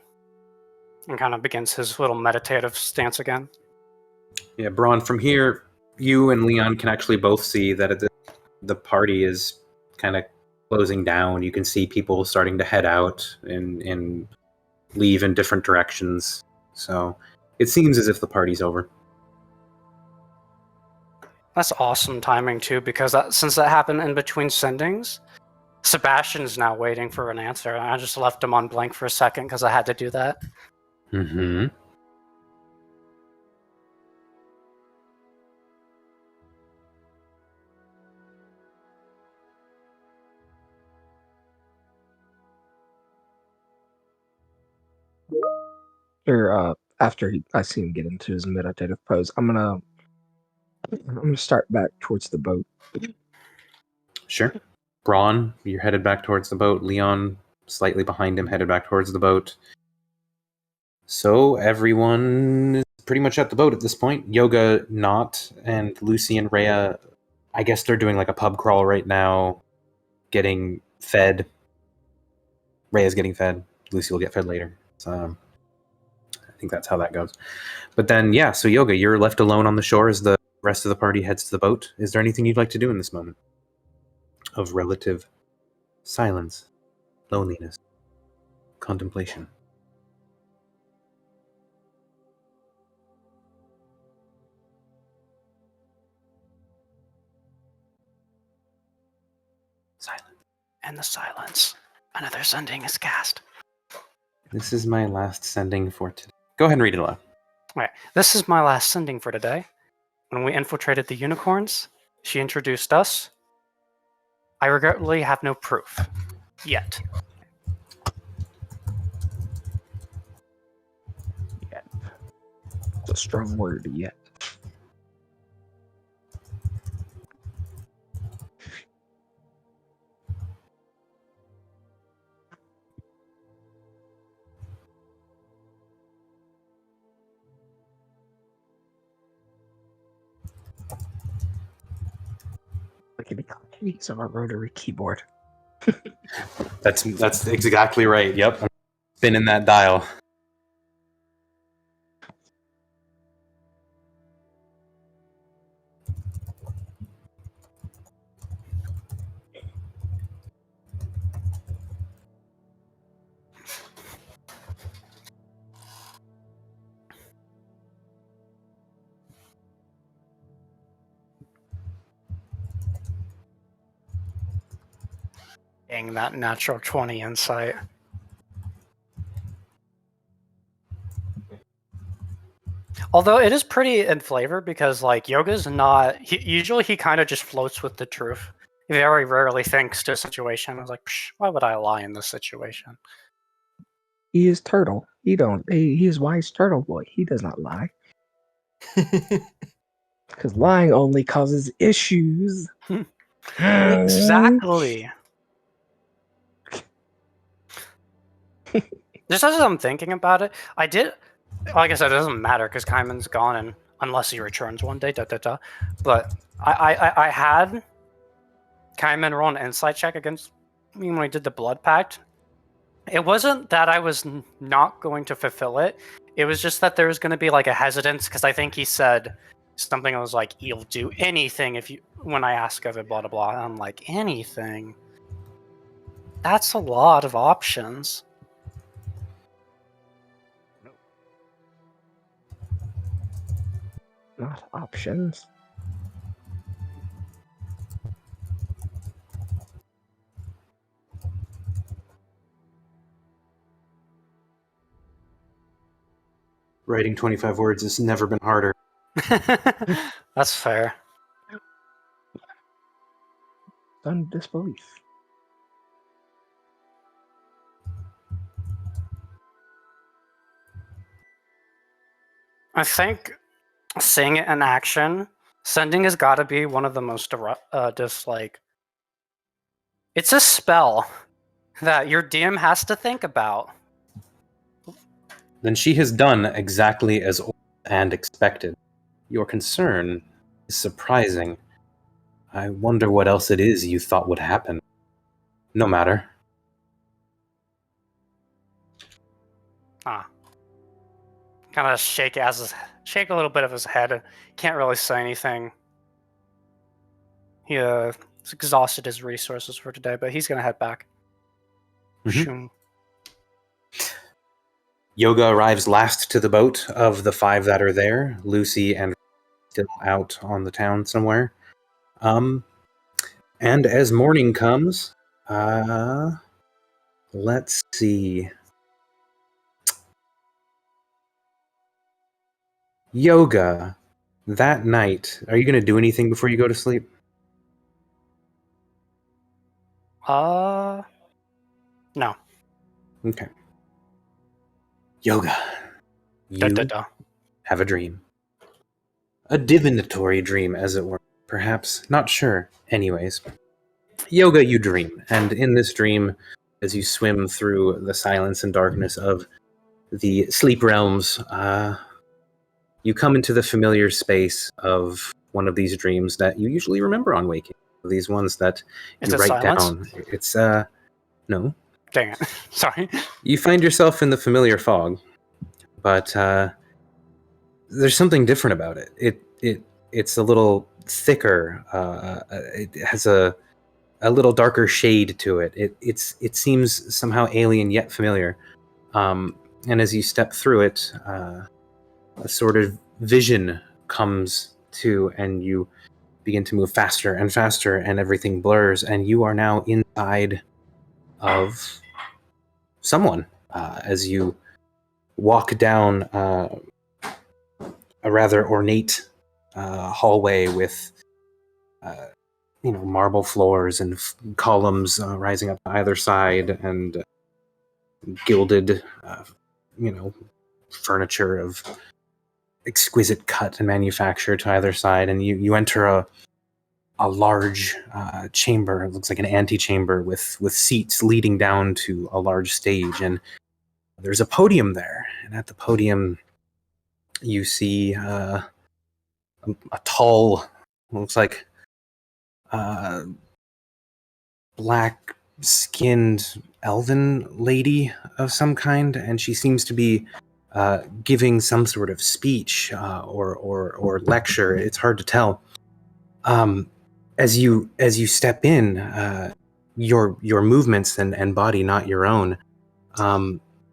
And kind of begins his little meditative stance again. Yeah, Braun, from here, you and Leon can actually both see that the party is kind of closing down. You can see people starting to head out and leave in different directions. So it seems as if the party's over. That's awesome timing, too, because since that happened in between sendings, Sebastian's now waiting for an answer. And I just left him on blank for a second because I had to do that. Mm-hmm. After I see him get into his meditative pose, I'm gonna I'm gonna start back towards the boat. Sure. Bron, you're headed back towards the boat. Leon, slightly behind him, headed back towards the boat. So everyone is pretty much at the boat at this point. Yoga, not, and Lucy and Rhea, I guess they're doing like a pub crawl right now, getting fed. Rhea's getting fed. Lucy will get fed later. So I think that's how that goes. But then, yeah, so Yoga, you're left alone on the shore as the rest of the party heads to the boat. Is there anything you'd like to do in this moment of relative silence, loneliness, contemplation? Silence. And the silence. Another sending is cast. This is my last sending for today. Go ahead and read it aloud. Okay, this is my last sending for today. When we infiltrated the unicorns, she introduced us. I regretfully have no proof. Yet. Yet. It's a strong word, yet. Look at the keys of our rotary keyboard. That's exactly right. Yep. I'm spinning that dial. Dang, that natural 20 insight. Although it is pretty in flavor because, like, Yoga's not... usually he kind of just floats with the truth. He very rarely thinks to a situation. I was like, psh, why would I lie in this situation? He is turtle. He is wise turtle boy. He does not lie. Because lying only causes issues. Exactly. Just as I'm thinking about it, I did... Like I said, it doesn't matter because Kaiman's gone, and unless he returns one day, But I had Kaiman roll an insight check against me when we did the blood pact. It wasn't that I was not going to fulfill it. It was just that there was going to be like a hesitance because I think he said something that was like, "You'll do anything if you." When I ask of it, blah blah blah. I'm like, anything. That's a lot of options. Not options. Writing 25 words has never been harder. That's fair. Stunned disbelief. I think seeing it in action, sending has got to be one of the most just like... It's a spell that your DM has to think about. Then she has done exactly as ordered and expected. Your concern is surprising. I wonder what else it is you thought would happen. No matter. Kind of shake a little bit of his head. Can't really say anything. He has exhausted his resources for today, but he's gonna head back. Mhm. Yoga arrives last to the boat of the 5 that are there. Lucy and still out on the town somewhere. And as morning comes, let's see. Yoga, that night, are you going to do anything before you go to sleep? No. Okay. Yoga, you have a dream. a divinatory dream, as it were. Perhaps, not sure. Anyways, yoga, you dream, and in this dream, as you swim through the silence and darkness of the sleep realms, you come into the familiar space of one of these dreams that you usually remember on waking. These ones that Is you it write silence? down. It's no. Dang it. Sorry. You find yourself in the familiar fog, but there's something different about it. It's a little thicker. It has a little darker shade to it. It seems somehow alien yet familiar. And as you step through it, a sort of vision comes to, and you begin to move faster and faster, and everything blurs, and you are now inside of someone. As you walk down a rather ornate hallway with marble floors and columns rising up to either side, and gilded furniture of exquisite cut and manufacture to either side, and you enter a large chamber. It looks like an antechamber with seats leading down to a large stage, and there's a podium there, and at the podium you see a tall, looks like black-skinned elven lady of some kind, and she seems to be giving some sort of speech or lecture. It's hard to tell. As you step in, your movements and body not your own,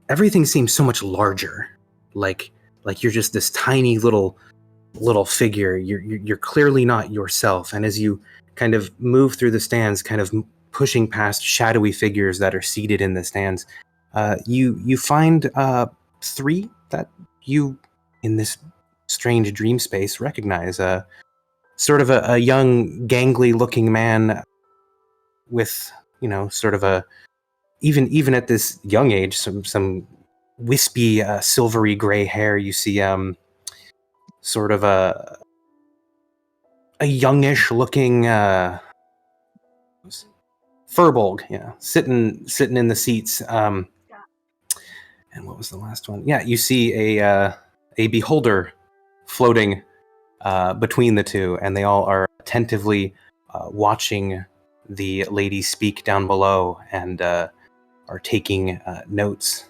everything seems so much larger. Like you're just this tiny little figure. You're clearly not yourself. And as you kind of move through the stands, kind of pushing past shadowy figures that are seated in the stands, you find three that you, in this strange dream space, recognize. Sort of a young, gangly-looking man with, sort of a, even at this young age, some wispy, silvery gray hair. You see sort of a youngish-looking Furbolg, sitting in the seats. And what was the last one? Yeah, you see a beholder floating between the two, and they all are attentively watching the lady speak down below, and are taking notes.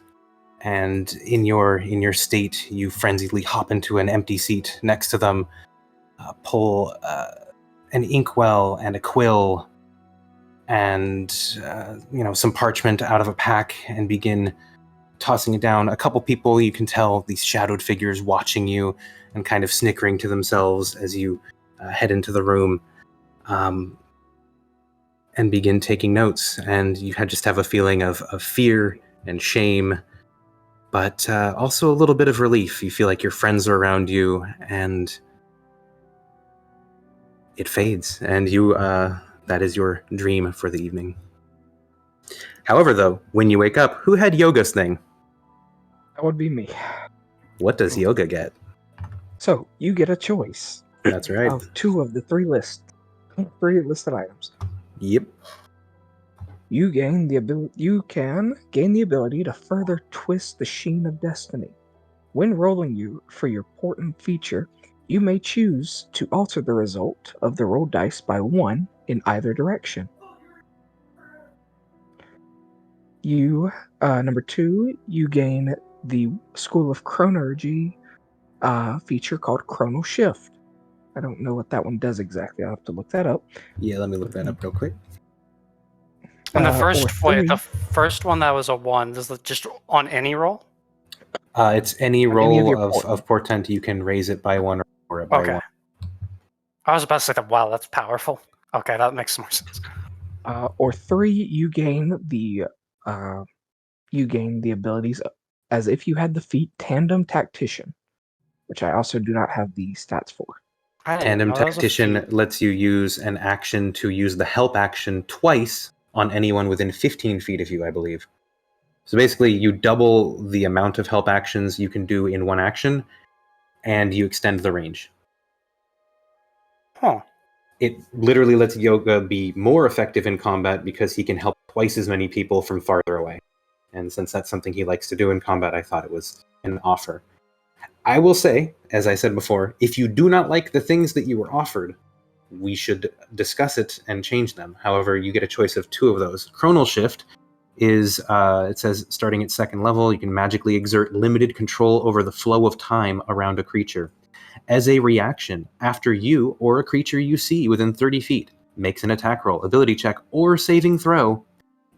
And in your state, you frenziedly hop into an empty seat next to them, pull an inkwell and a quill and some parchment out of a pack, and begin tossing it down. A couple people, you can tell, these shadowed figures watching you and kind of snickering to themselves as you head into the room and begin taking notes. And you just have a feeling of fear and shame, but also a little bit of relief. You feel like your friends are around you, and it fades, and you that is your dream for the evening. However, though, when you wake up, who had Yoga's thing? That would be me. What does Yoga get? So you get a choice. That's right. Of two of the three listed items. Yep. You can gain the ability to further twist the sheen of destiny. When rolling you for your important feature, you may choose to alter the result of the rolled dice by 1 in either direction. Number 2, you gain the School of Chronergy feature called Chronal Shift. I don't know what that one does exactly. I'll have to look that up. Yeah, let me look that up real quick. And the the first one that was a 1, is it just on any roll? It's any Any of roll your of portent. You can raise it by 1 or lower it by Okay. 1. I was about to say that. Wow, that's powerful. Okay, that makes more sense. Or 3, you gain the abilities as if you had the feat Tandem Tactician, which I also do not have the stats for. Tandem Tactician lets you use an action to use the help action twice on anyone within 15 feet of you, I believe. So basically, you double the amount of help actions you can do in one action, and you extend the range. Huh. It literally lets Yoga be more effective in combat because he can help twice as many people from farther away. And since that's something he likes to do in combat, I thought it was an offer. I will say, as I said before, if you do not like the things that you were offered, we should discuss it and change them. However, you get a choice of 2 of those. Chronal Shift is, it says, starting at 2nd level, you can magically exert limited control over the flow of time around a creature. As a reaction, after you or a creature you see within 30 feet makes an attack roll, ability check, or saving throw,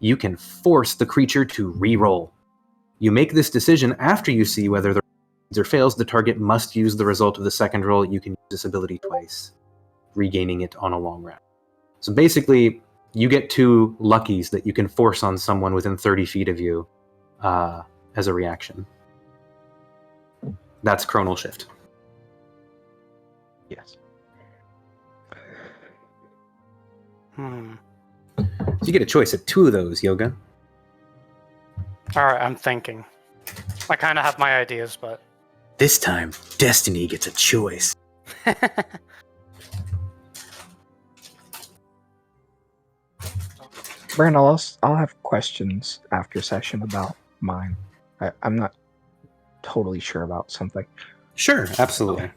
you can force the creature to re-roll. You make this decision after you see whether the or fails, the target must use the result of the second roll. You can use this ability twice, regaining it on a long rest. So basically, you get 2 luckies that you can force on someone within 30 feet of you as a reaction. That's Chronal Shift. Yes. So you get a choice of 2 of those, Yoga. Alright, I'm thinking. I kind of have my ideas, but... This time, Destiny gets a choice. Bron, I'll have questions after session about mine. I'm not totally sure about something. Sure, absolutely.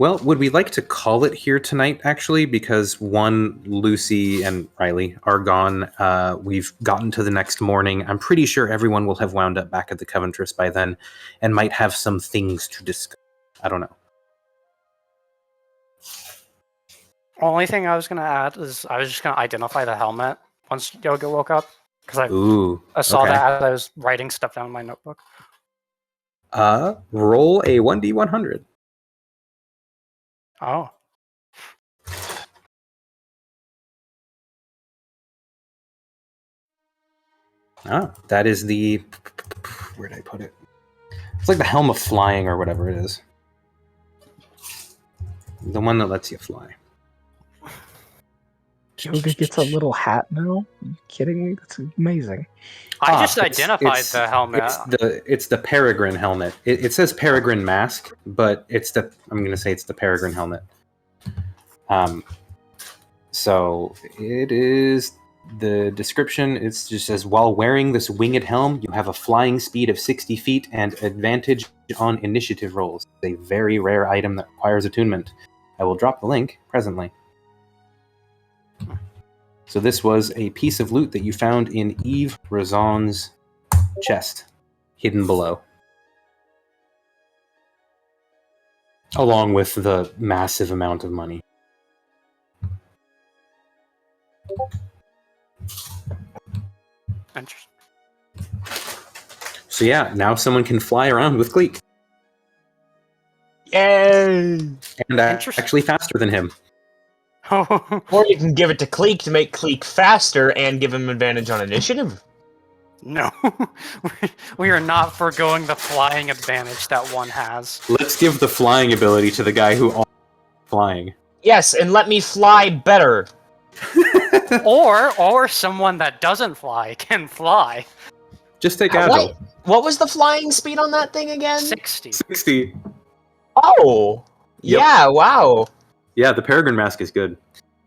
Well, would we like to call it here tonight, actually? Because one, Lucy and Riley are gone. We've gotten to the next morning. I'm pretty sure everyone will have wound up back at the Coventress by then and might have some things to discuss. I don't know. Only thing I was going to add is I was just going to identify the helmet once Yoga woke up. Because I saw that as I was writing stuff down in my notebook. Roll a 1d100. Oh. That is the... Where did I put it? It's like the Helm of Flying or whatever it is. The one that lets you fly. Yoga gets a little hat now? Are you kidding me? That's amazing. I just identified the helmet. It's the Peregrine helmet. It says Peregrine mask, but I'm going to say it's the Peregrine helmet. So it is the description. It just says, while wearing this winged helm, you have a flying speed of 60 feet and advantage on initiative rolls. It's a very rare item that requires attunement. I will drop the link presently. So this was a piece of loot that you found in Eve Razzan's chest, hidden below. Along with the massive amount of money. Interesting. So yeah, now someone can fly around with Cleek. Yay! And actually faster than him. Or you can give it to Cleek to make Cleek faster and give him advantage on initiative. No. We are not foregoing the flying advantage that one has. Let's give the flying ability to the guy who flying. Yes, and let me fly better. or someone that doesn't fly can fly. Just take Agile. What was the flying speed on that thing again? 60. 60. Oh! Yep. Yeah, wow. Yeah, the Peregrine mask is good.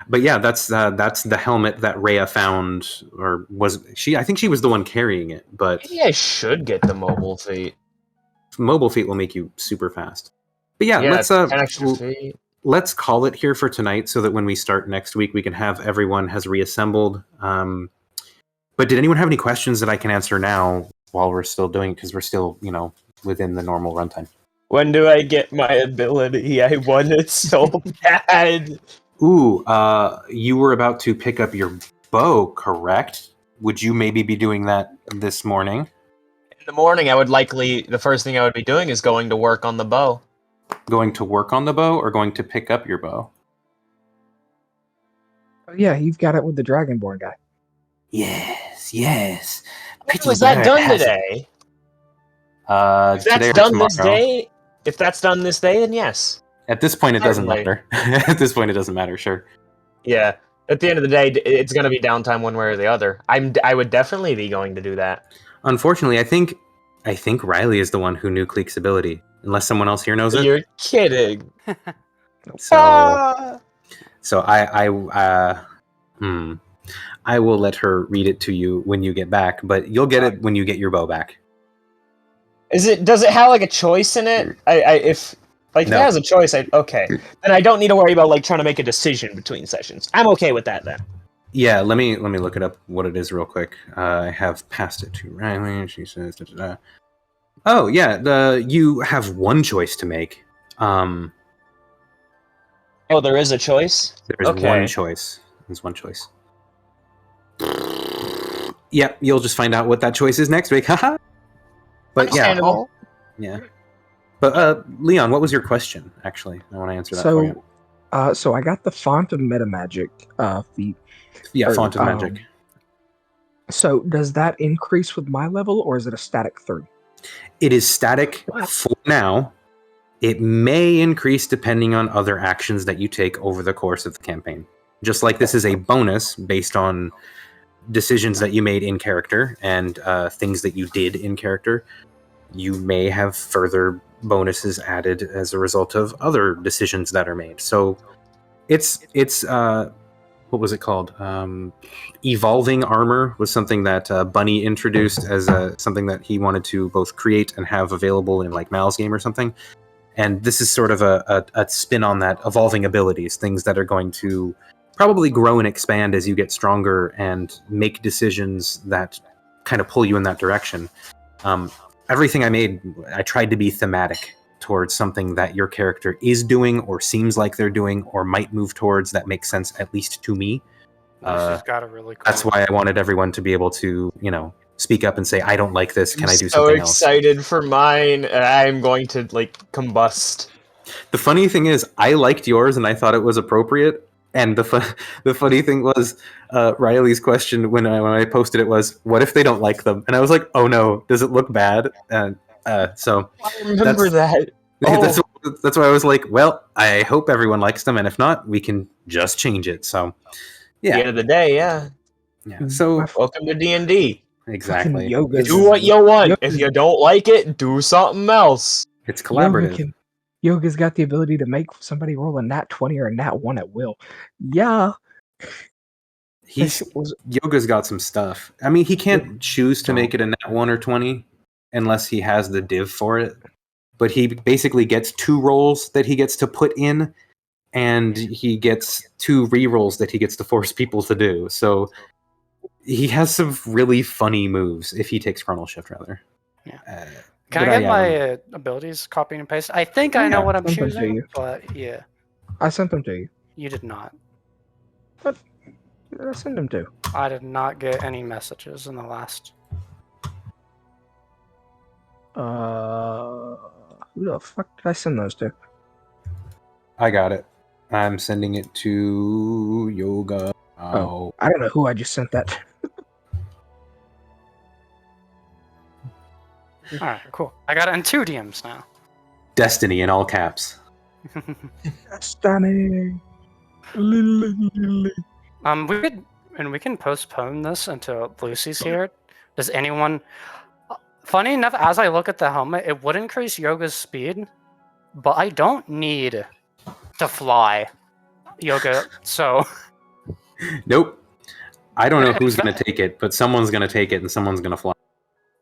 But yeah, that's the helmet that Rhea found, or was she? I think she was the one carrying it. But Maybe I should get the mobile feat. Mobile feat will make you super fast. But yeah, 10 extra feet. Let's call it here for tonight, so that when we start next week, we can have everyone has reassembled. But did anyone have any questions that I can answer now while we're still doing it? Because we're still, within the normal runtime. When do I get my ability? I want it so bad. Ooh, you were about to pick up your bow, correct? Would you maybe be doing that this morning? In the morning, the first thing I would be doing is going to work on the bow. Going to work on the bow or going to pick up your bow? Oh yeah, you've got it with the Dragonborn guy. Yes. Was that done today? If that's done this day, then yes. At this point, it doesn't matter. At this point, it doesn't matter, sure. Yeah. At the end of the day, it's going to be downtime one way or the other. I would definitely be going to do that. Unfortunately, I think I think Riley is the one who knew Cleek's ability, unless someone else here knows it. You're kidding. So, so I will let her read it to you when you get back, but you'll get it when you get your bow back. Does it have like a choice in it? If it has a choice, okay. Then I don't need to worry about like trying to make a decision between sessions. I'm okay with that then. Yeah, let me look it up what it is real quick. I have passed it to Riley. She says, da, da, da. Oh yeah, you have one choice to make. Oh, there is a choice? There's one choice. There's one choice. Yep, you'll just find out what that choice is next week. Haha. But yeah. Yeah. But Leon, what was your question? Actually, I want to answer that for you. So I got the Font of Metamagic feat. Yeah, Font of Magic. So does that increase with my level, or is it a static 3? It is static for now. It may increase depending on other actions that you take over the course of the campaign. Just like this is a bonus based on decisions that you made in character and things that you did in character, you may have further bonuses added as a result of other decisions that are made. So it's what was it called? Evolving armor was something that Bunny introduced as something that he wanted to both create and have available in like Mal's game or something. And this is sort of a spin on that, evolving abilities, things that are going to probably grow and expand as you get stronger and make decisions that kind of pull you in that direction. Everything I made, I tried to be thematic towards something that your character is doing or seems like they're doing or might move towards that makes sense, at least to me. She's got a really cool. That's why I wanted everyone to be able to, speak up and say, I don't like this, can I do so something else? So excited for mine, I'm going to, combust. The funny thing is, I liked yours and I thought it was appropriate. And the funny thing was, Riley's question when I posted it was, "What if they don't like them?" And I was like, "Oh no, does it look bad?" And so I remember that. That's why I was like, "Well, I hope everyone likes them, and if not, we can just change it." So, yeah. At the end of the day, yeah. So, welcome to D&D. Exactly. Do what you want. If you don't like it, do something else. It's collaborative. Yoga's got the ability to make somebody roll a nat 20 or a nat 1 at will. Yeah. Yoga's got some stuff. I mean, he can't choose to make it a nat 1 or 20 unless he has the div for it. But he basically gets 2 rolls that he gets to put in, and he gets 2 re-rolls that he gets to force people to do. So he has some really funny moves if he takes Chronal Shift, rather. Yeah. Can I get my abilities copy and paste? I think I know what I'm choosing, but yeah. I sent them to you. You did not. What did I send them to? I did not get any messages in the last. Who the fuck did I send those to? I got it. I'm sending it to Yoga. Oh, I don't know who I just sent that to. Alright, cool. I got it in 2 DMs now. Destiny in all caps. Destiny. We can postpone this until Lucy's here. Does anyone? Funny enough, as I look at the helmet, it would increase Yoga's speed, but I don't need to fly, Yoga. So. Nope. I don't know who's gonna take it, but someone's gonna take it and someone's gonna fly.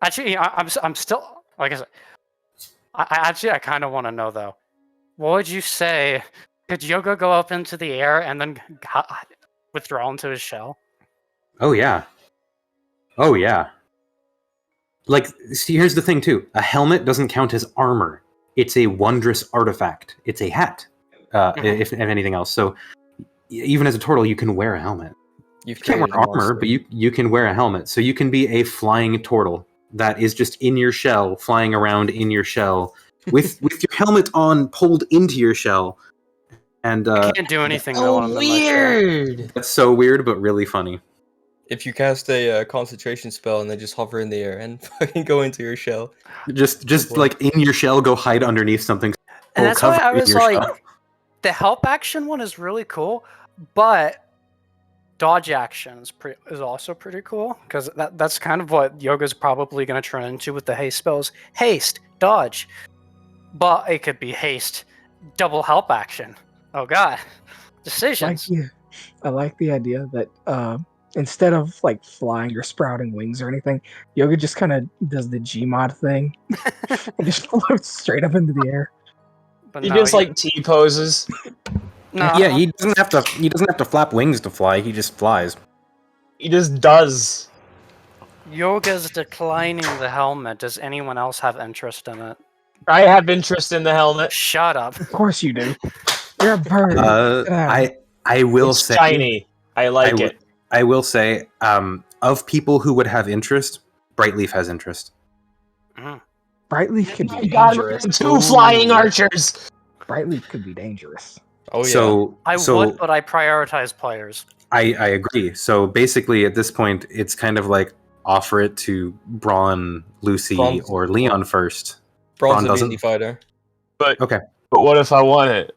Actually, I'm still, like I said, I kind of want to know, though. What would you say? Could Yoga go up into the air and then withdraw into his shell? Oh, yeah. Oh, yeah. Like, see, here's the thing, too. A helmet doesn't count as armor. It's a wondrous artifact. It's a hat, if anything else. So, even as a turtle, you can wear a helmet. You can't wear armor, but you can wear a helmet. So you can be a flying turtle that is just in your shell, flying around in your shell, with your helmet on, pulled into your shell. And I can't do anything though on weird. That's so weird, but really funny. If you cast a concentration spell and they just hover in the air and fucking go into your shell, just like in your shell, go hide underneath something. And that's why I was like, the help action one is really cool, but dodge action is also pretty cool, because that's kind of what Yoga's probably going to turn into with the haste spells. Haste, dodge. But it could be haste, double help action. Oh god. Decisions. I like the idea that instead of like flying or sprouting wings or anything, Yoga just kind of does the Gmod thing and just floats straight up into the air. But He no, just like T poses. no, Yeah, he doesn't have to flap wings to fly. He just flies. He just does. Yoga's declining the helmet. Does anyone else have interest in it? I have interest in the helmet. Shut up. Of course you do. You're a bird. I will It's say shiny. I like it. I will say, of people who would have interest, Brightleaf has interest. Brightleaf could be God, dangerous. two flying archers. Brightleaf could be dangerous. Oh yeah. So I would, but I prioritize players. I agree. So basically, at this point, it's kind of like offer it to Bron, Lucy, Bron's- or Leon first. Bron's Bron a doesn't? melee fighter. But Okay. But what if I want it?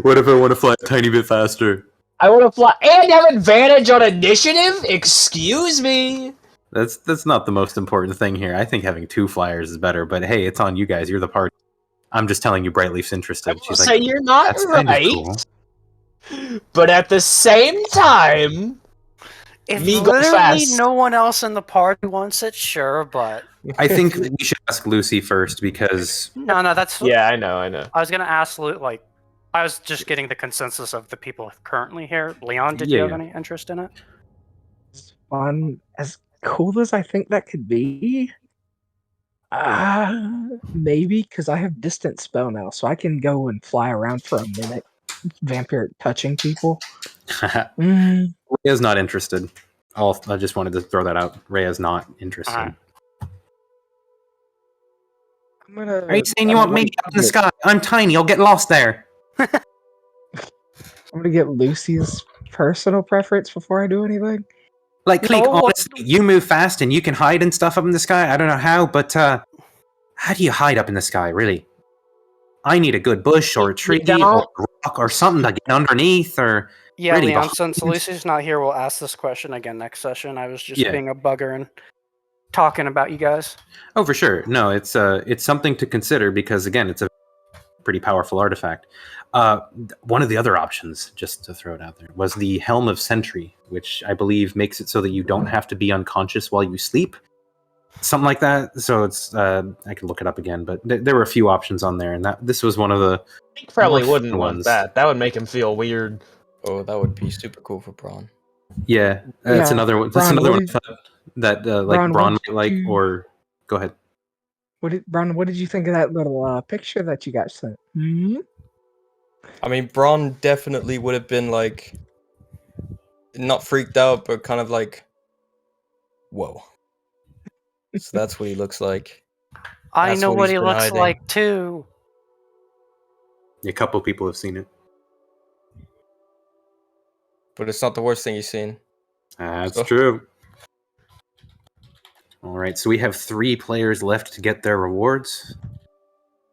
What if I want to fly a tiny bit faster? I want to fly and have advantage on initiative. Excuse me. That's not the most important thing here. I think having 2 flyers is better. But hey, it's on you guys. You're the party. I'm just telling you, Brightleaf's interested. I'll She's say like, you're not that's kind of right. cool. But at the same time, If me go literally fast. no one else in the party wants it, sure, but I think we should ask Lucy first because no, that's Yeah, I know. I was gonna ask I was just getting the consensus of the people currently here. Leon, did you Yeah, have yeah. any interest in it? Fun, as cool as I think that could be. Maybe because I have distant spell now, so I can go and fly around for a minute, vampiric touching people. Rhea's not interested. I just wanted to throw that out. Rhea's not interested. Alright. Are you saying you want me up in the sky? I'm tiny. I'll get lost there. I'm gonna get Lucy's personal preference before I do anything. Like, Cleek, No, what- honestly, you move fast and you can hide and stuff up in the sky. I don't know how, but how do you hide up in the sky, really? I need a good bush or a tree don't. or a rock or something to get underneath or... Yeah, Really, Leon, behind- since Lucy's not here, we'll ask this question again next session. I was just Yeah. being a bugger and talking about you guys. Oh, for sure. No, it's something to consider because, again, it's a pretty powerful artifact. One of the other options, just to throw it out there, was the Helm of Sentry, which I believe makes it so that you don't have to be unconscious while you sleep. Something like that. So it's I can look it up again, but there were a few options on there, and this was one of the He probably more wouldn't fun want ones. that. That would make him feel weird. Oh, that would be super cool for Bron. Yeah, that's Yeah, another one. That's Bron, another what one did- I thought that like Bron, Bron what might like. did you- Or go ahead. Bron, what did you think of that little picture that you got sent? I mean, Bron definitely would have been like, not freaked out, but kind of like, whoa. So that's what he looks like. I That's know what what he's he been looks hiding. like too. A couple people have seen it. But it's not the worst thing you've seen. That's So- true. All right, so we have 3 players left to get their rewards.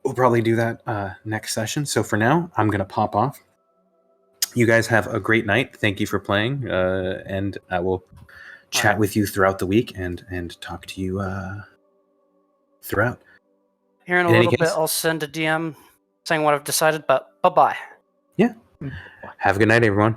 We'll probably do that next session. So for now, I'm going to pop off. You guys have a great night. Thank you for playing, and I will chat right. with you throughout the week and talk to you throughout. Here in a In any little bit, case- I'll send a DM saying what I've decided, but bye-bye. Have a good night, everyone.